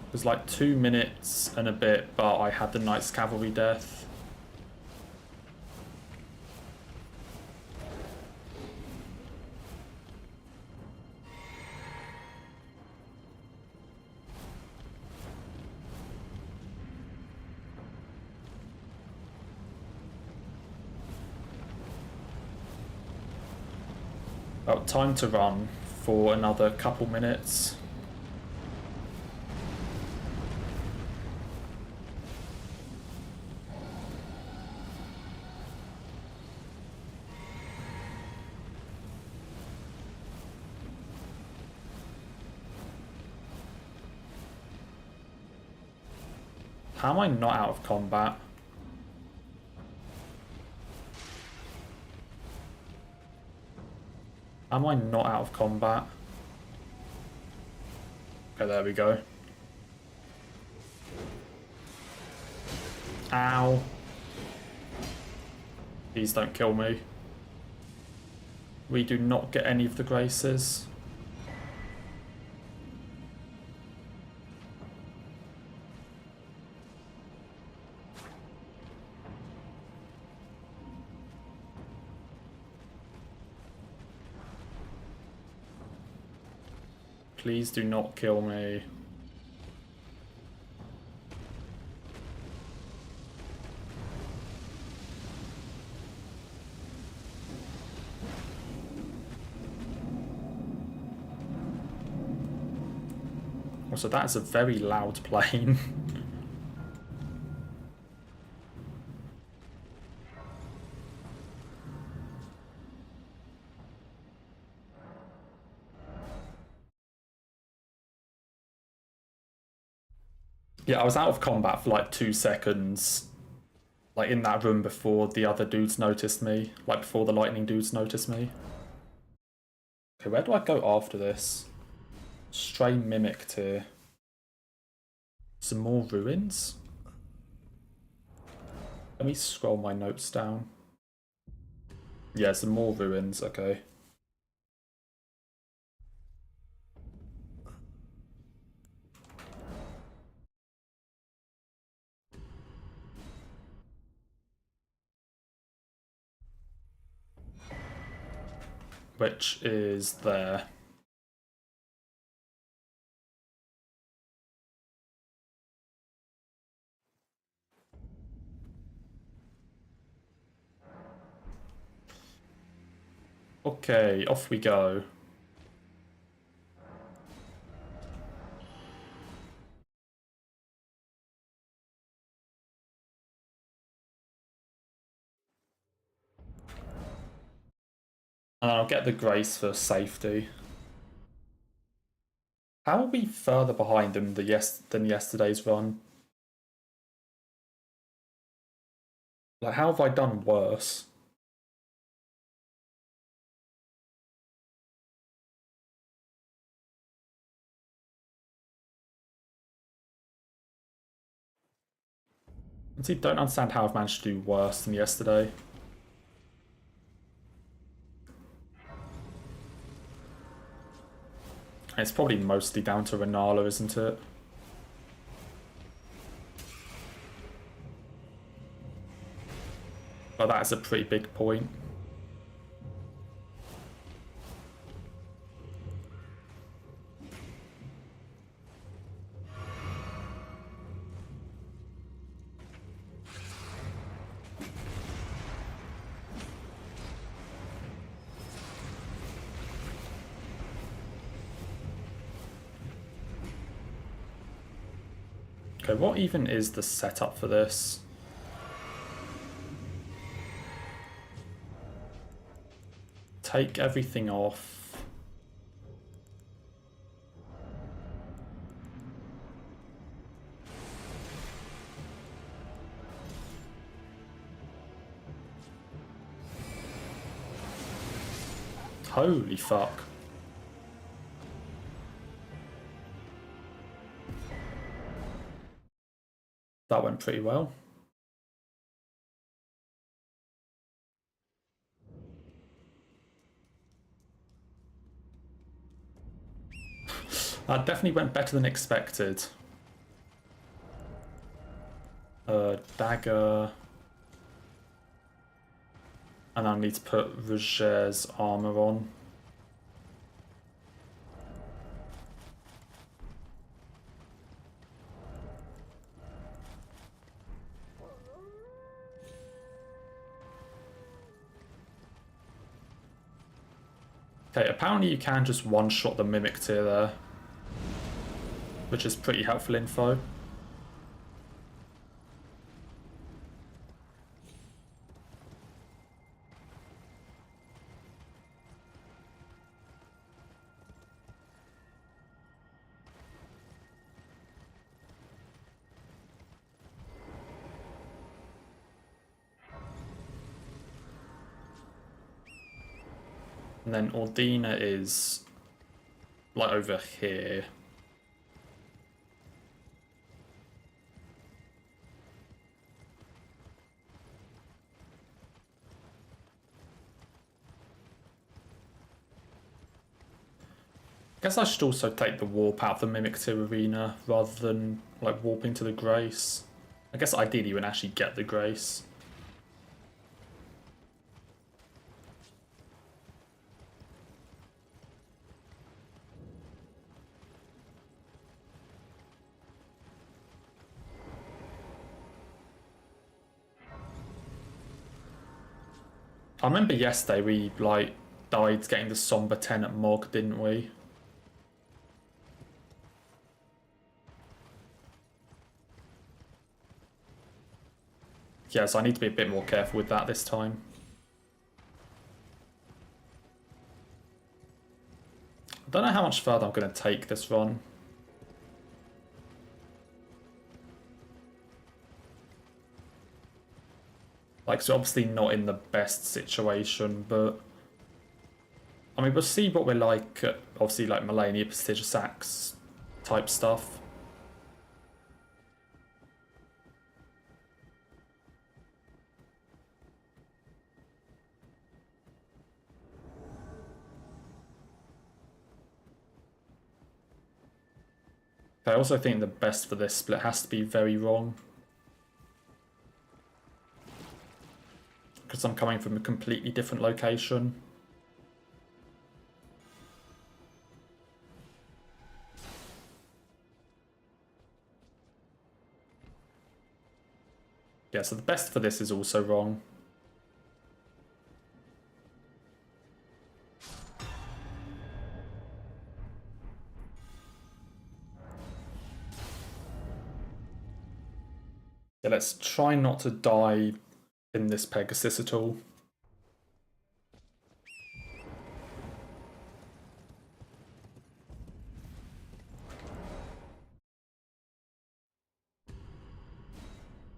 It was like 2 minutes and a bit, but I had the Knight's Cavalry death. Well, time to run for another couple minutes. How am I not out of combat? Am I not out of combat? Okay, there we go. Ow. Please don't kill me. We do not get any of the graces. Please do not kill me. Also, that is a very loud plane. Yeah, I was out of combat for like 2 seconds. Like in that room before the other dudes noticed me. Like before the lightning dudes noticed me. Okay, where do I go after this? Stray Mimic tier. Some more ruins? Let me scroll my notes down. Yeah, some more ruins, okay. Which is there. Okay, off we go. And I'll get the grace for safety. How are we further behind than yesterday's run? Like, how have I done worse? I don't understand how I've managed to do worse than yesterday. It's probably mostly down to Renala, isn't it? But that is a pretty big point. Okay, what even is the setup for this? Take everything off. Holy fuck. That went pretty well. That definitely went better than expected. Dagger. And I need to put Roger's armor on. Okay, apparently you can just one-shot the Mimic tier there, which is pretty helpful info. And then Ordina is like over here. Guess I should also take the warp out of the Mimic tier arena rather than like warping to the Grace. I guess ideally you would actually get the Grace. I remember yesterday we like died getting the Somber 10 at Mog, didn't we? Yeah, so I need to be a bit more careful with that this time. I don't know how much further I'm going to take this run. Like, so obviously not in the best situation, but I mean, we'll see what we're like, obviously, like Melania, prestigious sacks type stuff. I also think the best for this split has to be very wrong. Because I'm coming from a completely different location. Yeah, so the best for this is also wrong. Yeah, let's try not to die in this Pegasus at all.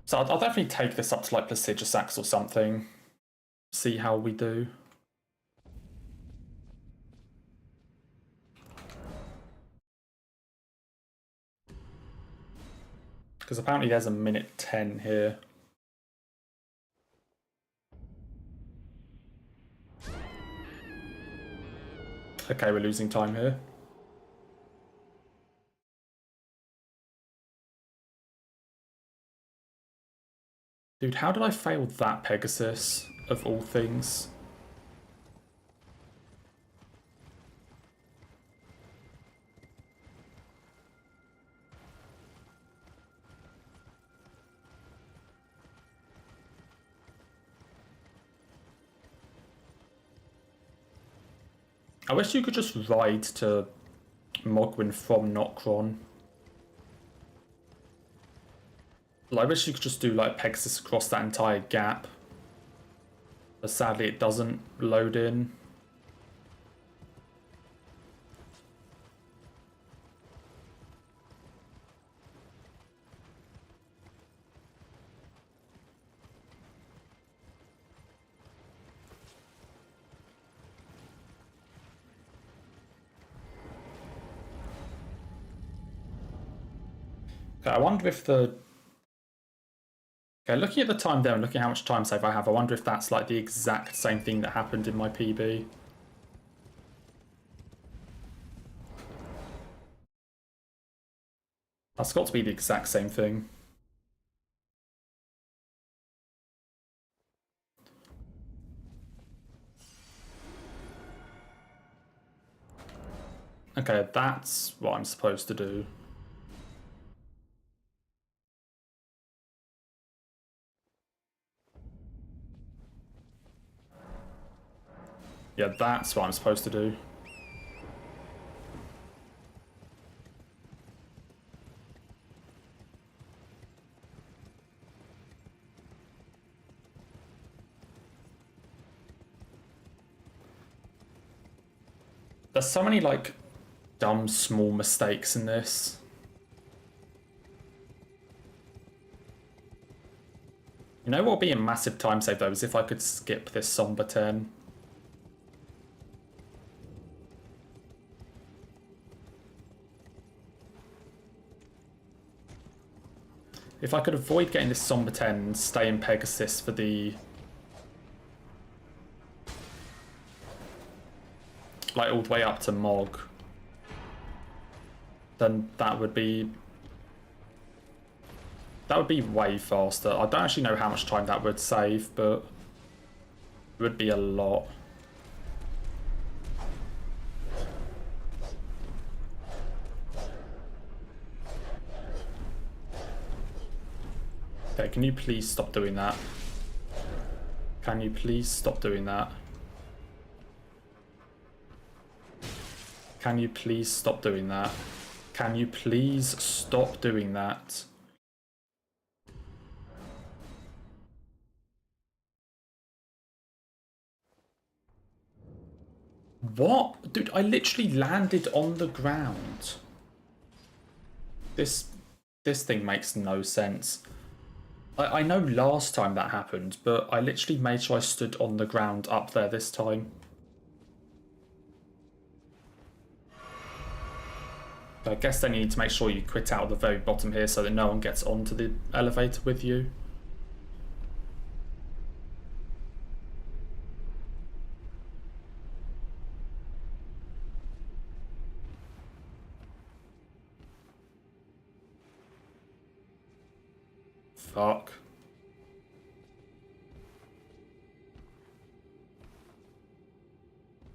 So I'll definitely take this up to like prestigious sacks or something. See how we do. Because apparently there's a minute 10 here. Okay, we're losing time here. Dude, how did I fail that Pegasus, of all things? I wish you could just ride to Mogwin from Nokron. I wish you could just do like Pegasus across that entire gap. But sadly it doesn't load in. Okay, I wonder if the... Okay, looking at the time there and looking at how much time save I have, I wonder if that's like the exact same thing that happened in my PB. That's got to be the exact same thing. Okay, that's what I'm supposed to do. Yeah, that's what I'm supposed to do. There's so many, like, dumb, small mistakes in this. You know what would be a massive time save, though, is if I could skip this Somber 10. If I could avoid getting this Somber 10 and stay in Pegasus for the... like, all the way up to Mog, then that would be... that would be way faster. I don't actually know how much time that would save, but it would be a lot. Okay, can you please stop doing that? Can you please stop doing that? Can you please stop doing that? Can you please stop doing that? What? Dude, I literally landed on the ground. This thing makes no sense. I know last time that happened, but I literally made sure I stood on the ground up there this time. I guess then you need to make sure you quit out at the very bottom here so that no one gets onto the elevator with you. Fuck.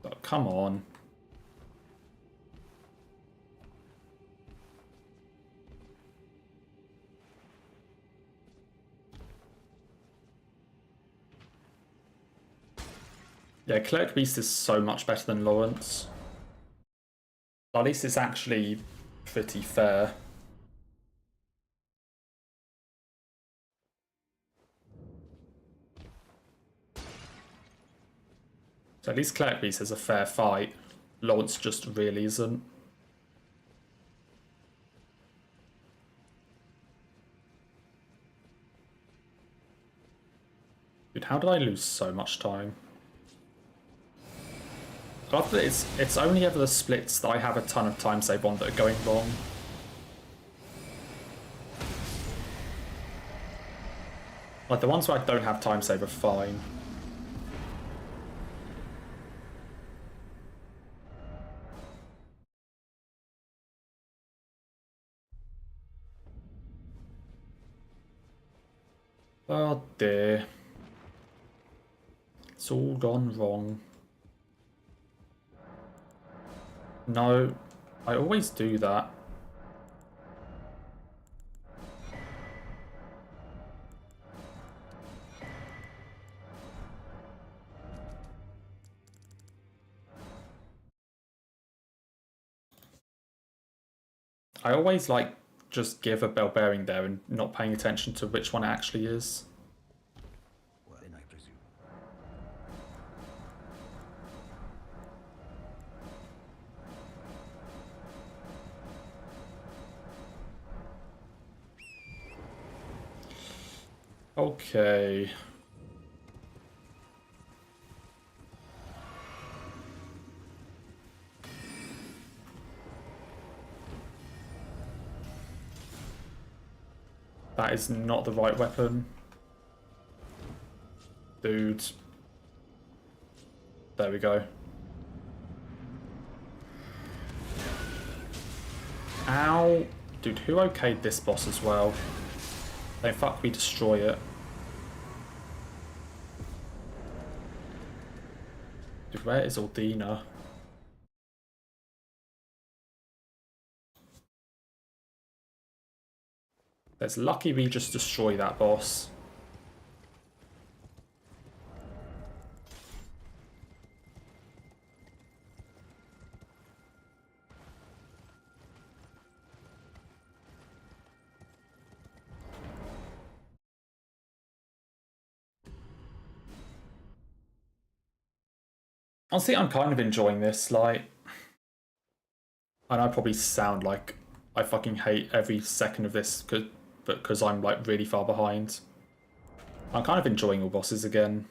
Oh, come on. Yeah, Clerk Beast is so much better than Lawrence. At least it's actually pretty fair. So at least Clerk Beast has a fair fight. Lawrence just really isn't. Dude, how did I lose so much time? I love that it's only ever the splits that I have a ton of time save on that are going wrong. Like the ones where I don't have time save are fine. Oh dear. It's all gone wrong. No, I always do that. I always like just give a bell bearing there and not paying attention to which one it actually is. Well, then I presume. Okay. That is not the right weapon. Dude. There we go. Ow. Dude, who okayed this boss as well? Don't fuck me, destroy it. Dude, where is Aldina? It's lucky we just destroy that boss. Honestly, I'm kind of enjoying this, like... And I probably sound like I fucking hate every second of this because I'm like really far behind. I'm kind of enjoying all bosses again.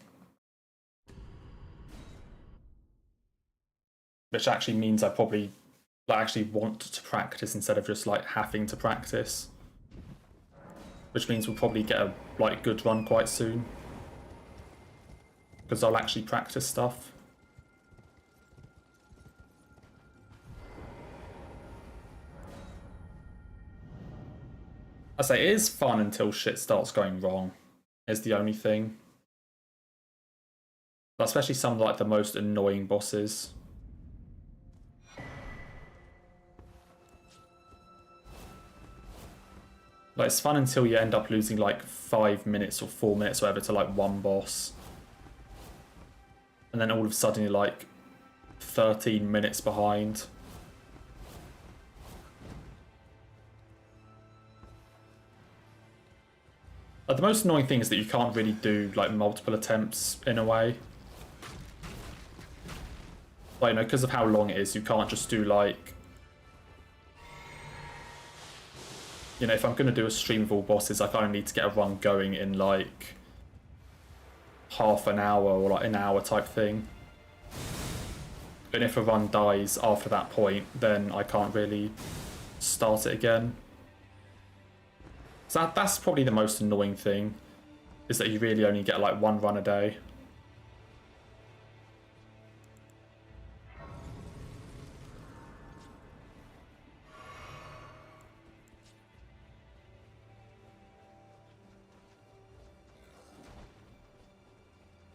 Which actually means I probably actually want to practice instead of just like having to practice. Which means we'll probably get a like good run quite soon. Because I'll actually practice stuff. I say it is fun until shit starts going wrong, is the only thing. Especially some of like the most annoying bosses. Like it's fun until you end up losing like 5 minutes or 4 minutes or whatever to like one boss. And then all of a sudden you're like 13 minutes behind. The most annoying thing is that you can't really do like multiple attempts in a way. Like, you know, because of how long it is, you can't just do like... You know, if I'm going to do a stream of all bosses, I kind of need to get a run going in like half an hour or like an hour type thing. And if a run dies after that point, then I can't really start it again. So that's probably the most annoying thing, is that you really only get like one run a day.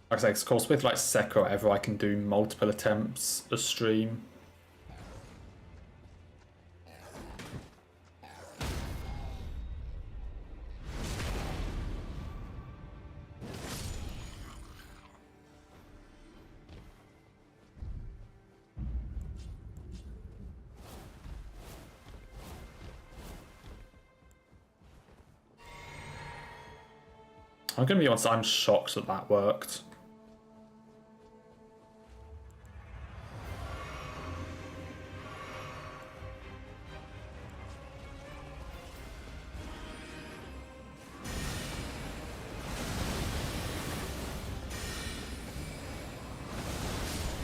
Like I say, of course, with like Sekiro or whatever, I can do multiple attempts a stream. I'm going to be honest, I'm shocked that that worked.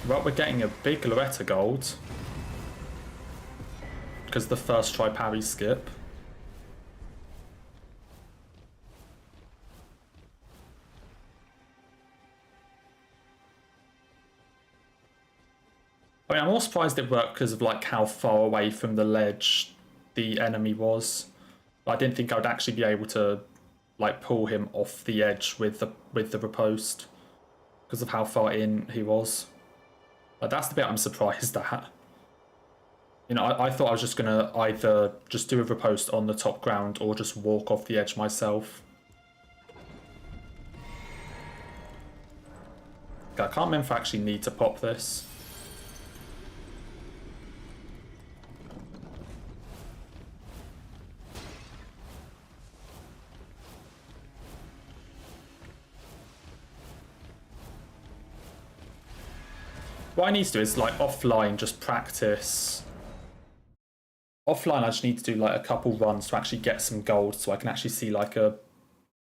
Well, we're getting a big Loretta gold. Because the first try parry skip. I mean, I'm more surprised it worked because of like how far away from the ledge the enemy was. I didn't think I would actually be able to like pull him off the edge with the riposte because of how far in he was. Like, that's the bit I'm surprised at. You know, I thought I was just gonna either just do a riposte on the top ground or just walk off the edge myself. Okay, I can't remember if I actually need to pop this. What I need to do is, like, offline, just practice. Offline, I just need to do, like, a couple runs to actually get some gold so I can actually see, like, a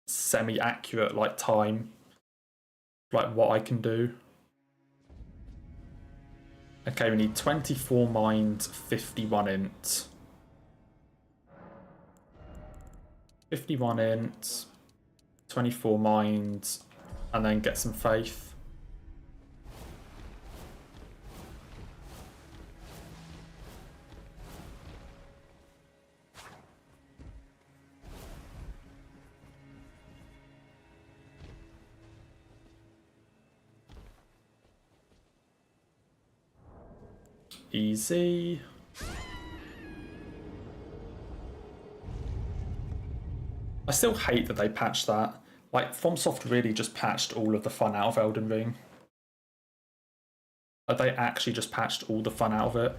semi-accurate, like, time. Like, what I can do. Okay, we need 24 mind, 51 int. 51 int, 24 mind, and then get some faith. Easy. I still hate that they patched that. Like, FromSoft really just patched all of the fun out of Elden Ring. Like, they actually just patched all the fun out of it.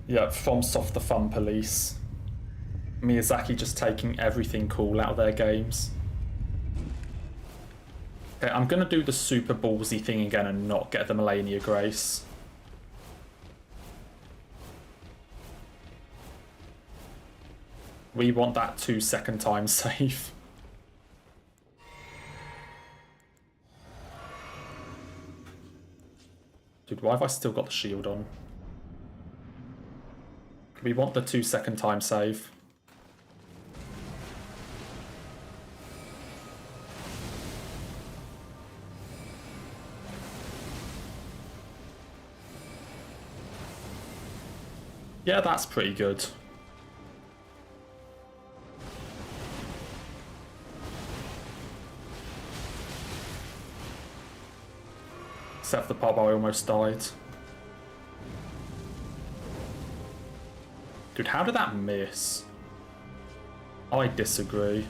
Yeah, FromSoft the fun police. Miyazaki just taking everything cool out of their games. Okay, I'm gonna do the super ballsy thing again and not get the Melania Grace. We want that 2-second time save. Dude, why have I still got the shield on? We want the 2-second time save. Yeah, that's pretty good. Except for the part where I almost died. Dude, how did that miss? I disagree.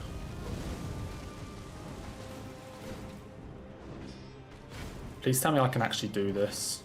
Please tell me I can actually do this.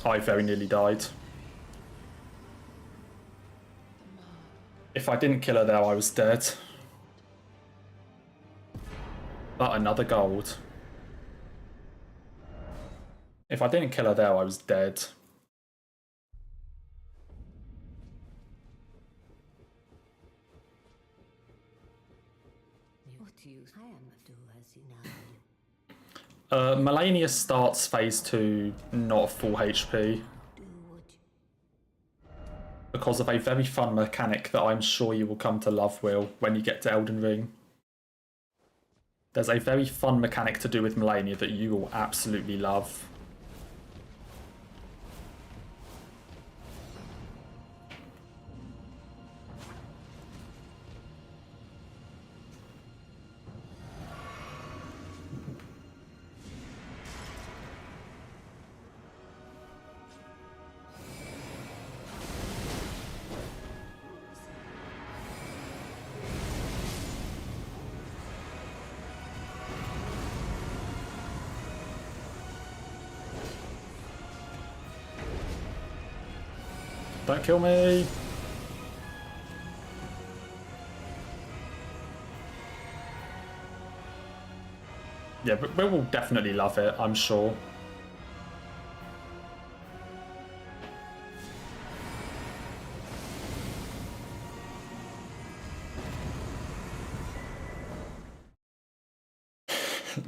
I very nearly died. If I didn't kill her there, I was dead. But another gold. If I didn't kill her there, I was dead. Melania starts phase 2 not full HP because of a very fun mechanic that I'm sure you will come to love, Will, when you get to Elden Ring. There's a very fun mechanic to do with Melania that you will absolutely love. Don't kill me! Yeah, but we will definitely love it, I'm sure.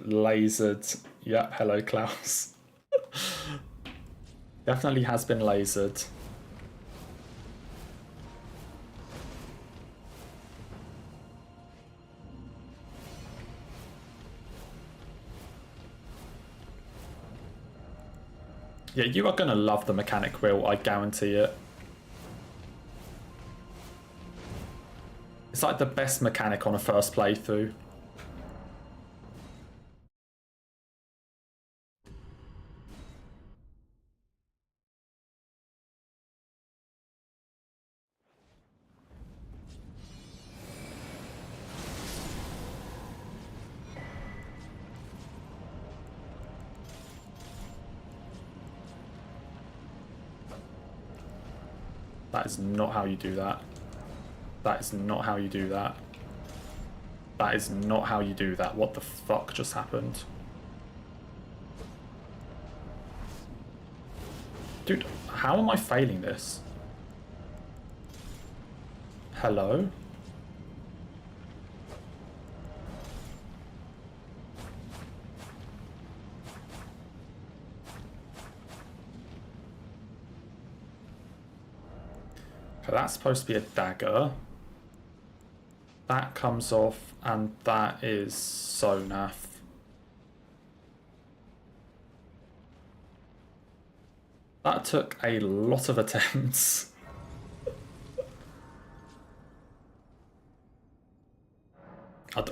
Lasered. Yep, hello Klaus. Definitely has been lasered. Yeah, you are going to love the mechanic, Will, I guarantee it. It's like the best mechanic on a first playthrough. That is not how you do that. That is not how you do that. That is not how you do that. What the fuck just happened? Dude, how am I failing this? Hello? Okay, that's supposed to be a dagger. That comes off, and that is so naff. That took a lot of attempts.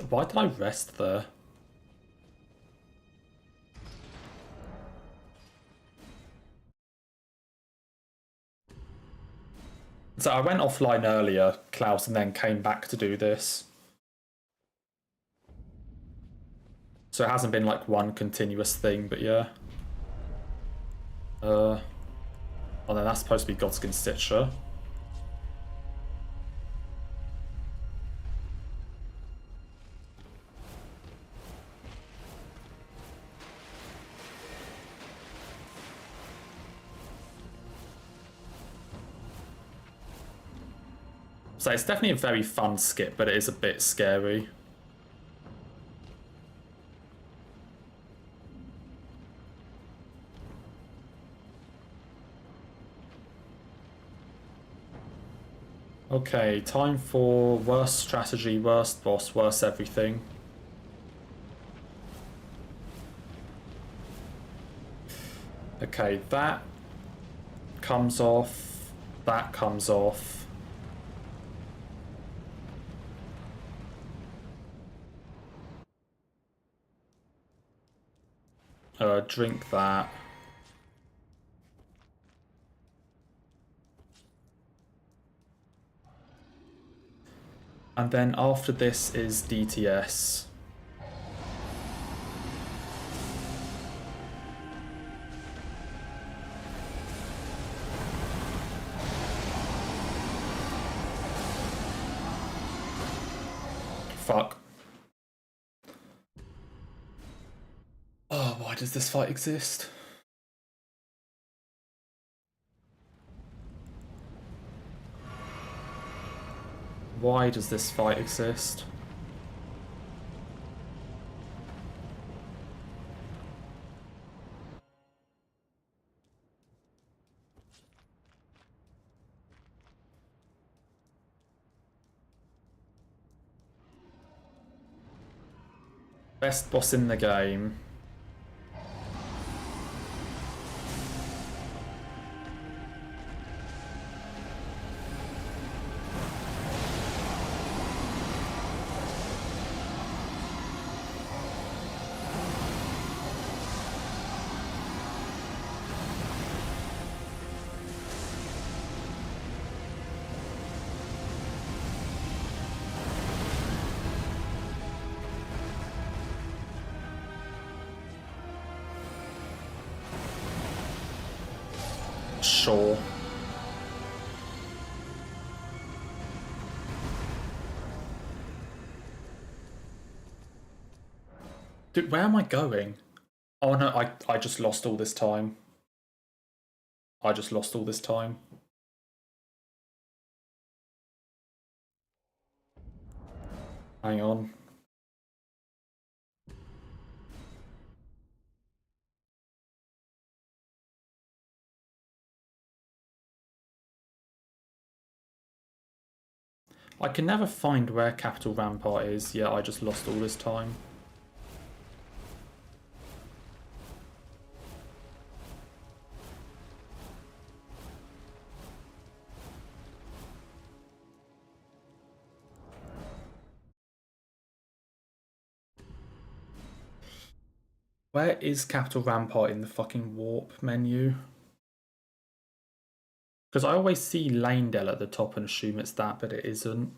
Why did I rest there? So I went offline earlier, Klaus, and then came back to do this. So it hasn't been like one continuous thing, but yeah. Oh, then that's supposed to be Godskin Stitcher. So it's definitely a very fun skip, but it is a bit scary. Okay, time for worst strategy, worst boss, worst everything. Okay, that comes off, that comes off. Drink that. And then after this is DTS. fuck. Oh, why does this fight exist? Why does this fight exist? Best boss in the game. Sure. Dude, where am I going? Oh no, I just lost all this time. I just lost all this time. Hang on. I can never find where Capital Rampart is. Yeah, I just lost all this time. Where is Capital Rampart in the fucking warp menu? Because I always see Lanedale at the top and assume it's that, but it isn't.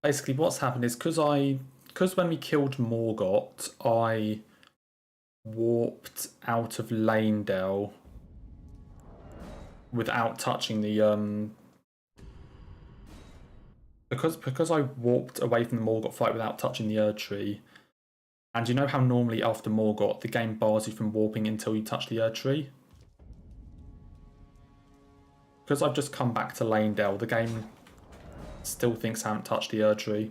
Basically, what's happened is because when we killed Morgott, I warped out of Lanedale without touching the because I warped away from the Morgott fight without touching the Erd Tree. And you know how normally after Morgott the game bars you from warping until you touch the Erd Tree? Because I've just come back to Lanedale, the game still thinks I haven't touched the Erd Tree.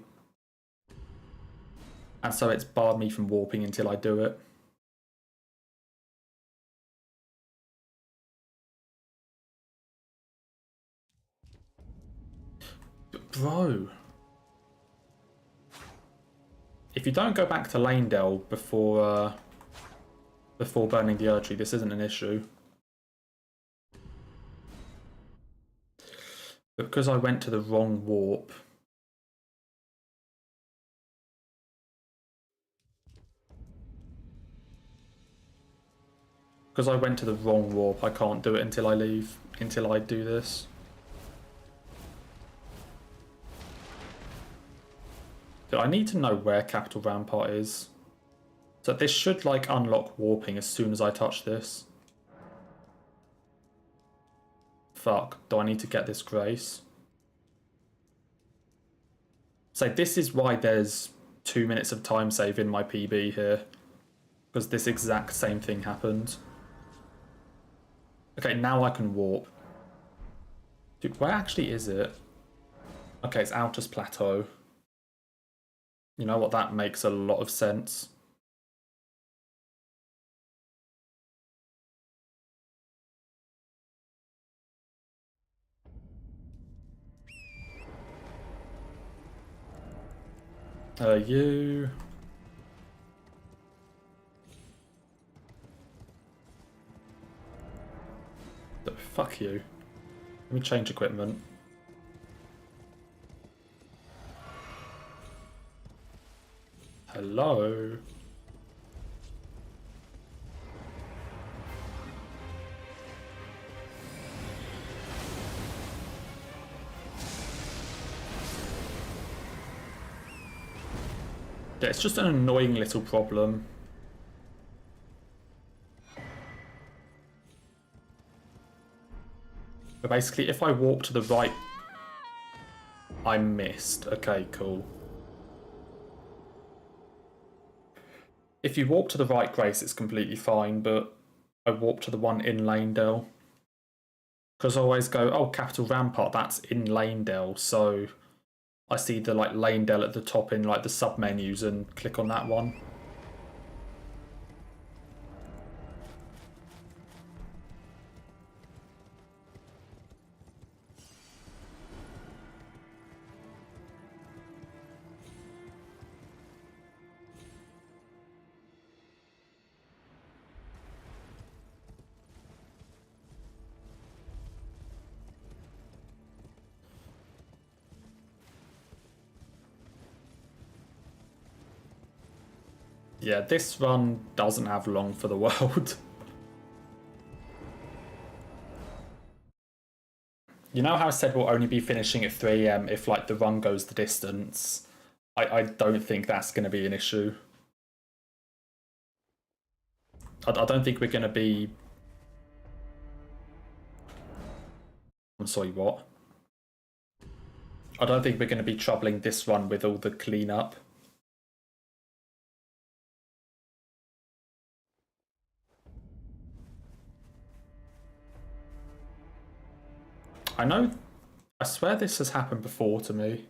And so it's barred me from warping until I do it. Bro. If you don't go back to Lanedale before burning the Erd Tree, this isn't an issue. But because I went to the wrong warp... Because I went to the wrong warp, I can't do it until I leave, until I do this. So I need to know where Capital Rampart is. So this should like unlock warping as soon as I touch this. Fuck, do I need to get this grace? So this is why there's 2 minutes of time save in my PB here. Because this exact same thing happened. Okay, now I can warp. Dude, where actually is it? Okay, it's Altus Plateau. You know what, that makes a lot of sense. You... Fuck you. Let me change equipment. Hello? Yeah, it's just an annoying little problem. But basically, if I walk to the right... I missed. Okay, cool. If you walk to the right, Grace, it's completely fine, but I walk to the one in Lanedale. Because I always go, oh, Capital Rampart, that's in Lanedale, so I see the like Lanedale at the top in like the sub-menus and click on that one. Yeah, this run doesn't have long for the world. You know how I said we'll only be finishing at 3 AM if like the run goes the distance? I don't think that's going to be an issue. I don't think we're going to be... I'm sorry, what? I don't think we're going to be troubling this run with all the cleanup. I swear this has happened before to me.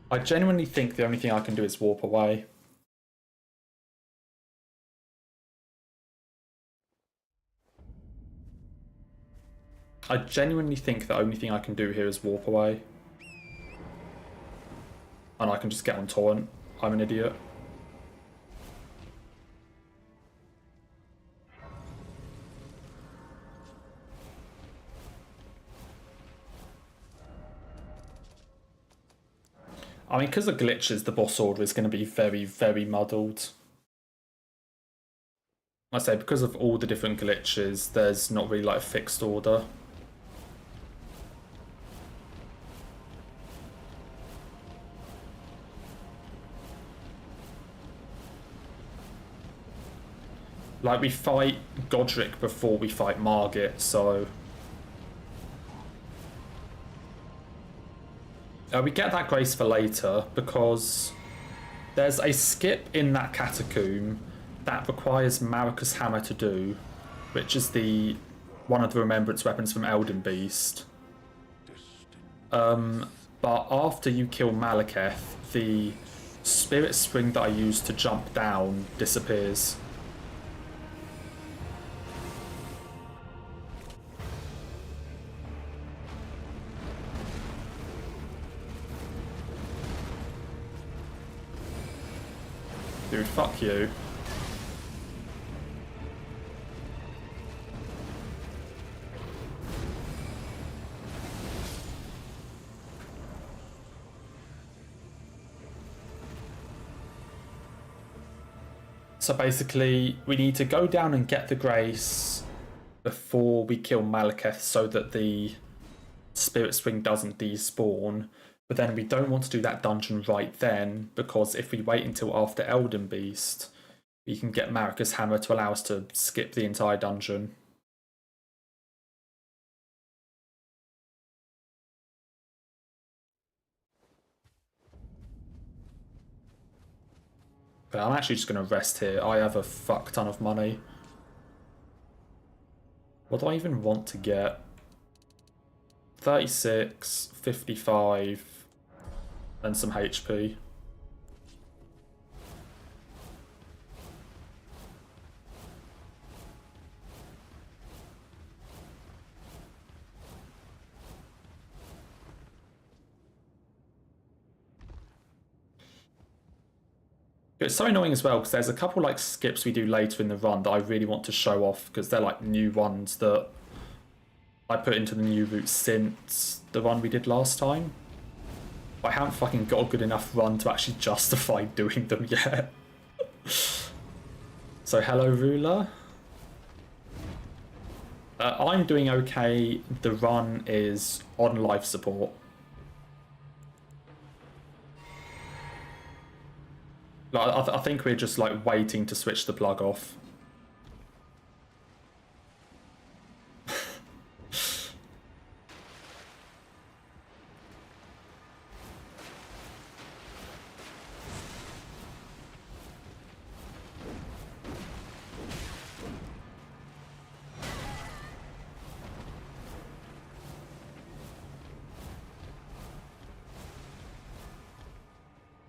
I genuinely think the only thing I can do is warp away. I genuinely think the only thing I can do here is warp away. And I can just get on torrent. I'm an idiot. I mean, because of glitches, the boss order is going to be very, very muddled. I say, because of all the different glitches, there's not really like a fixed order. Like, we fight Godric before we fight Margit, so... we get that grace for later, because there's a skip in that catacomb that requires Marika's Hammer to do, which is one of the remembrance weapons from Elden Beast. But after you kill Malekith, the spirit spring that I used to jump down disappears. Dude, fuck you. So basically, we need to go down and get the grace before we kill Malekith so that the spirit spring doesn't despawn. But then we don't want to do that dungeon right then, because if we wait until after Elden Beast, we can get Marika's Hammer to allow us to skip the entire dungeon. But I'm actually just going to rest here. I have a fuck ton of money. What do I even want to get? 36, 55, and some HP. It's so annoying as well because there's a couple like skips we do later in the run that I really want to show off because they're like new ones that I put into the new route since the run we did last time. I haven't fucking got a good enough run to actually justify doing them yet. So hello, Ruler. I'm doing okay. The run is on life support. Like, I think we're just like waiting to switch the plug off.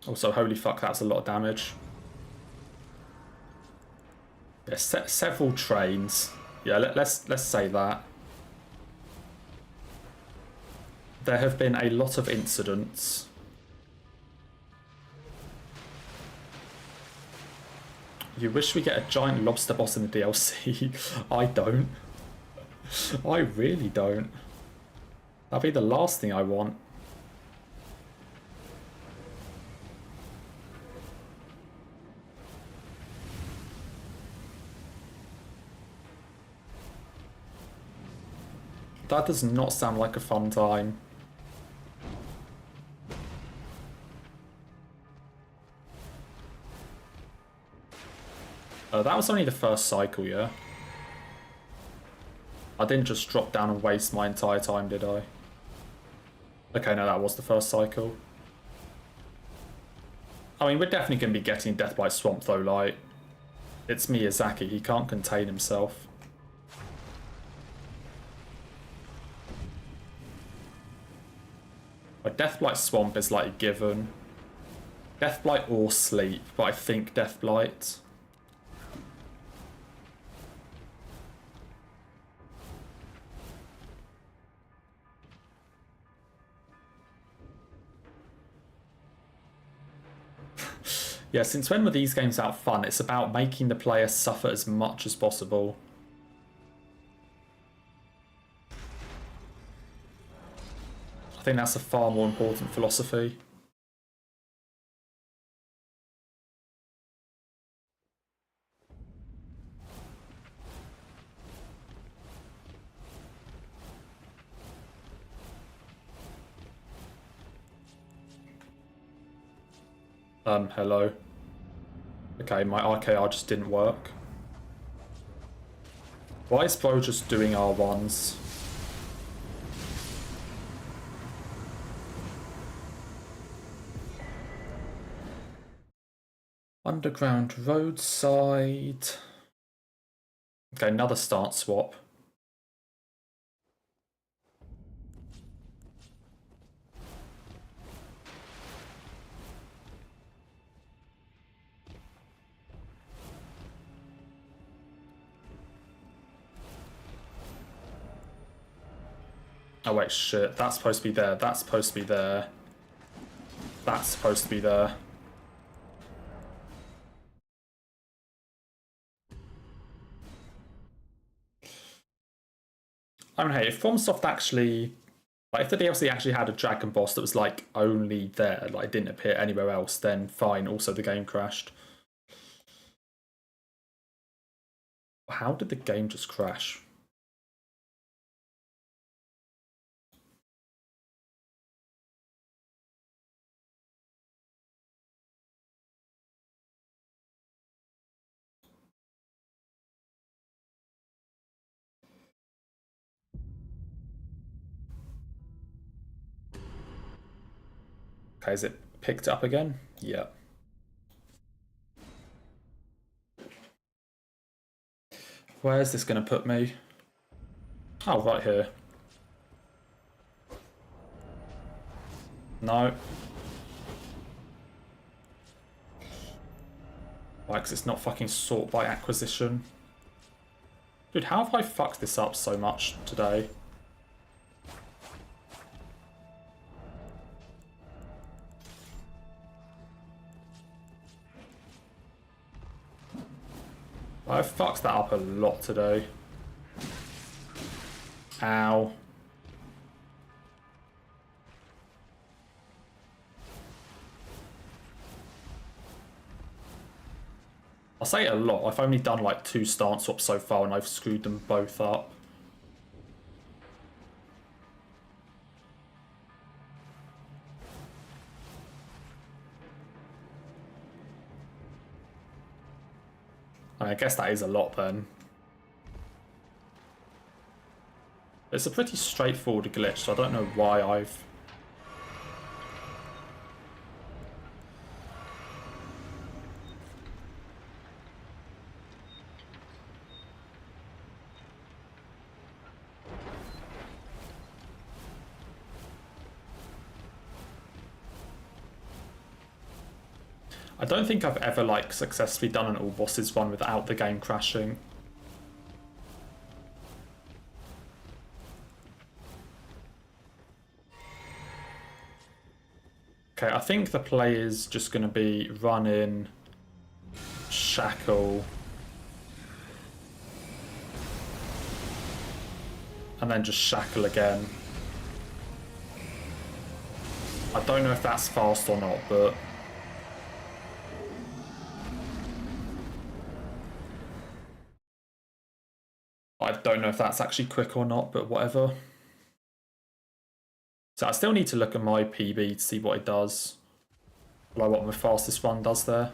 Also, holy fuck, that's a lot of damage. Yeah, several trains. Yeah, let's say that. There have been a lot of incidents. You wish we get a giant lobster boss in the DLC? I don't. I really don't. That'd be the last thing I want. That does not sound like a fun time. That was only the first cycle, yeah? I didn't just drop down and waste my entire time, did I? Okay, no, that was the first cycle. I mean, we're definitely going to be getting Death by Swamp, though, like... It's Miyazaki, he can't contain himself. Like, Deathblight Swamp is like a given. Deathblight or Sleep, but I think Deathblight. Yeah, since when were these games out fun? It's about making the player suffer as much as possible. I think that's a far more important philosophy. Hello. Okay, my RKR just didn't work. Why is bro just doing R1s? Underground roadside. Okay, another start swap. Oh wait, shit. That's supposed to be there. That's supposed to be there. That's supposed to be there. I mean, hey, if FromSoft actually... Like, if the DLC actually had a dragon boss that was, like, only there, like, didn't appear anywhere else, then fine. Also, the game crashed. How did the game just crash? Okay, is it picked up again? Yeah. Where's this going to put me? Oh, right here. No. Why, because it's not fucking sort by acquisition. Dude, how have I fucked this up so much today? I've fucked that up a lot today. Ow. I say it a lot. I've only done like 2 stance swaps so far and I've screwed them both up. I guess that is a lot then. It's a pretty straightforward glitch, so I don't know why I've... I don't think I've ever, like, successfully done an all bosses run without the game crashing. Okay, I think the play is just going to be run in, shackle, and then just shackle again. I don't know if that's fast or not, but... I don't know if that's actually quick or not, but whatever. So I still need to look at my PB to see what it does. Like what my fastest run does there.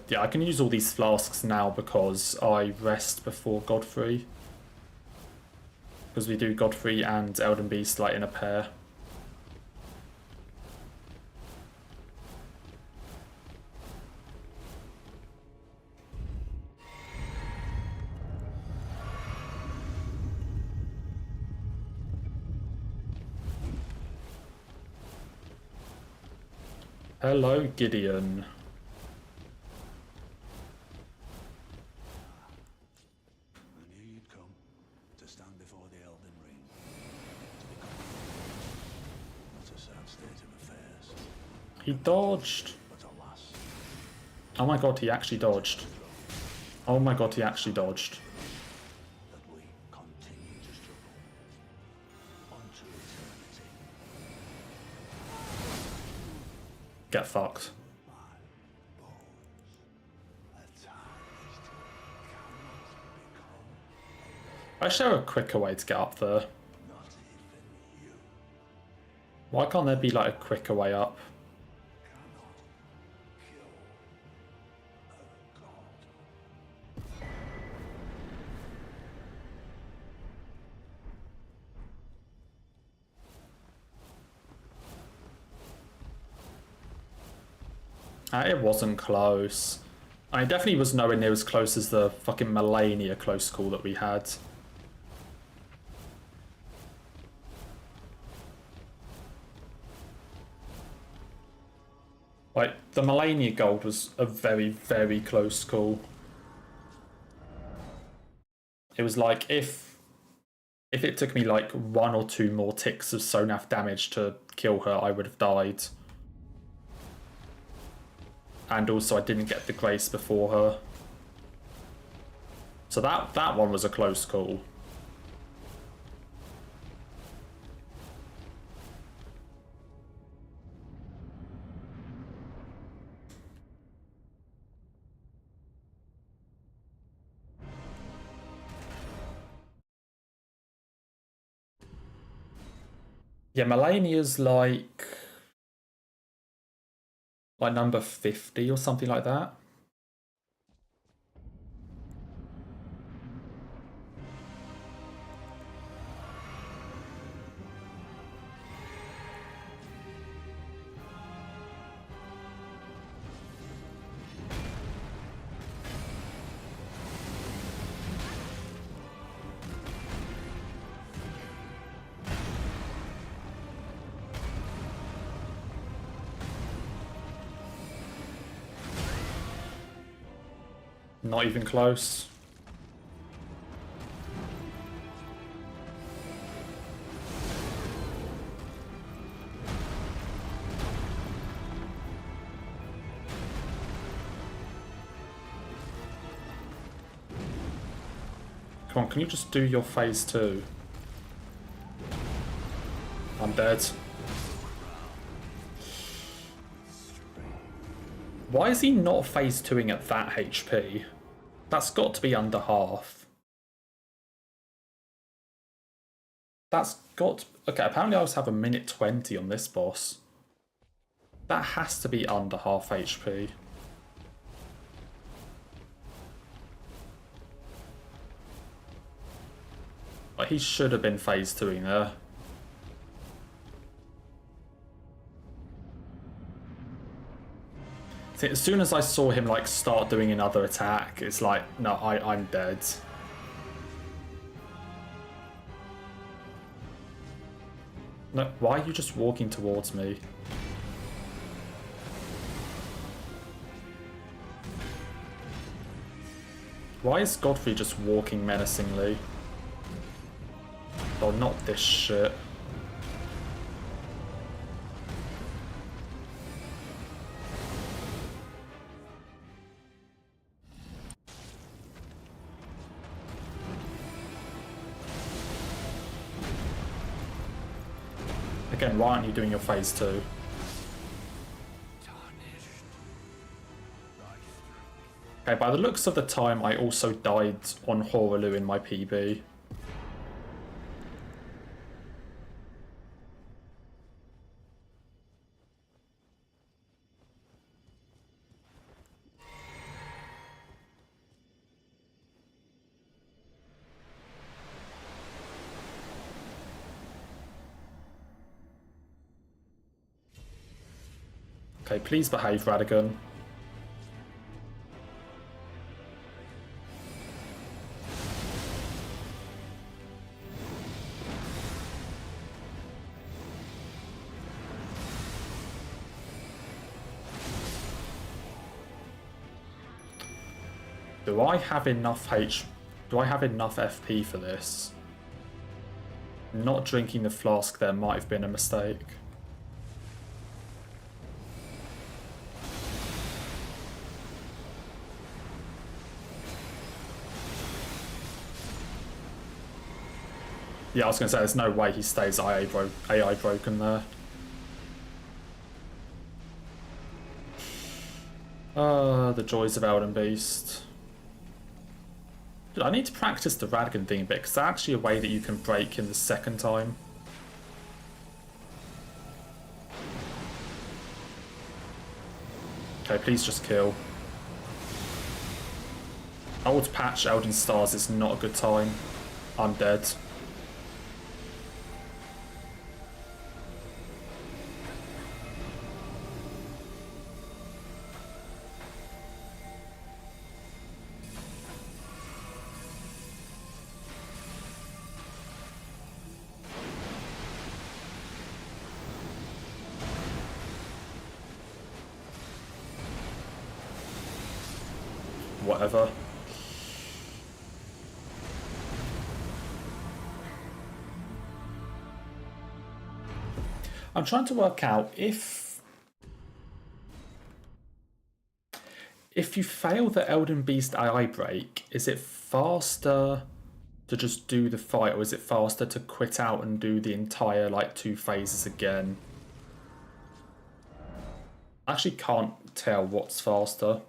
Yeah, I can use all these flasks now because I rest before Godfrey. Because we do Godfrey and Elden Beast like in a pair. Hello, Gideon. I knew you'd come to stand before the Elden Ring. To become what a sad state of affairs. He dodged. But alas, Oh my god, he actually dodged. Oh my god, he actually dodged. that we continue to struggle unto eternity. Get fucked. My bones, a tarnished cannot become I show a quicker way to get up there. not even you Why can't there be like a quicker way up? cannot kill a god. It wasn't close. I definitely was nowhere near as close as the fucking Melania close call that we had. Like, the Melania gold was a very, very close call. It was like, if it took me like 1 or 2 more ticks of Sonaf damage to kill her, I would have died. And also I didn't get the grace before her. So that one was a close call. Yeah, Melania's like number 50 or something like that. Not even close. Come on, can you just do your phase 2? I'm dead. Strange Why is he not phase 2ing at that HP? That's got to be under half. That's got... Okay, apparently I also have a minute 20 on this boss. That has to be under half HP. Like, he should have been phase 2ing there. See, as soon as I saw him like start doing another attack, it's like, no, I'm dead. No, why are you just walking towards me? Why is Godfrey just walking menacingly? Oh, not this shit. Again, why aren't you doing your phase 2? Okay, by the looks of the time, I also died on Horaloo in my PB. Okay, please behave, Radigan. Do I have enough Do I have enough FP for this? Not drinking the flask there might have been a mistake. Yeah, I was going to say, there's no way he stays AI broken there. The joys of Elden Beast. Dude, I need to practice the Radigan thing a bit, because that's actually a way that you can break in the second time. Okay, please just kill. Old patch Elden Stars is not a good time. I'm dead. Whatever. I'm trying to work out if you fail the Elden Beast AI break, is it faster to just do the fight, or is it faster to quit out and do the entire like 2 phases again? I actually can't tell what's faster.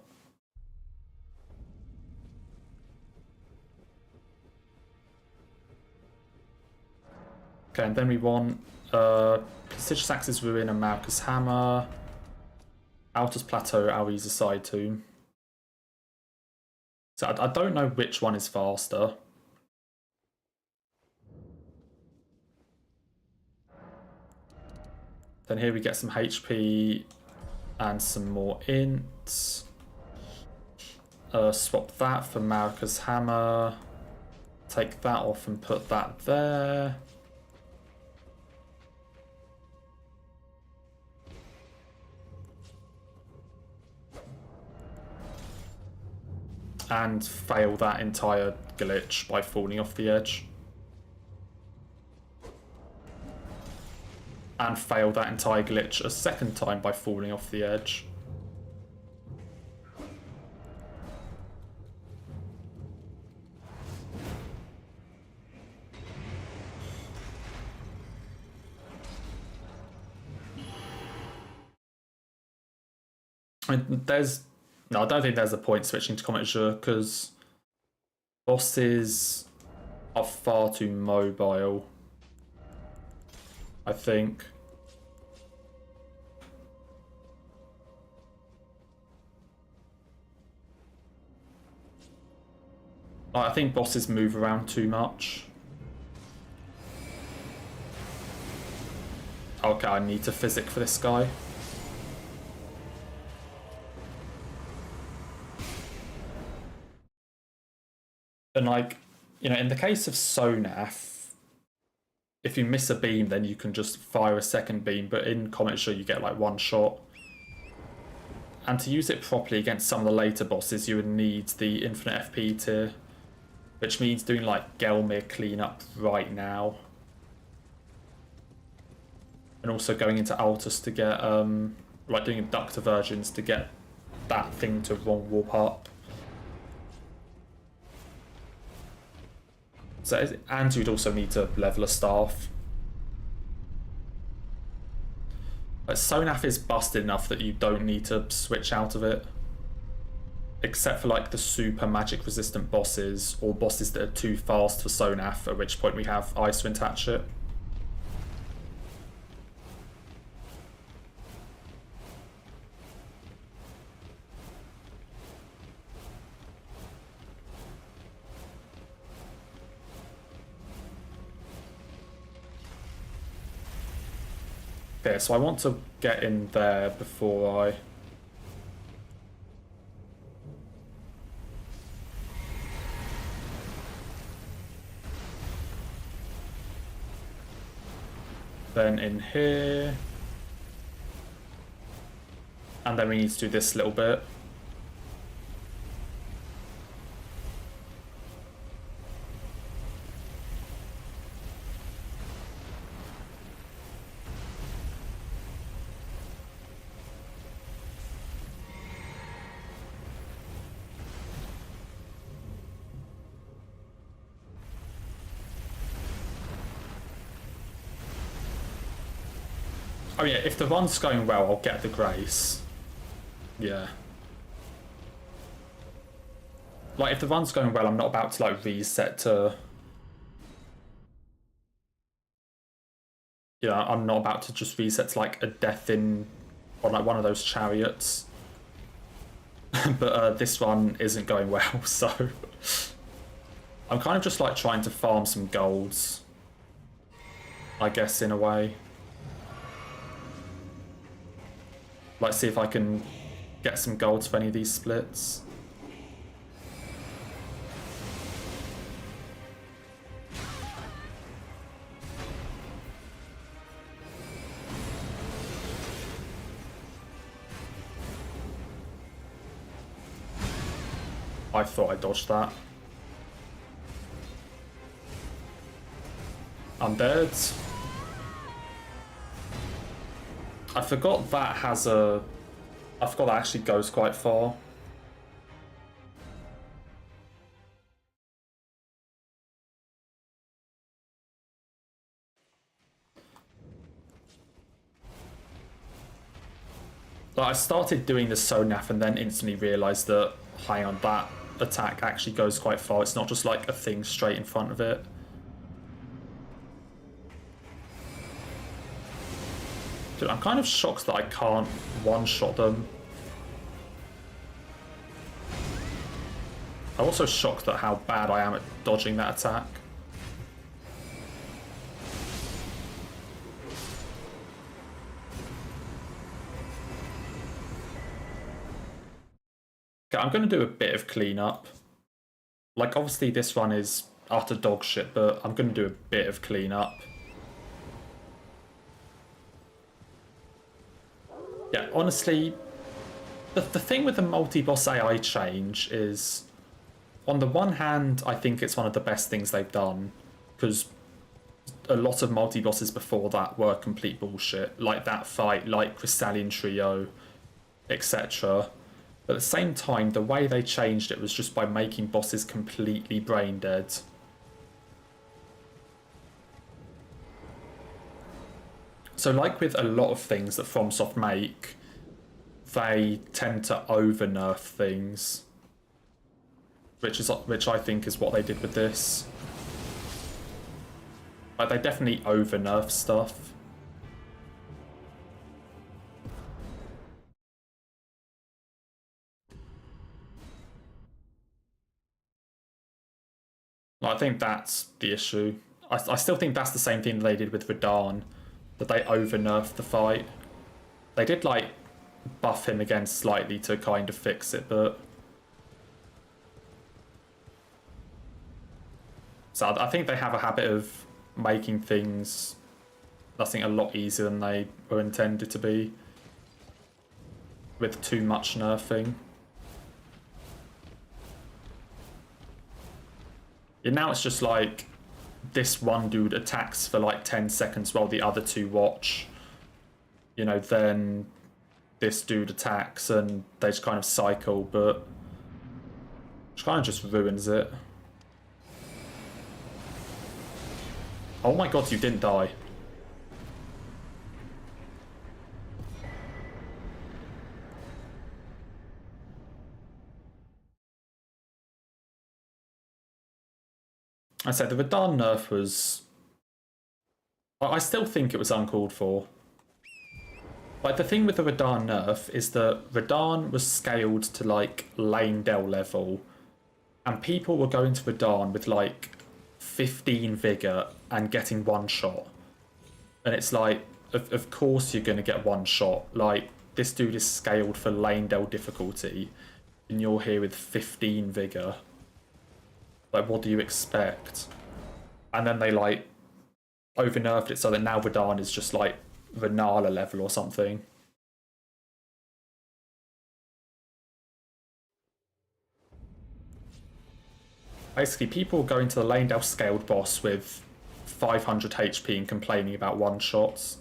Okay, and then we want Prestigious Axe's Ruin and Malchus Hammer, Altus Plateau, Alriza's Side Tomb. So I don't know which one is faster. Then here we get some HP and some more int. Swap that for Marika's Hammer. Take that off and put that there. And fail that entire glitch by falling off the edge. And fail that entire glitch a second time by falling off the edge. I mean, no, I don't think there's a point switching to Comet Jeu because bosses are far too mobile, I think. I think bosses move around too much. Okay, I need to physic for this guy. And like, you know, in the case of Sonaf, if you miss a beam, then you can just fire a second beam, but in Comet Jeu you get like one shot. And to use it properly against some of the later bosses, you would need the infinite FP tier, which means doing like Gelmir cleanup right now. And also going into Altus to get, like doing Abductor Virgins to get that thing to wrong warp up. So, and you'd also need to level a staff. But Sonaf is busted enough that you don't need to switch out of it. Except for like the super magic resistant bosses, or bosses that are too fast for Sonaf, at which point we have Icewind Hatchet. Okay, so I want to get in there before I... Then in here. And then we need to do this little bit. Oh yeah, if the run's going well, I'll get the grace. Yeah. Like, if the run's going well, I'm not about to, like, reset to... You know, I'm not about to just reset to, like, a death in... on, like, one of those chariots. But this run isn't going well, so... I'm kind of just, like, trying to farm some golds. I guess, in a way. Like, see if I can get some golds for any of these splits. I thought I dodged that. Undead. I forgot that has a... I forgot that actually goes quite far. Like, I started doing the Sonaf and then instantly realised that, hang on, that attack actually goes quite far. It's not just like a thing straight in front of it. Dude, I'm kind of shocked that I can't one-shot them. I'm also shocked at how bad I am at dodging that attack. Okay, I'm going to do a bit of cleanup. Like, obviously this run is utter dog shit, but I'm going to do a bit of cleanup. Yeah, honestly, the thing with the multi-boss AI change is, on the one hand, I think it's one of the best things they've done, because a lot of multi-bosses before that were complete bullshit, like that fight, like Crystalline Trio, etc. But at the same time, the way they changed it was just by making bosses completely brain dead. So like with a lot of things that FromSoft make, they tend to over nerf things, which I think is what they did with this. Like, they definitely over nerf stuff. I think that's the issue. I still think that's the same thing they did with Radahn, that they over nerfed the fight. They did, like, buff him again slightly to kind of fix it, but... So I think they have a habit of making things, I think, a lot easier than they were intended to be, with too much nerfing. Yeah, now it's just like, this one dude attacks for like 10 seconds while the other two watch. You know, then this dude attacks and they just kind of cycle, but which kind of just ruins it. Oh my god, you didn't die. I said the Radahn nerf was... I still think it was uncalled for. Like, the thing with the Radahn nerf is that Radahn was scaled to, like, Lane Del level, and people were going to Radahn with, like, 15 Vigor and getting one shot. And it's like, of course you're going to get one shot. Like, this dude is scaled for Lane Del difficulty, and you're here with 15 Vigor. Like, what do you expect? And then they, like, over-nerfed it so that now Radahn is just, like, Renala level or something. Basically, people going to the Lanedale scaled boss with 500 HP and complaining about one-shots.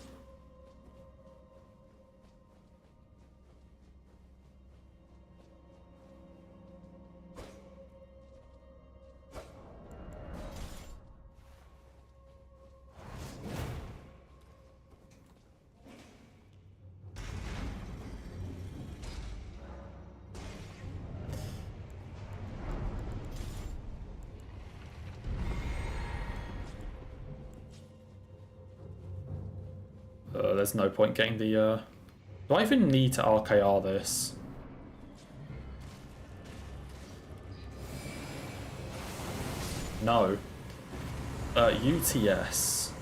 There's no point getting the... Do I even need to RKR this? No. UTS.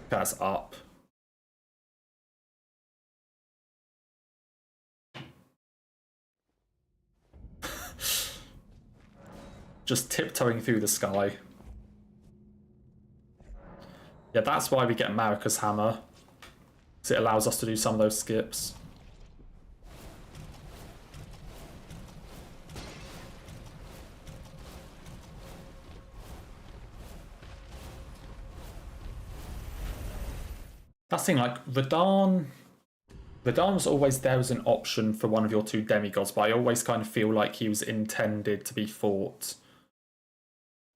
That's up. Just tiptoeing through the sky. Yeah, that's why we get Marika's Hammer. Because it allows us to do some of those skips. That's the thing, like, Radahn was always there as an option for one of your two demigods, but I always kind of feel like he was intended to be fought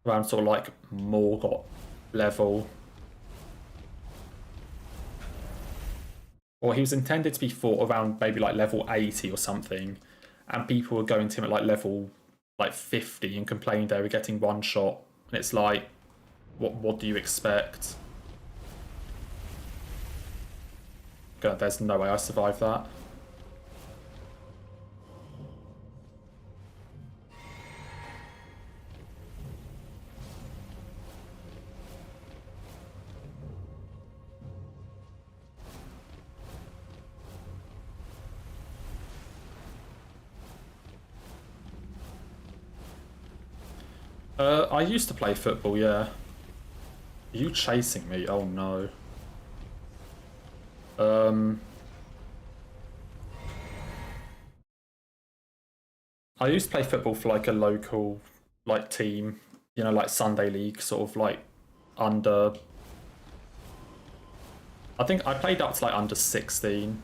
around sort of like Morgott level. Or he was intended to be fought around maybe like level 80 or something, and people were going to him at like level like 50 and complaining they were getting one shot. And it's like, what do you expect? God, there's no way I survived that. I used to play football, yeah. Are you chasing me? Oh no. I used to play football for like a local like team, you know, like Sunday League, sort of like under... I think I played up to like under 16.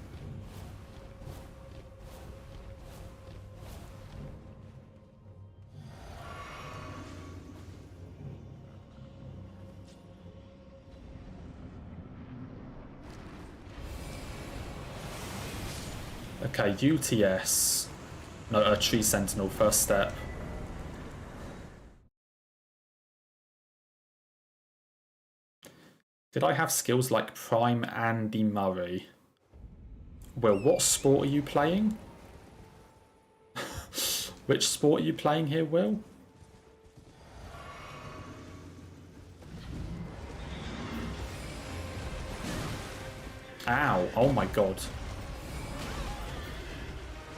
Okay, UTS. No, a Tree Sentinel, first step. Did I have skills like Prime Andy Murray? Will, what sport are you playing? Which sport are you playing here, Will? Ow, oh my god.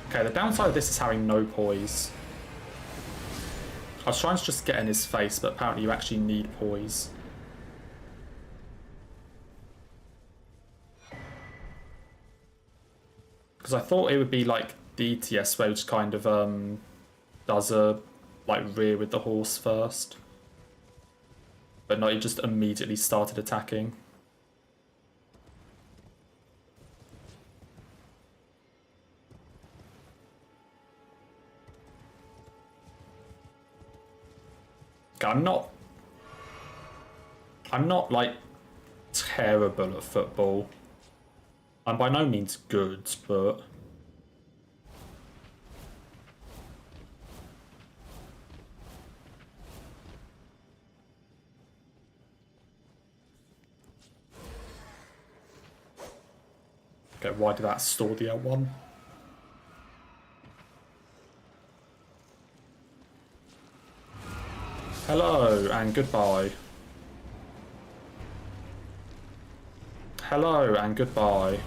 Okay, the downside of this is having no poise. I was trying to just get in his face, but apparently you actually need poise. Because I thought it would be like DTS where it just kind of does a like rear with the horse first. But no, he just immediately started attacking. Okay, I'm not like terrible at football. I'm by no means good, but okay, why did that store the L1? Hello and goodbye. Hello and goodbye.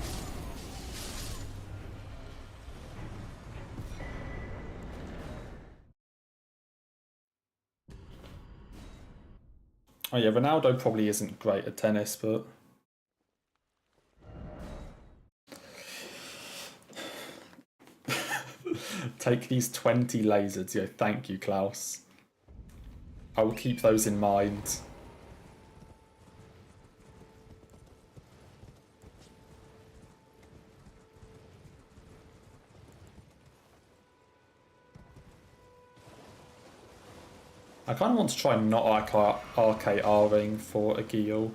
Oh yeah, Ronaldo probably isn't great at tennis, but take these 20 lasers. Yeah, thank you, Klaus. I will keep those in mind. I kind of want to try not RKRing for a Gil.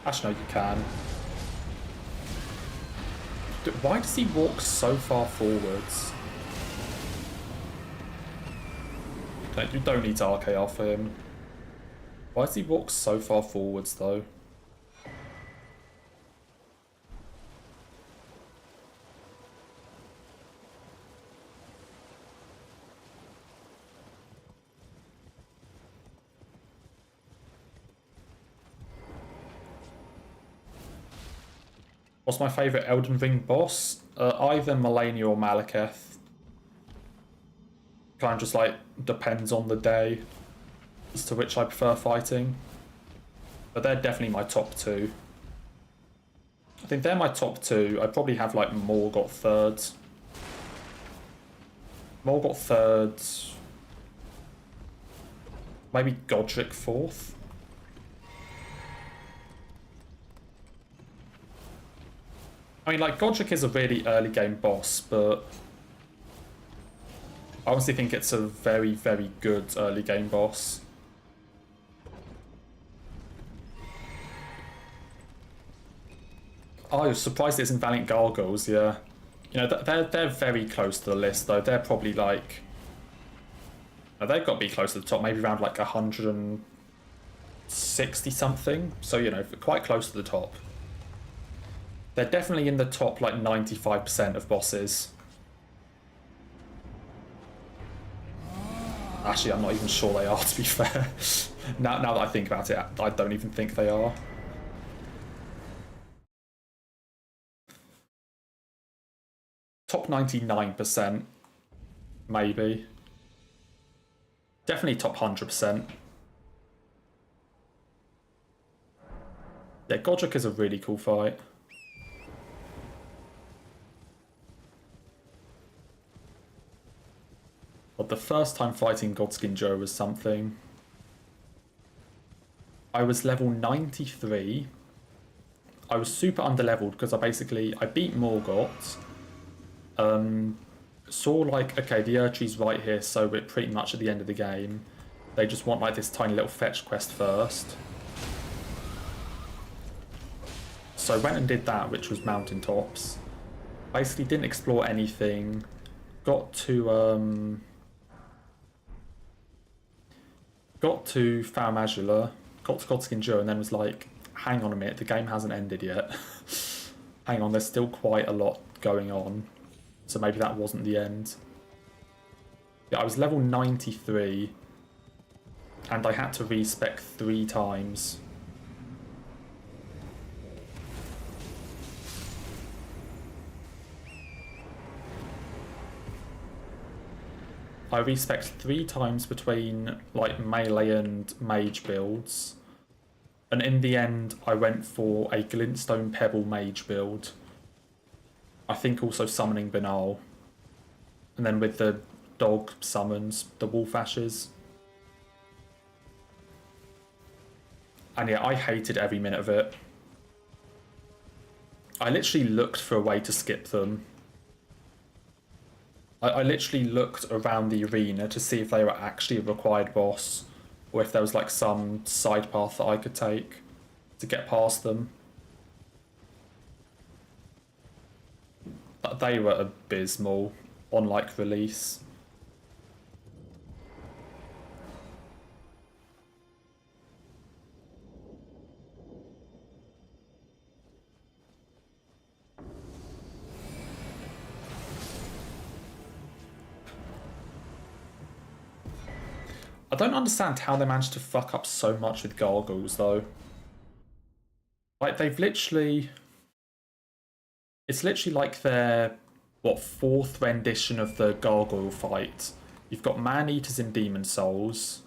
Actually, no, you can. Why does he walk so far forwards? Like, you don't need to RKR for him. Why does he walk so far forwards, though? What's my favourite Elden Ring boss? Either Malenia or Malekith. Kind of just like depends on the day as to which I prefer fighting. But they're definitely my top two. I think they're my top two. I probably have like Morgott third. Morgott third. Maybe Godric fourth. I mean, like, Godric is a really early game boss, but I honestly think it's a very, very good early game boss. Oh, I was surprised it's in Valiant Gargoyles, yeah. You know, they're very close to the list, though. They're probably like... No, they've got to be close to the top, maybe around like 160 something. So, you know, quite close to the top. They're definitely in the top, like, 95% of bosses. Actually, I'm not even sure they are, to be fair. now that I think about it, I don't even think they are. Top 99%, maybe. Definitely top 100%. Yeah, Godric is a really cool fight. But the first time fighting Godskin Joe was something. I was level 93. I was super underleveled because I beat Morgott. Saw like, okay, the Urchi's right here, so we're pretty much at the end of the game. They just want like this tiny little fetch quest first. So I went and did that, which was mountaintops. Basically didn't explore anything. Got to Farum Azula, got to Godskin Joe, and then was like, hang on a minute, the game hasn't ended yet. Hang on, there's still quite a lot going on. So maybe that wasn't the end. Yeah, I was level 93, and I had to respec 3 times. I respec'd 3 times between like melee and mage builds, and in the end I went for a glintstone pebble mage build. I think also summoning Banal, and then with the dog summons, the wolf ashes. And yeah, I hated every minute of it. I literally looked for a way to skip them. I literally looked around the arena to see if they were actually a required boss, or if there was like some side path that I could take to get past them. But they were abysmal on like release. I don't understand how they managed to fuck up so much with gargoyles, though. Like, they've literally... It's literally like their, what, 4th rendition of the gargoyle fight. You've got man-eaters in Demon Souls.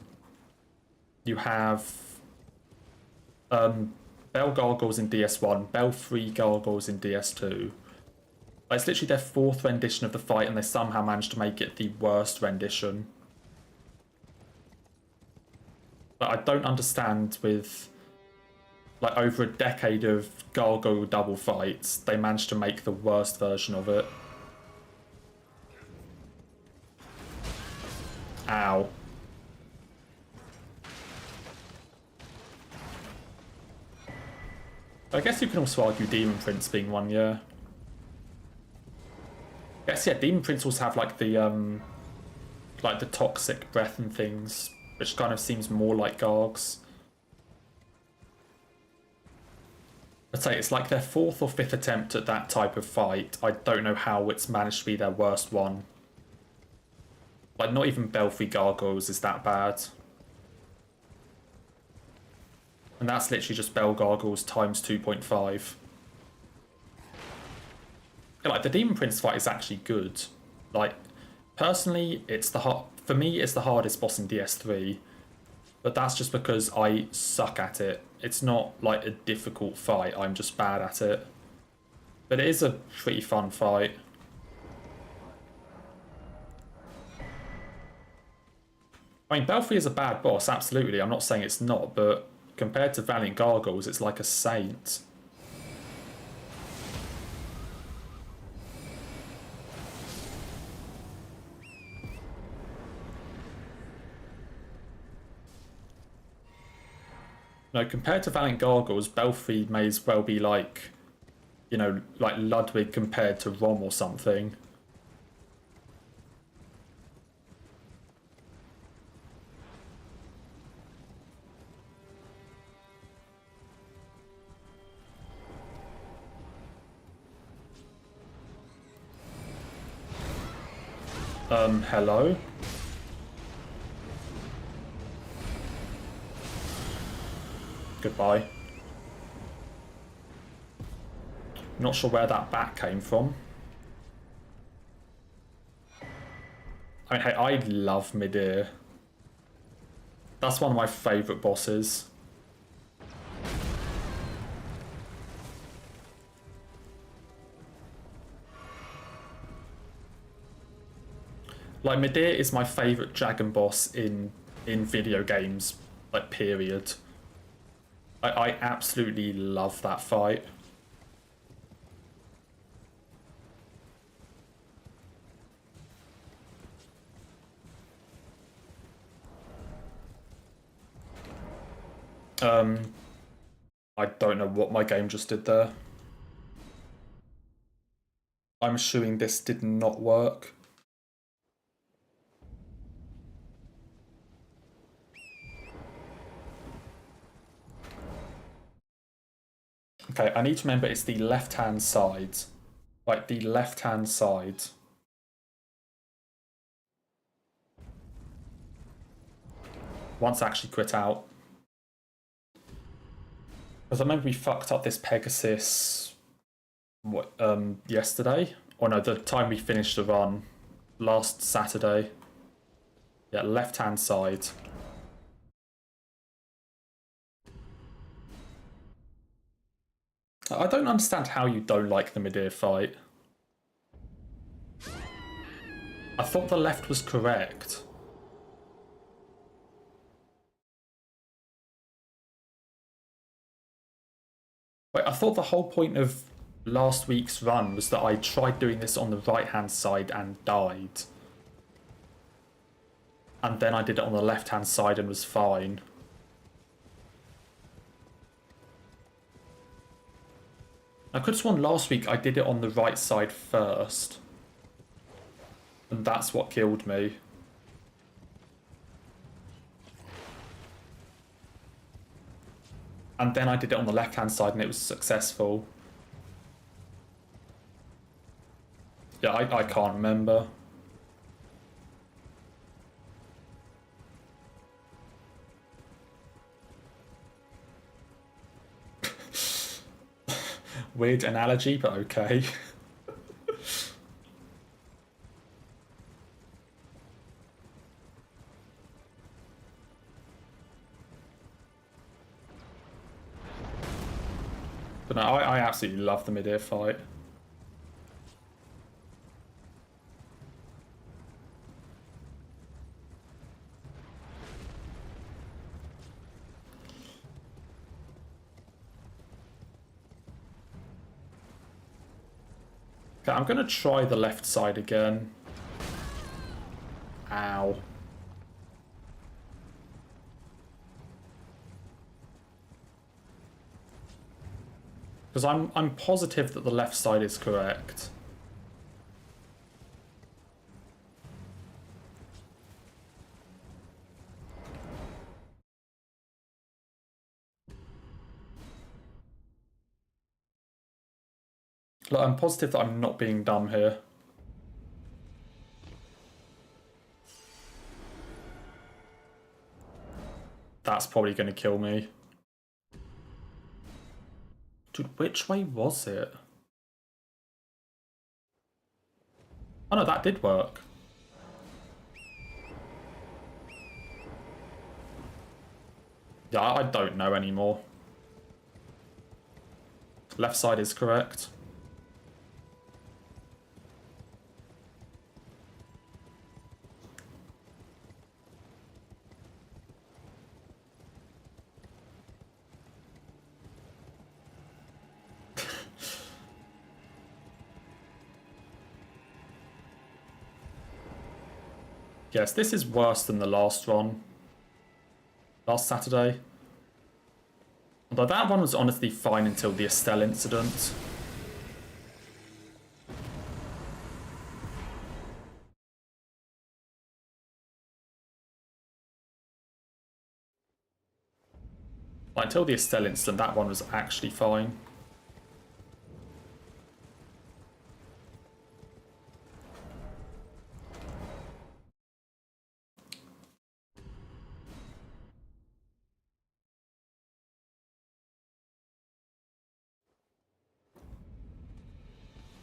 You have... Bell gargoyles in DS1, Belfry gargoyles in DS2. Like, it's literally their 4th rendition of the fight, and they somehow managed to make it the worst rendition. But I don't understand with, like, over a decade of gargoyle double fights, they managed to make the worst version of it. Ow. I guess you can also argue Demon Prince being one, yeah. I guess, yeah, Demon Prince also have, like, the toxic breath and things, which kind of seems more like Gargs. I'd say it's like their 4th or 5th attempt at that type of fight. I don't know how it's managed to be their worst one. Like, not even Belfry Gargoyles is that bad. And that's literally just Bell Gargoyles times 2.5. Yeah, like, the Demon Prince fight is actually good. Like, personally, for me, it's the hardest boss in DS3. But that's just because I suck at it. It's not, like, a difficult fight. I'm just bad at it. But it is a pretty fun fight. I mean, Belfry is a bad boss, absolutely. I'm not saying it's not, but compared to Valiant Gargoyles, it's like a saint. No, compared to Valiant Gargoyles, Belfry may as well be like, you know, like Ludwig compared to Rom or something. Hello? Goodbye. Not sure where that bat came from. I mean, hey, I love Midir. That's one of my favourite bosses. Like, Midir is my favourite dragon boss in video games, like, period. I absolutely love that fight. I don't know what my game just did there. I'm assuming this did not work. Okay, I need to remember it's the left-hand side. Like, the left-hand side. Once I actually quit out. Because I remember we fucked up this Pegasus yesterday. Or no, the time we finished the run. Last Saturday. Yeah, left-hand side. I don't understand how you don't like the mid-ear fight. I thought the left was correct. Wait, I thought the whole point of last week's run was that I tried doing this on the right-hand side and died. And then I did it on the left-hand side and was fine. I could have sworn last week I did it on the right side first. And that's what killed me. And then I did it on the left-hand side and it was successful. Yeah, I can't remember. Weird analogy, but okay. But no, I absolutely love the mid-ear fight. Okay, I'm gonna try the left side again. Ow. Because I'm positive that the left side is correct. Look, I'm positive that I'm not being dumb here. That's probably going to kill me. Dude, which way was it? Oh no, that did work. Yeah, I don't know anymore. Left side is correct. Yes, this is worse than the last one. Last Saturday. Although that one was honestly fine until the Estelle incident. Like, until the Estelle incident, that one was actually fine.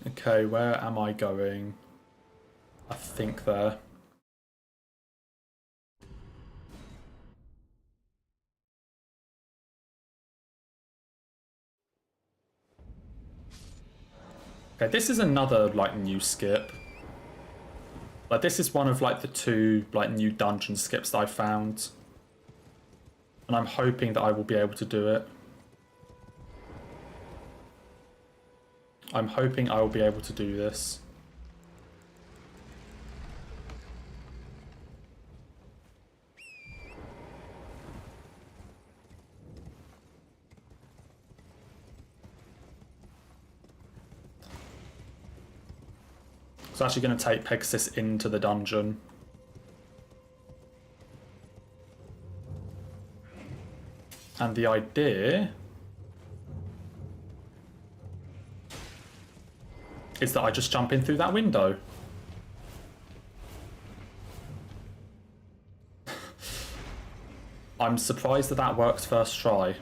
Okay, where am I going? I think there. Okay, this is another, like, new skip. Like, this is one of, like, the two, like, new dungeon skips that I found. And I'm hoping that I will be able to do it. I'm hoping I will be able to do this. It's actually going to take Pegasus into the dungeon. And the idea is that I just jump in through that window. I'm surprised that that works first try.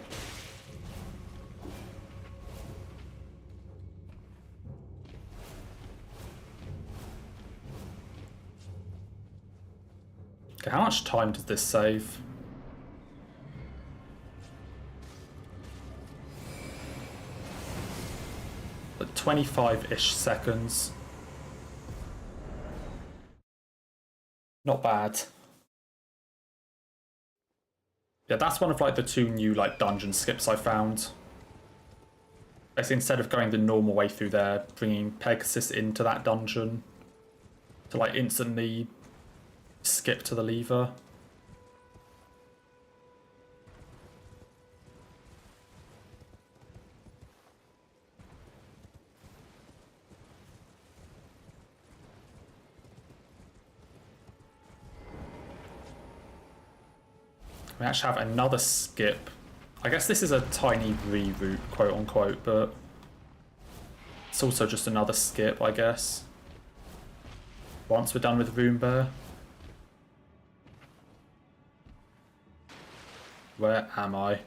Okay, how much time does this save? But 25-ish seconds. Not bad. Yeah, that's one of like the two new like dungeon skips I found. It's instead of going the normal way through there, bringing Pegasus into that dungeon to like instantly skip to the lever. We actually have another skip. I guess this is a tiny reroute, quote unquote, but it's also just another skip, I guess. Once we're done with Room Bear. Where am I?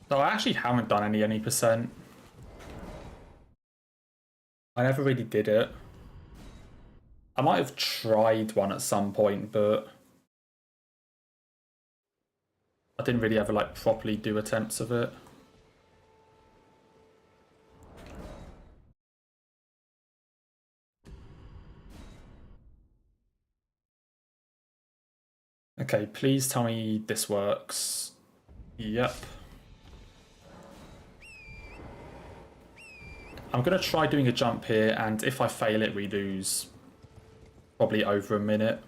So I actually haven't done any percent. I never really did it. I might have tried one at some point, but I didn't really ever like properly do attempts of it. Okay, please tell me this works. Yep. I'm going to try doing a jump here, and if I fail it, we lose probably over a minute.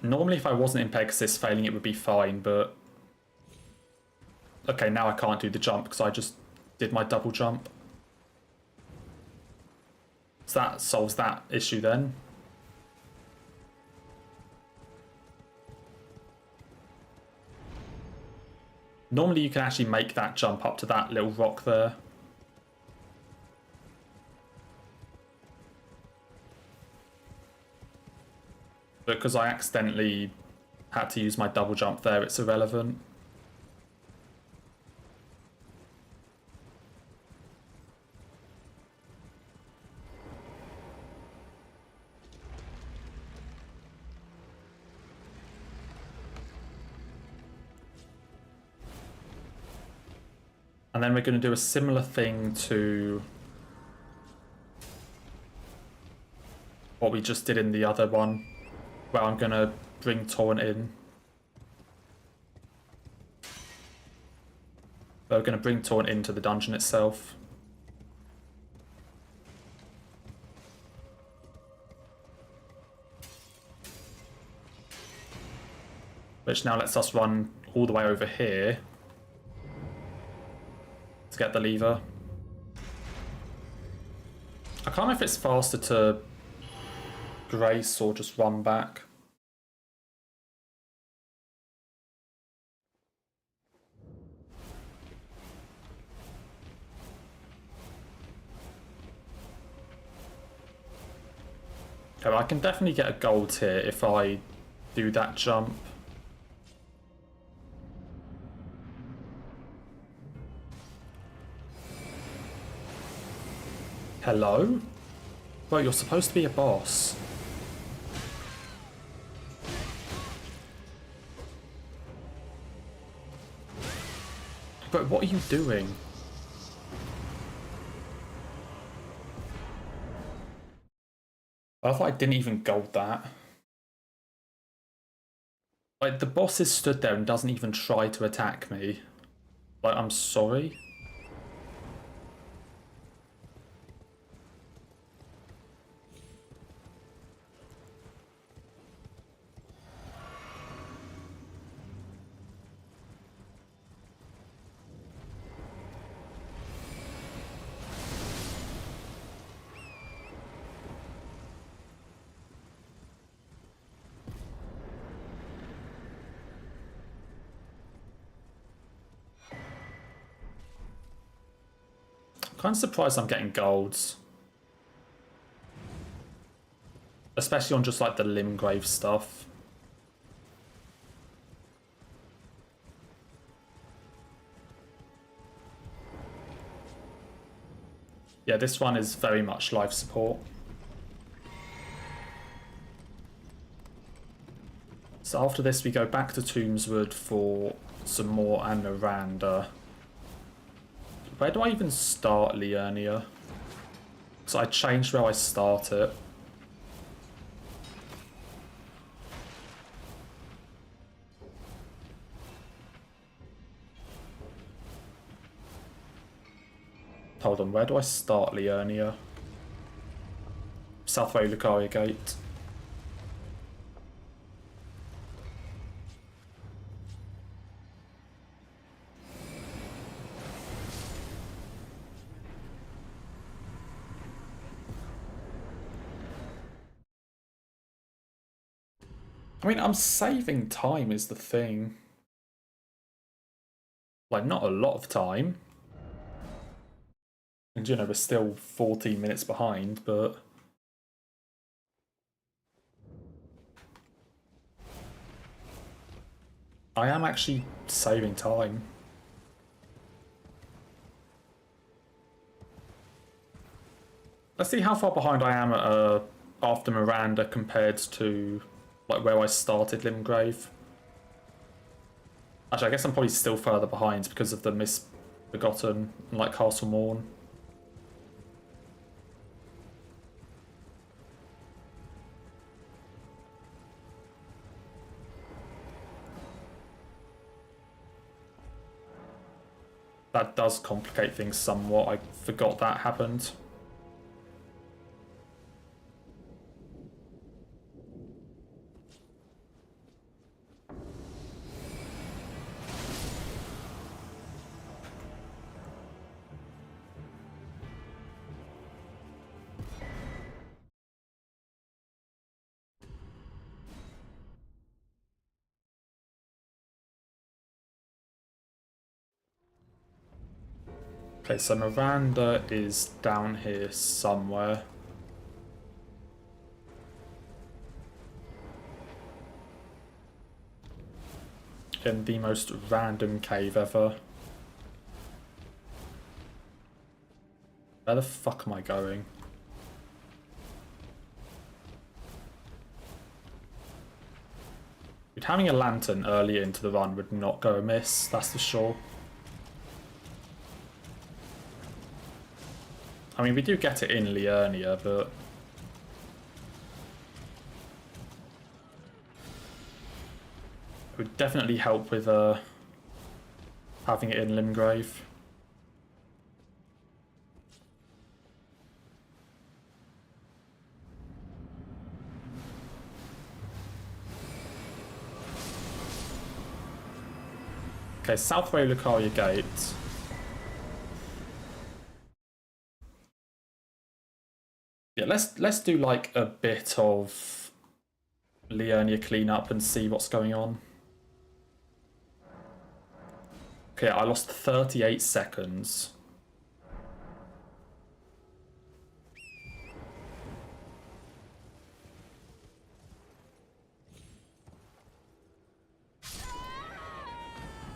Normally, if I wasn't in Pegasus, failing it would be fine, but... Okay, now I can't do the jump because I just did my double jump. So that solves that issue then. Normally you can actually make that jump up to that little rock there. But because I accidentally had to use my double jump there, it's irrelevant. And then we're going to do a similar thing to what we just did in the other one, where I'm going to bring Torrent in. We're going to bring Torrent into the dungeon itself. Which now lets us run all the way over here to get the lever. I can't know if it's faster to grace or just run back. Okay, well, I can definitely get a gold here if I do that jump. Hello? Bro, you're supposed to be a boss. Bro, what are you doing? I thought I didn't even gold that. Like, the boss is stood there and doesn't even try to attack me. Like, I'm sorry. Kind of surprised I'm getting golds. Especially on just like the Limgrave stuff. Yeah, this one is very much life support. So after this we go back to Tombswood for some more and Miranda. Where do I even start Liurnia? So I changed where I start it. Hold on, where do I start Liurnia? Southway Lucaria Gate. I mean, I'm saving time is the thing. Like, not a lot of time. And, you know, we're still 14 minutes behind, but... I am actually saving time. Let's see how far behind I am at, after Miranda compared to like where I started Limgrave. Actually, I guess I'm probably still further behind because of the Misbegotten and like Castle Morn. That does complicate things somewhat. I forgot that happened. Okay, so Miranda is down here somewhere. In the most random cave ever. Where the fuck am I going? Dude, having a lantern early into the run would not go amiss, that's for sure. I mean, we do get it in Liurnia, but... it would definitely help with having it in Limgrave. Okay, Southway Lucaria Gate. Yeah, let's do like a bit of Liurnia cleanup and see what's going on. Okay, I lost 38 seconds.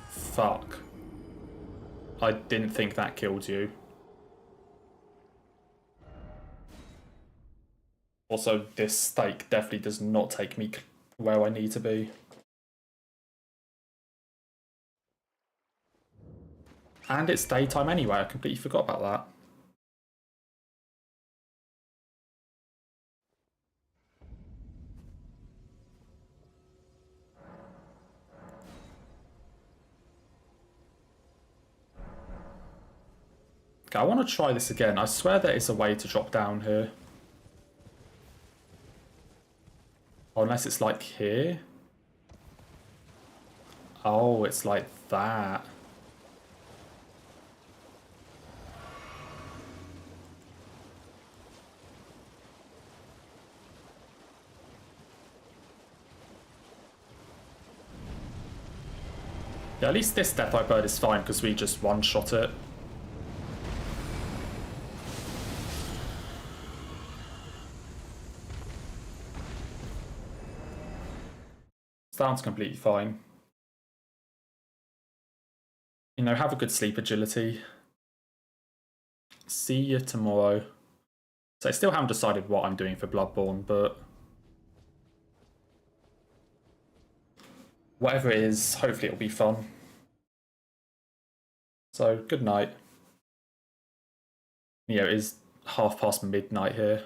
Fuck. I didn't think that killed you. Also, this stake definitely does not take me where I need to be. And it's daytime anyway, I completely forgot about that. Okay, I want to try this again. I swear there is a way to drop down here. Oh, unless it's like here. Oh, it's like that. Yeah, at least this Deatheye Bird is fine because we just one-shot it. Sounds completely fine. You know, have a good sleep, Agility. See you tomorrow. So I still haven't decided what I'm doing for Bloodborne, but whatever it is, hopefully it'll be fun. So, good night. You know, it is midnight here.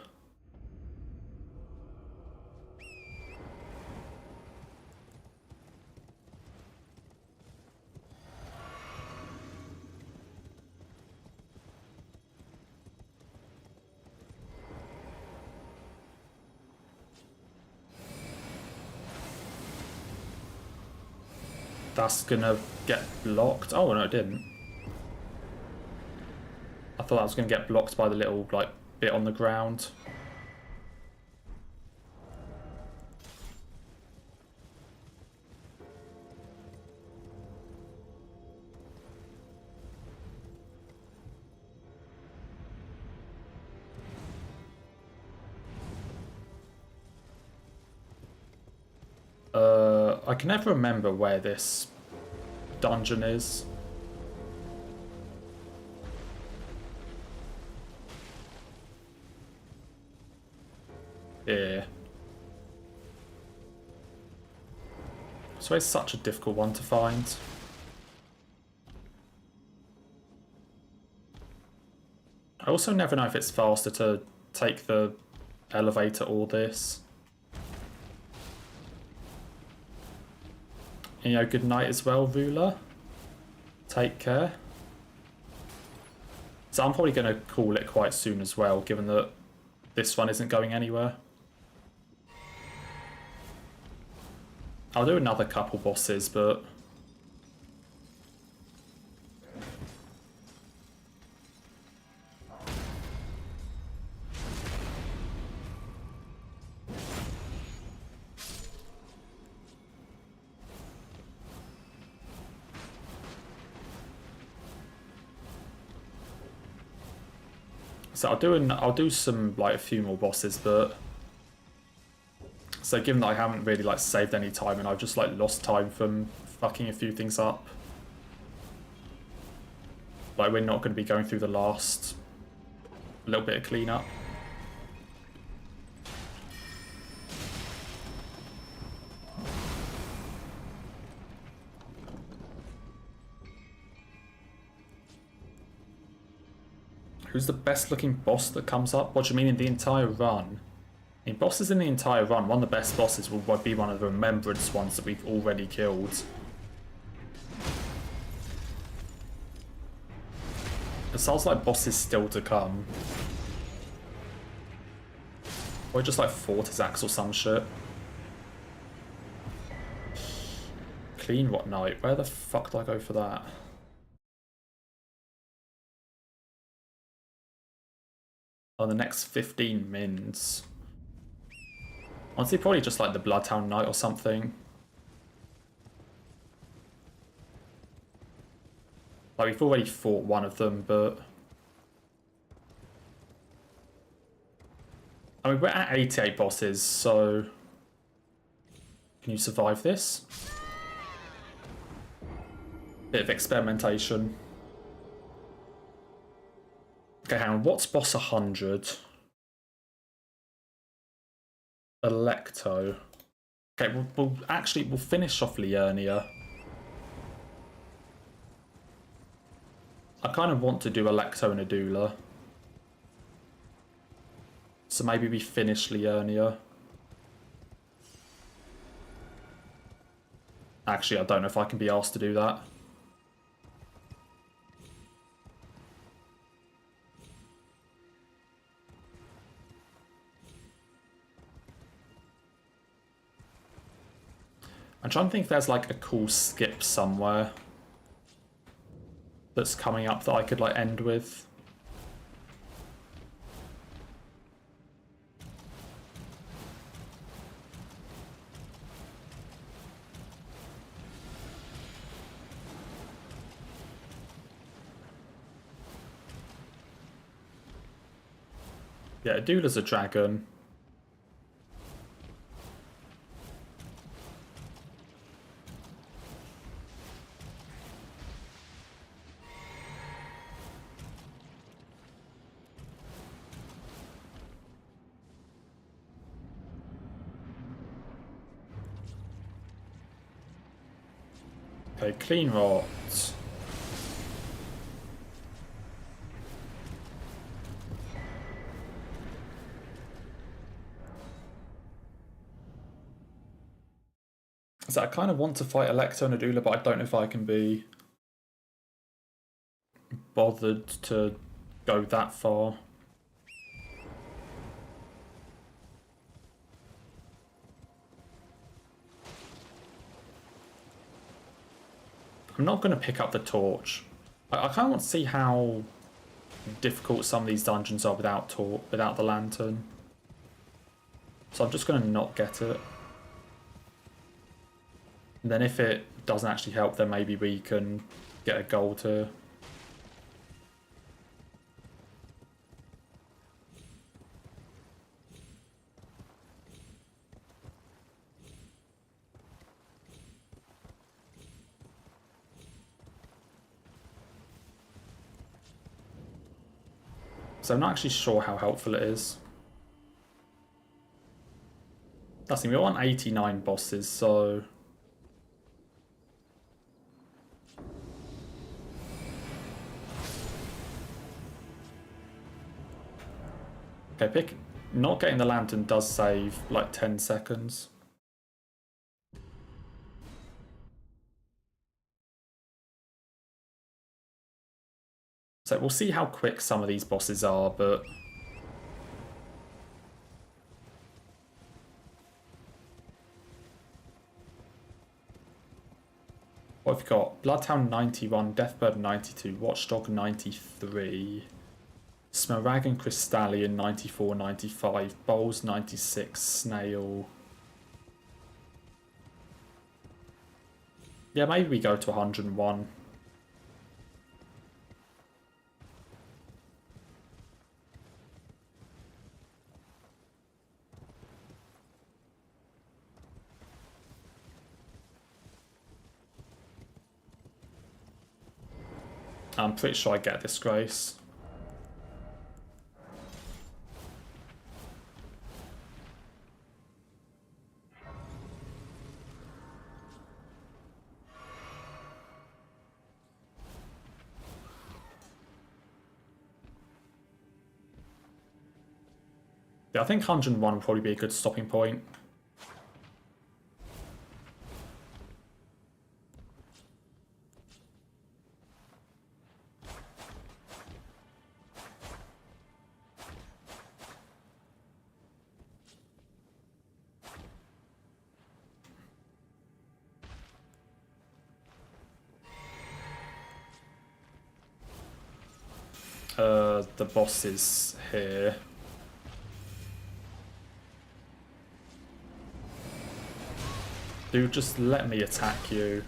That's gonna get blocked. Oh, no, it didn't. I thought that was gonna get blocked by the little, like, bit on the ground. I can never remember where this dungeon is. Yeah. So it's such a difficult one to find. I also never know if it's faster to take the elevator or this. You know, good night as well, Ruler. Take care. So I'm probably going to call it quite soon as well, given that this one isn't going anywhere. I'll do another couple bosses, but so I'll do some, like, a few more bosses, but so given that I haven't really, like, saved any time and I've just, like, lost time from fucking a few things up, like, we're not going to be going through the last little bit of cleanup. Who's the best looking boss that comes up? What do you mean in the entire run? In bosses in the entire run, one of the best bosses will be one of the remembrance ones that we've already killed. It sounds like bosses still to come. Or just like Fortisax or some shit. Clean what night? Where the fuck do I go for that? Oh, the next 15 mins. Honestly, probably just like the Bloodhound Knight or something. Like, we've already fought one of them, but I mean, we're at 88 bosses, so can you survive this? Bit of experimentation. Okay, hang on. What's boss 100? Electo. Okay, we'll finish off Liurnia. I kind of want to do Electo and Adula. So maybe we finish Liurnia. Actually, I don't know if I can be asked to do that. trying to think if there's like a cool skip somewhere that's coming up that I could like end with. Yeah, Adula's a dragon. Okay, clean rot. So I kind of want to fight Electo and Adula, but I don't know if I can be bothered to go that far. I'm not going to pick up the torch. I kind of want to see how difficult some of these dungeons are without the lantern. So I'm just going to not get it. And then if it doesn't actually help, then maybe we can get a gold here. So I'm not actually sure how helpful it is. That's the thing, we're on 89 bosses, so... Okay, not getting the lantern does save like 10 seconds. So we'll see how quick some of these bosses are, but... What have we got? Bloodhound 91, Deathbird 92, Watchdog 93, Smaragd Crystallion 94, 95, Bowls 96, Snail. Yeah, maybe we go to 101. I'm pretty sure I get this grace. Yeah, I think 101 would probably be a good stopping point. The boss is here. Dude, just let me attack you.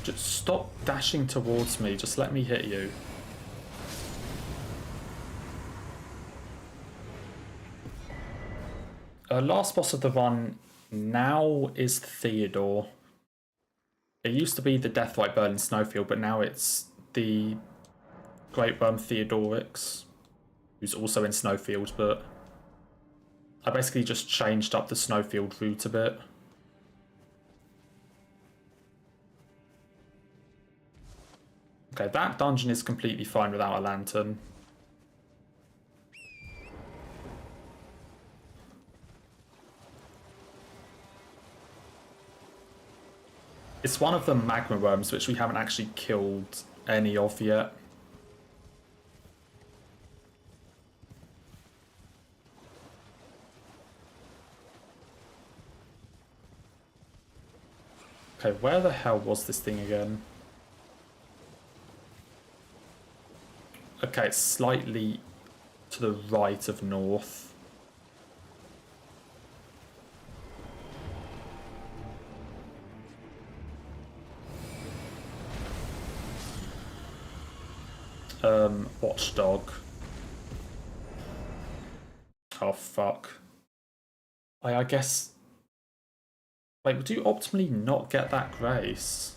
Just stop dashing towards me, just let me hit you. Last boss of the run now is Theodore. It used to be the Deathrite Berlin Snowfield, but now it's the Great Worm Theodorix, who's also in Snowfield, but I basically just changed up the Snowfield route a bit. Okay, that dungeon is completely fine without a lantern. It's one of the magma worms which we haven't actually killed any of yet. Okay, where the hell was this thing again? Okay, it's slightly to the right of north. Watchdog. Oh, fuck. I guess... Wait, would you optimally not get that grace?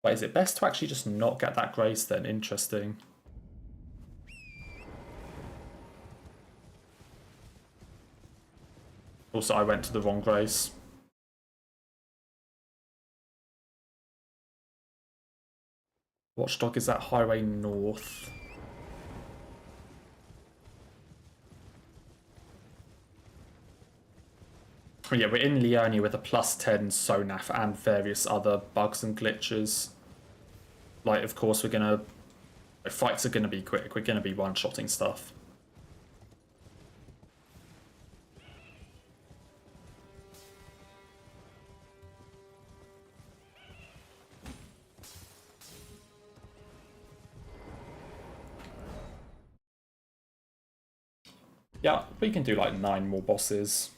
Wait, is it best to actually just not get that grace then? Interesting. Also, I went to the wrong grace. Watchdog is at Highway North. Oh yeah, we're in Liurnia with a +10 Sonaf and various other bugs and glitches. Like, of course, we're gonna... Fights are gonna be quick. We're gonna be one-shotting stuff. Yeah, we can do like 9 more bosses.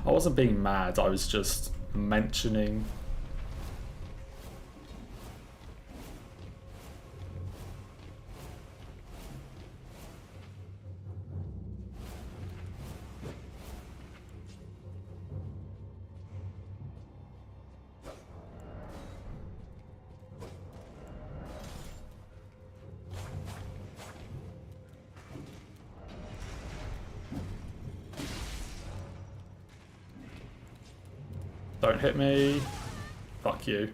I wasn't being mad, I was just mentioning. Don't hit me. Fuck you.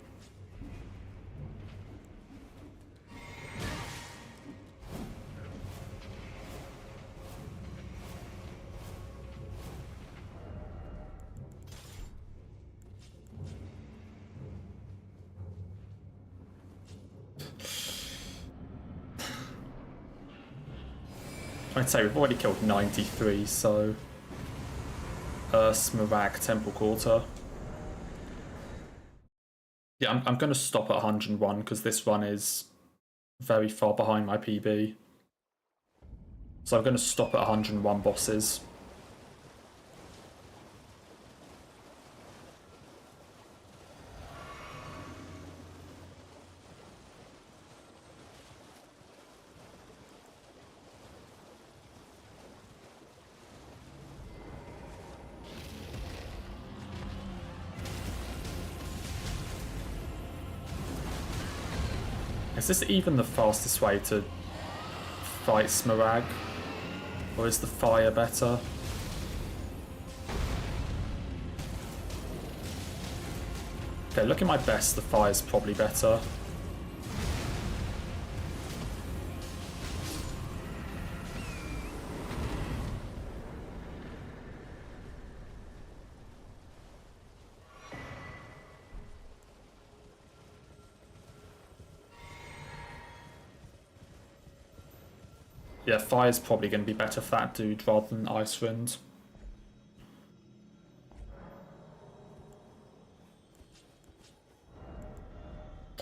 I'd say we've already killed 93, so... Smaragd Temple Quarter. Yeah, I'm going to stop at 101 because this one is very far behind my PB. So I'm going to stop at 101 bosses. Is this even the fastest way to fight Smaragd? Or is the fire better? Okay, looking my best, the fire's probably better. Yeah, fire's probably going to be better for that dude rather than Icewind.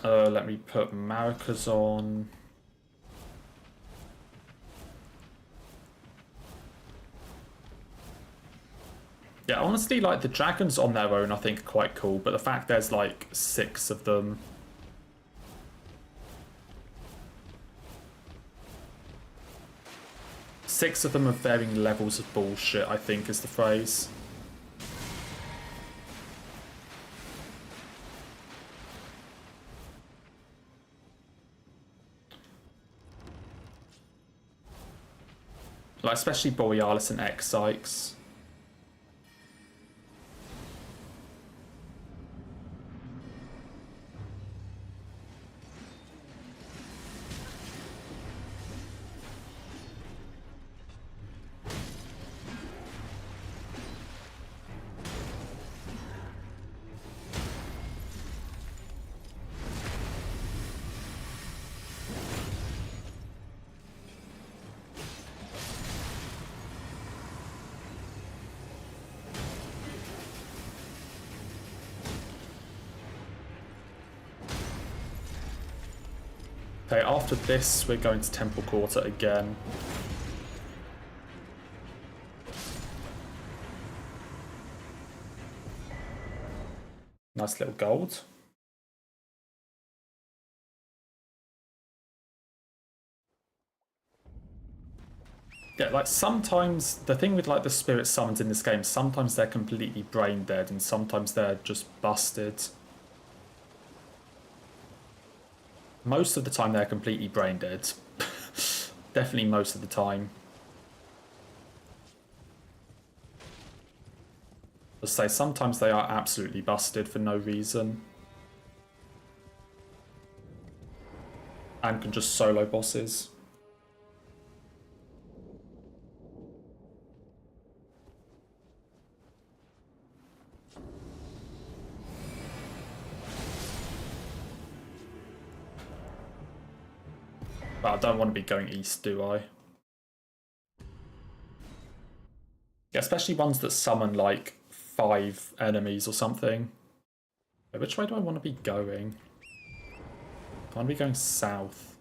Let me put Maracas on. Yeah, honestly, like, the dragons on their own I think are quite cool, but the fact there's like 6 of them... Six of them of varying levels of bullshit, I think is the phrase. Like, especially Borealis and X-Sykes. Okay, after this, we're going to Temple Quarter again. Nice little gold. Yeah, like sometimes, the thing with like the spirit summons in this game, sometimes they're completely brain dead and sometimes they're just busted. Most of the time they're completely brain dead. Definitely most of the time. Let's say sometimes they are absolutely busted for no reason. And can just solo bosses. But I don't want to be going east, do I? Yeah, especially ones that summon like 5 enemies or something. Wait, which way do I want to be going? I want to be going south.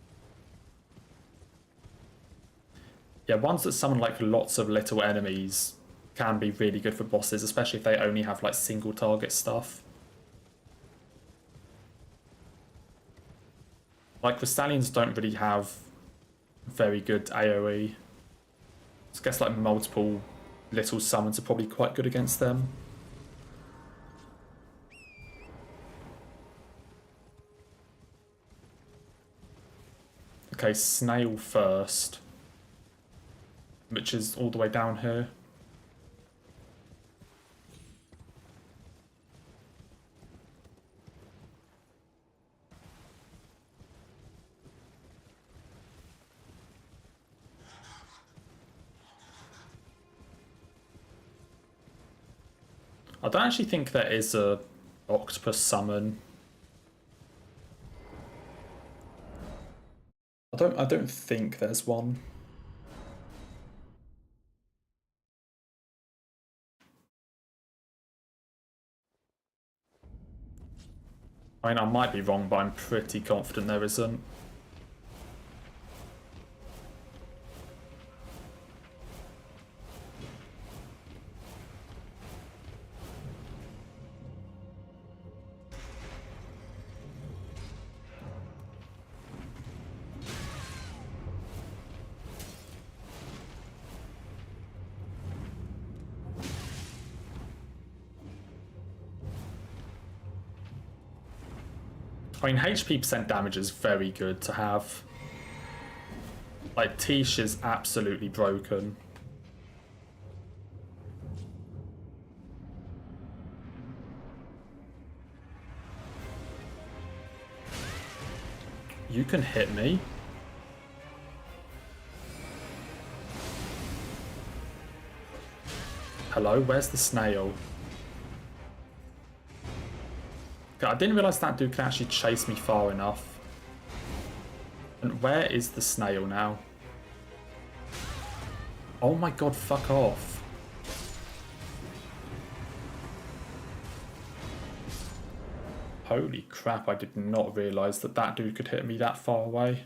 Yeah, ones that summon like lots of little enemies can be really good for bosses, especially if they only have like single target stuff. Like, Crystallians don't really have very good AoE. So I guess like multiple little summons are probably quite good against them. Okay, Snail first. Which is all the way down here. I don't actually think there is a octopus summon. I don't think there's one. I mean, I might be wrong, but I'm pretty confident there isn't. I mean, HP percent damage is very good to have. Like, Tish is absolutely broken. You can hit me. Hello, where's the snail? I didn't realise that dude can actually chase me far enough. And where is the snail now? Oh my god, fuck off. Holy crap, I did not realise that that dude could hit me that far away.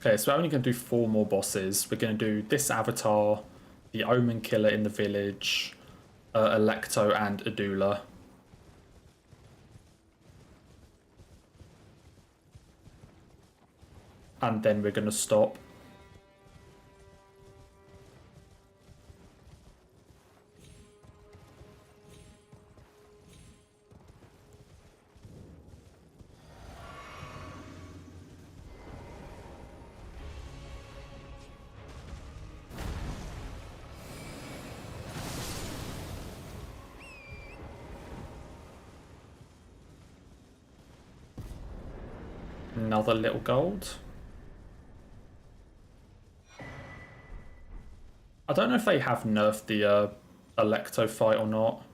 Okay, so we're only going to do 4 more bosses. We're going to do this avatar, the Omen Killer in the village, Electo and Adula. And then we're going to stop. Another little gold. I don't know if they have nerfed the Electo fight or not.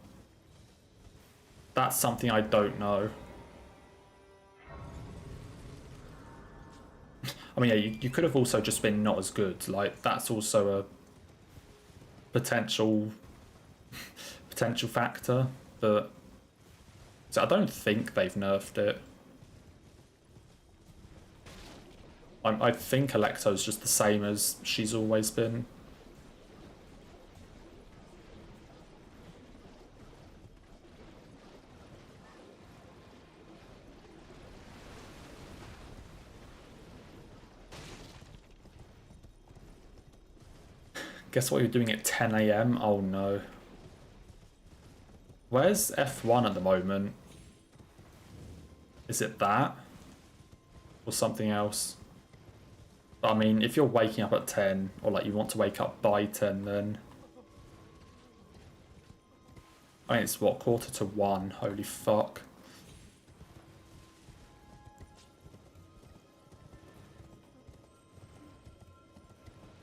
That's something I don't know. I mean, yeah, you could have also just been not as good. Like, that's also a potential potential factor, but so I don't think they've nerfed it. I think Electo's just the same as she's always been. Guess what you're doing at 10 AM? Oh no. Where's F1 at the moment? Is it that? Or something else? But I mean, if you're waking up at 10, or like you want to wake up by 10, then... I mean, it's what, 1:45? Holy fuck.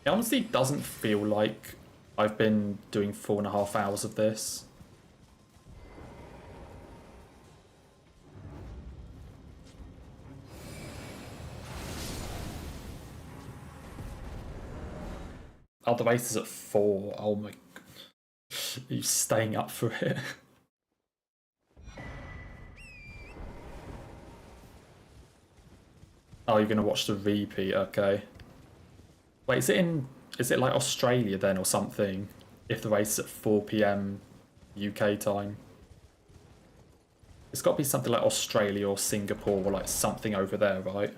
It honestly doesn't feel like I've been doing 4.5 hours of this. Oh, the race is at 4. Oh my... Are you staying up for it? Oh, you're gonna watch the repeat, okay. Wait, is it like Australia then or something? If the race is at 4 PM UK time? It's got to be something like Australia or Singapore or like something over there, right?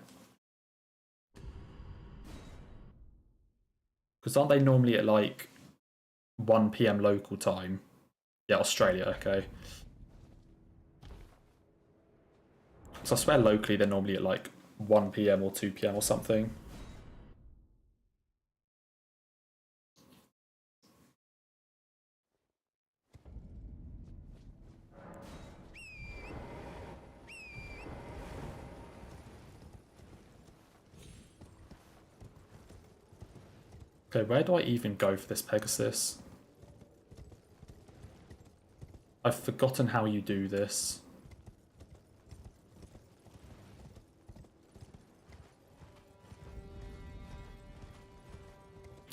Because aren't they normally at like 1 PM local time? Yeah, Australia, okay. So I swear locally they're normally at like 1 PM or 2 PM or something. Okay, where do I even go for this Pegasus? I've forgotten how you do this.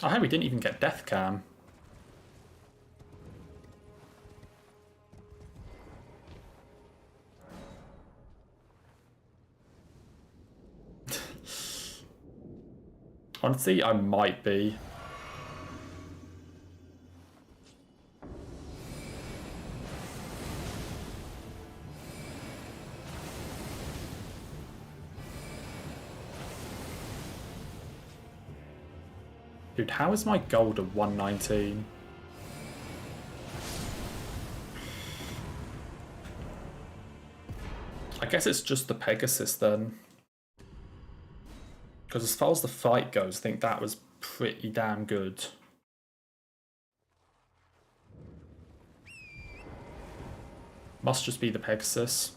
Oh, hey, we didn't even get death cam. Honestly, I might be. Dude, how is my gold at 119? I guess it's just the Pegasus then. Because as far as the fight goes, I think that was pretty damn good. Must just be the Pegasus.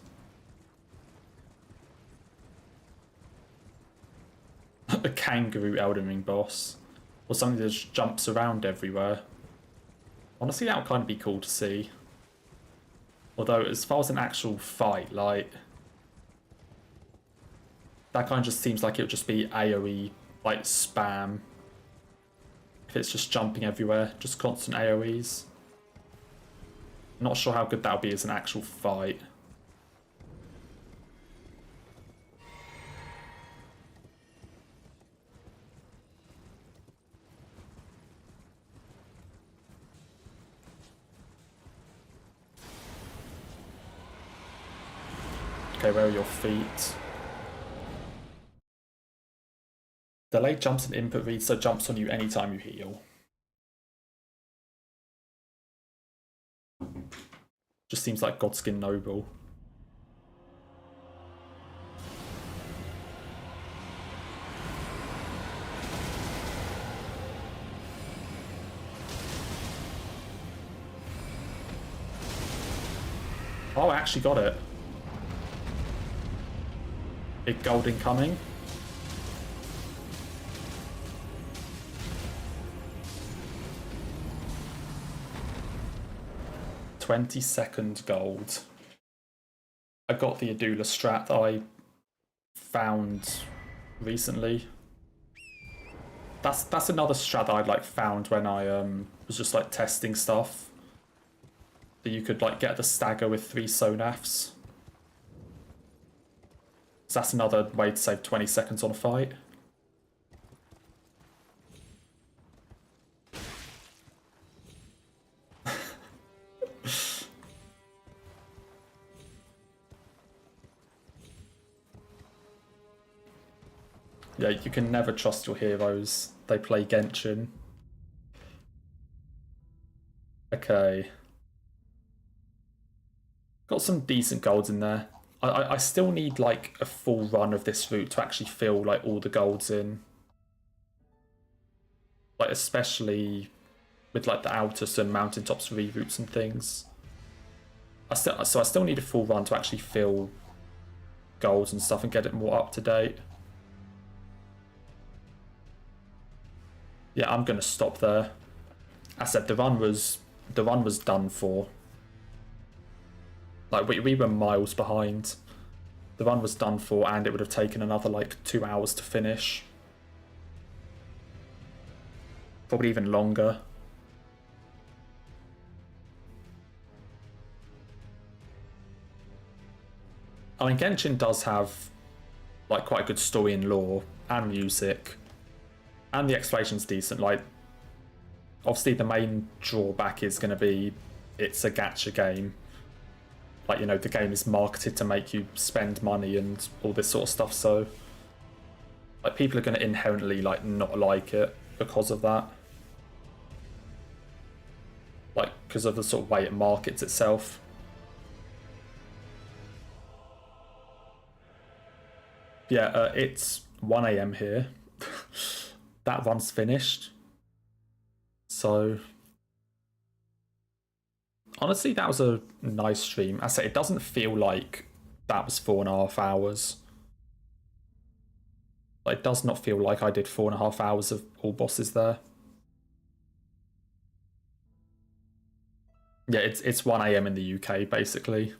A kangaroo Elden Ring boss. Or something that just jumps around everywhere. Honestly, that would kind of be cool to see. Although, as far as an actual fight, like... that kind of just seems like it would just be AoE, like, spam. If it's just jumping everywhere, just constant AoEs. Not sure how good that would be as an actual fight. Okay, where are your feet? Delayed jumps and input reads, so jumps on you anytime you heal. Just seems like Godskin Noble. Oh, I actually got it. Big gold incoming. $20 gold. I got the Adula strat that I found recently. That's another strat that I like found when I was just like testing stuff. that you could like get the stagger with 3 Sonafs. So that's another way to save 20 seconds on a fight. Yeah, you can never trust your heroes. They play Genshin. Okay. Got some decent golds in there. I still need like a full run of this route to actually fill like all the golds in. Like especially with like the Altus and Mountaintops reroutes and things. So I still need a full run to actually fill golds and stuff and get it more up to date. Yeah, I'm gonna stop there. I said the run was done for. Like we were miles behind. The run was done for, and it would have taken another like 2 hours to finish. Probably even longer. I mean, Genshin does have like quite a good story and lore and music, and the exploration's decent. Like, obviously the main drawback is going to be it's a gacha game. Like, you know, the game is marketed to make you spend money and all this sort of stuff, so like people are going to inherently like not like it because of that. Like, because of the sort of way it markets itself. Yeah, it's 1 AM here. That run's finished. So honestly, that was a nice stream. I say it doesn't feel like that was 4.5 hours. Like, it does not feel like I did 4.5 hours of all bosses there. Yeah, it's 1 AM in the UK basically.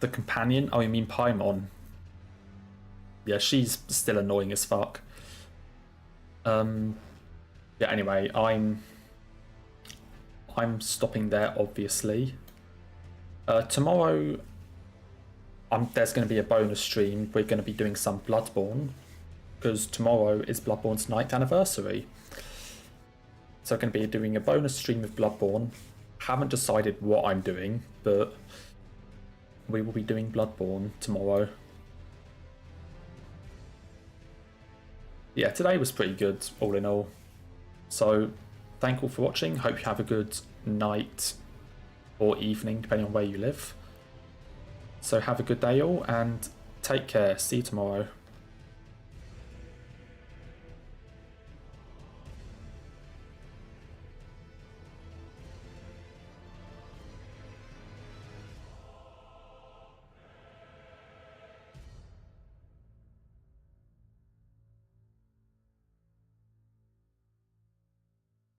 The companion? Oh, you mean Paimon? Yeah, she's still annoying as fuck. Yeah, anyway, I'm stopping there, obviously. Tomorrow, there's going to be a bonus stream. We're going to be doing some Bloodborne, because tomorrow is Bloodborne's 9th anniversary. So I'm going to be doing a bonus stream of Bloodborne. Haven't decided what I'm doing, but we will be doing Bloodborne tomorrow. Yeah, today was pretty good, all in all. So, thank you all for watching. Hope you have a good night or evening, depending on where you live. So have a good day all, and take care. See you tomorrow.